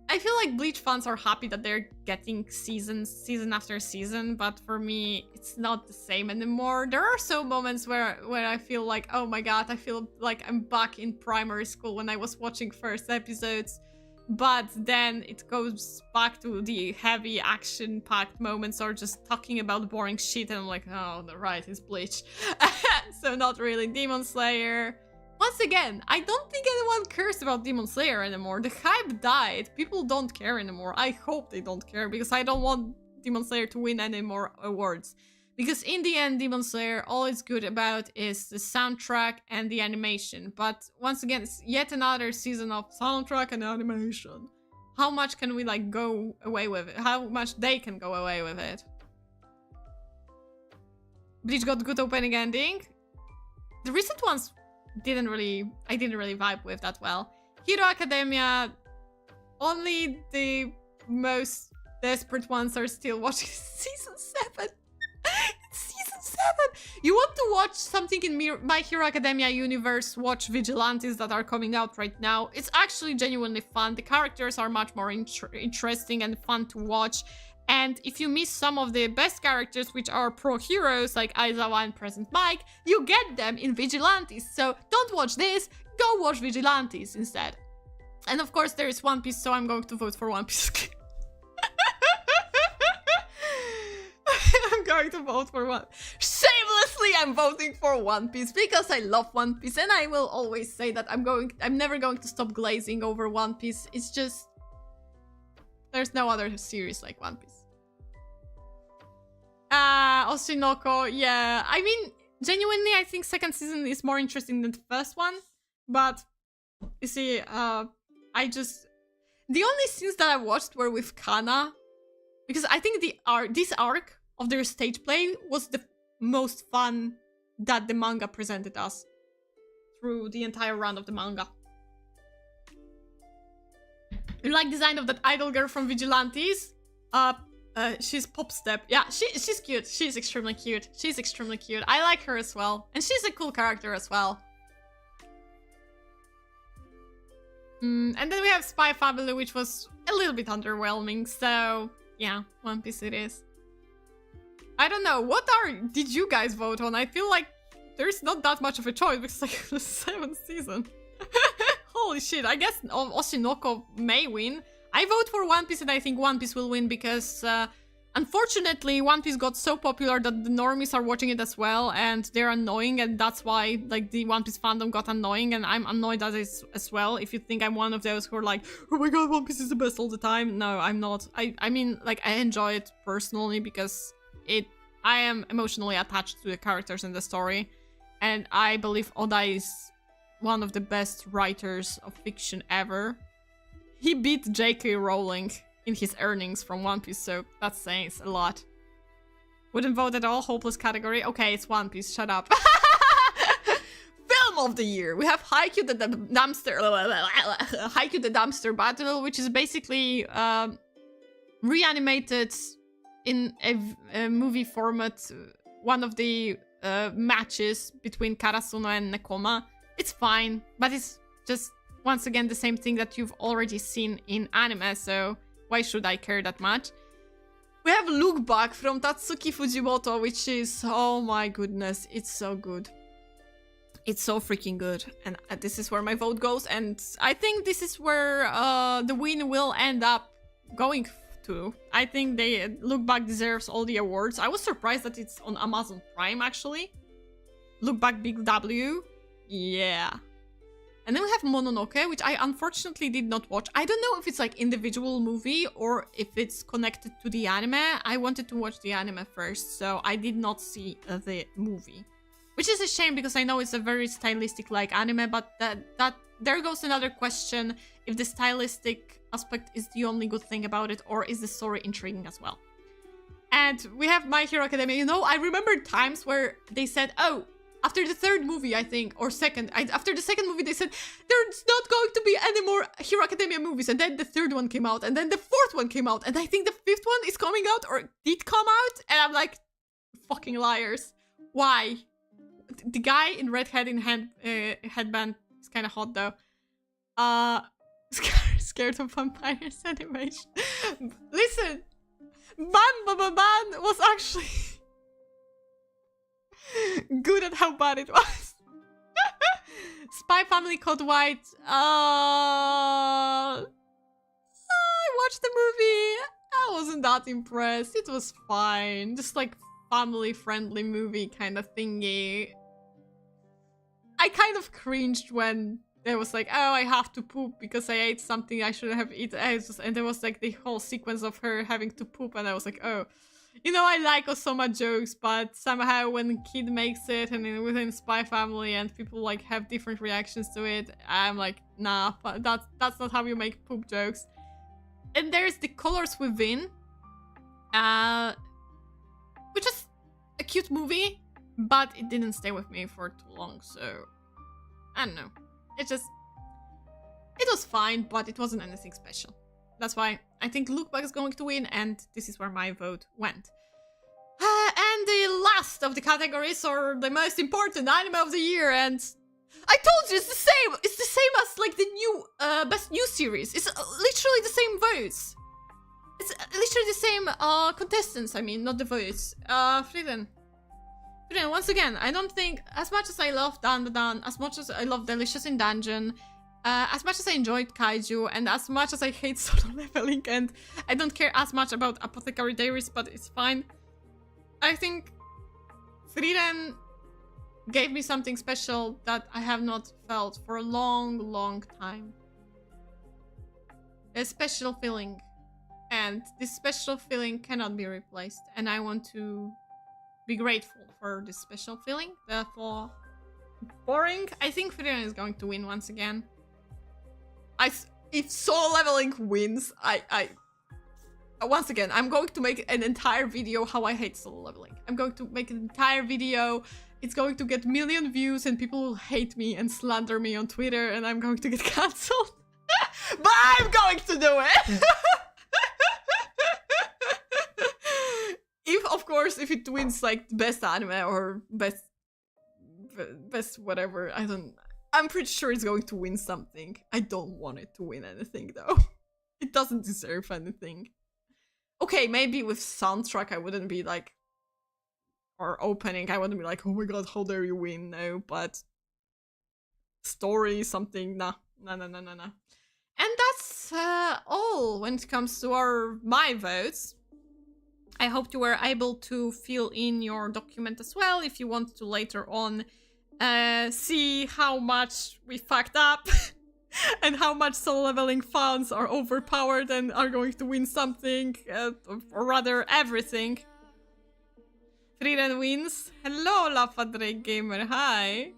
I feel like Bleach fans are happy that they're getting season after season, but for me, it's not the same anymore. There are some moments where I feel like, oh my god, I feel like I'm back in primary school when I was watching first episodes. But then it goes back to the heavy action-packed moments or just talking about boring shit, and I'm like, oh, right, it's Bleach. So not really. Demon Slayer. Once again, I don't think anyone cares about Demon Slayer anymore. The hype died. People don't care anymore. I hope they don't care, because I don't want Demon Slayer to win any more awards. Because in the end, Demon Slayer, all it's good about is the soundtrack and the animation. But once again, it's yet another season of soundtrack and animation. How much can we like go away with it? How much they can go away with it? Bleach got good opening ending. The recent ones I didn't really vibe with that well. Hero Academia, only the most desperate ones are still watching season 7. It's season 7! You want to watch something in My Hero Academia universe, watch Vigilantes that are coming out right now. It's actually genuinely fun. The characters are much more interesting and fun to watch. And if you miss some of the best characters, which are pro heroes like Aizawa and Present Mike, you get them in Vigilantes. So don't watch this, go watch Vigilantes instead. And of course there is One Piece, so I'm going to vote for One Piece. I'm going to vote for one. Shamelessly, I'm voting for One Piece because I love One Piece, and I will always say that I'm never going to stop glazing over One Piece. It's just there's no other series like One Piece. Oshinoko, yeah. I mean, genuinely, I think second season is more interesting than the first one. But you see, the only scenes that I watched were with Kana, because I think this arc of their stage play was the most fun that the manga presented us through the entire run of the manga. You like design of that idol girl from Vigilantes? She's Pop Step. Yeah, she's cute. She's extremely cute. She's extremely cute. I like her as well. And she's a cool character as well. And then we have Spy Family, which was a little bit underwhelming. So, yeah, One Piece it is. I don't know. What did you guys vote on? I feel like there's not that much of a choice because like the 7th season. Holy shit, I guess Oshinoko may win. I vote for One Piece and I think One Piece will win because unfortunately One Piece got so popular that the normies are watching it as well and they're annoying, and that's why like the One Piece fandom got annoying, and I'm annoyed at it as well. If you think I'm one of those who are like, oh my god, One Piece is the best all the time. No, I'm not. I mean, like, I enjoy it personally because I am emotionally attached to the characters in the story. And I believe Oda is one of the best writers of fiction ever. He beat J.K. Rowling in his earnings from One Piece, so that says a lot. Wouldn't vote at all, hopeless category. Okay, it's One Piece, shut up. Film of the year. We have Haikyuu the Dumpster Haikyuu the Dumpster Battle, which is basically reanimated in a movie format, one of the matches between Karasuno and Nekoma. It's fine, but it's just once again the same thing that you've already seen in anime, so why should I care that much? We have Look Back from Tatsuki Fujimoto, which is, oh my goodness, it's so good. It's so freaking good, and this is where my vote goes, and I think this is where the win will end up going to. I think Look Back deserves all the awards. I was surprised that it's on Amazon Prime, actually. Look Back Big W. Yeah. And then we have Mononoke, which I unfortunately did not watch. I don't know if it's like individual movie or if it's connected to the anime. I wanted to watch the anime first, so I did not see the movie. Which is a shame because I know it's a very stylistic like anime, but that there goes another question if the stylistic aspect is the only good thing about it, or is the story intriguing as well. And we have My Hero Academia. You know, I remember times where they said, oh, after the third movie, I think, or second, after the second movie, they said, there's not going to be any more Hero Academia movies. And then the third one came out, and then the fourth one came out, and I think the fifth one is coming out, or did come out, and I'm like, fucking liars. Why? The guy in red head in headband is kind of hot, though. Scared of vampires animation. Listen, Ban was actually good at how bad it was. Spy Family Code White. I watched the movie. I wasn't that impressed. It was fine. Just like family-friendly movie kind of thingy. I kind of cringed when there was like, oh, I have to poop because I ate something I shouldn't have eaten. And there was like the whole sequence of her having to poop, and I was like, oh. You know, I like Osama jokes, but somehow when kid makes it and within Spy Family and people like have different reactions to it, I'm like, nah, that's not how you make poop jokes. And there's The Colors Within, which is a cute movie, but it didn't stay with me for too long, so I don't know. It was fine, but it wasn't anything special. That's why I think Look Back is going to win, and this is where my vote went. And the last of the categories, or the most important anime of the year, and I told you it's the same. It's the same as like the new best new series. It's literally the same votes. It's literally the same contestants. I mean, not the votes. Frieden, once again, I don't think, as much as I love Dan, as much as I love Delicious in Dungeon, as much as I enjoyed Kaiju, and as much as I hate Solo Leveling, and I don't care as much about Apothecary Diaries, but it's fine. I think Frieden gave me something special that I have not felt for a long, long time. A special feeling. And this special feeling cannot be replaced. And I want to be grateful for this special feeling. Therefore, boring. I think Frieden is going to win once again. If Solo Leveling wins, once again, I'm going to make an entire video how I hate Solo Leveling. I'm going to make an entire video. It's going to get 1 million views and people will hate me and slander me on Twitter and I'm going to get cancelled. But I'm going to do it! Of course, if it wins like best anime or best whatever, I'm pretty sure it's going to win something. I don't want it to win anything though. It doesn't deserve anything. Okay, maybe with soundtrack I wouldn't be like, or opening, I wouldn't be like, oh my god, how dare you win? No, but story, something, nah. And that's all when it comes to my votes. I hope you were able to fill in your document as well if you want to later on see how much we fucked up and how much Solo Leveling fans are overpowered and are going to win something, or rather everything. Frieden wins. Hello, La Padre Gamer. Hi.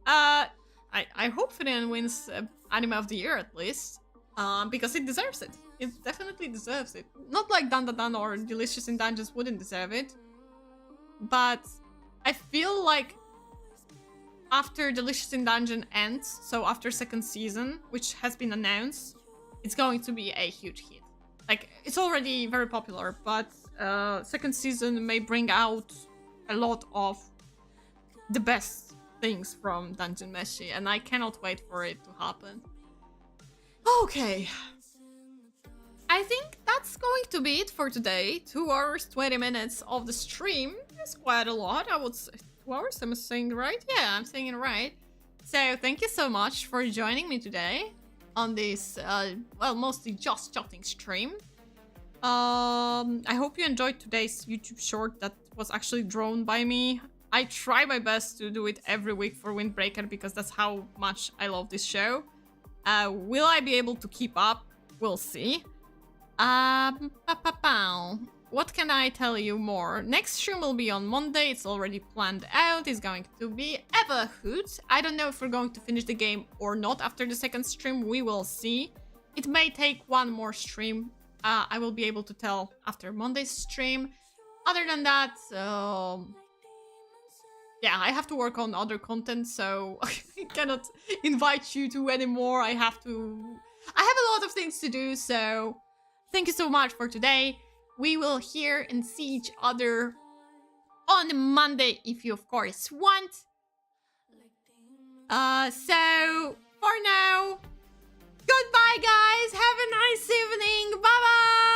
I hope Frieden wins Anime of the Year at least. Because it deserves it. It definitely deserves it. Not like Dan Dan Dan or Delicious in Dungeons wouldn't deserve it. But I feel like after Delicious in Dungeon ends, so after second season, which has been announced, it's going to be a huge hit. Like, it's already very popular, but second season may bring out a lot of the best things from Dungeon Meshi, and I cannot wait for it to happen. Okay. I think that's going to be it for today. 2 hours, 20 minutes of the stream is quite a lot. I would say 2 hours, am I saying it right? Yeah, I'm saying it right. So thank you so much for joining me today on this, well, mostly just chatting stream. I hope you enjoyed today's YouTube short that was actually drawn by me. I try my best to do it every week for Windbreaker because that's how much I love this show. Will I be able to keep up? We'll see. What can I tell you more? Next stream will be on Monday. It's already planned out. It's going to be Everhood. I don't know if we're going to finish the game or not after the second stream. We will see. It may take one more stream. I will be able to tell after Monday's stream. Other than that, yeah, I have to work on other content, so I cannot invite you to anymore. I have a lot of things to do, so thank you so much for today. We will hear and see each other on Monday if you, of course, want. So, for now, goodbye, guys. Have a nice evening. Bye-bye.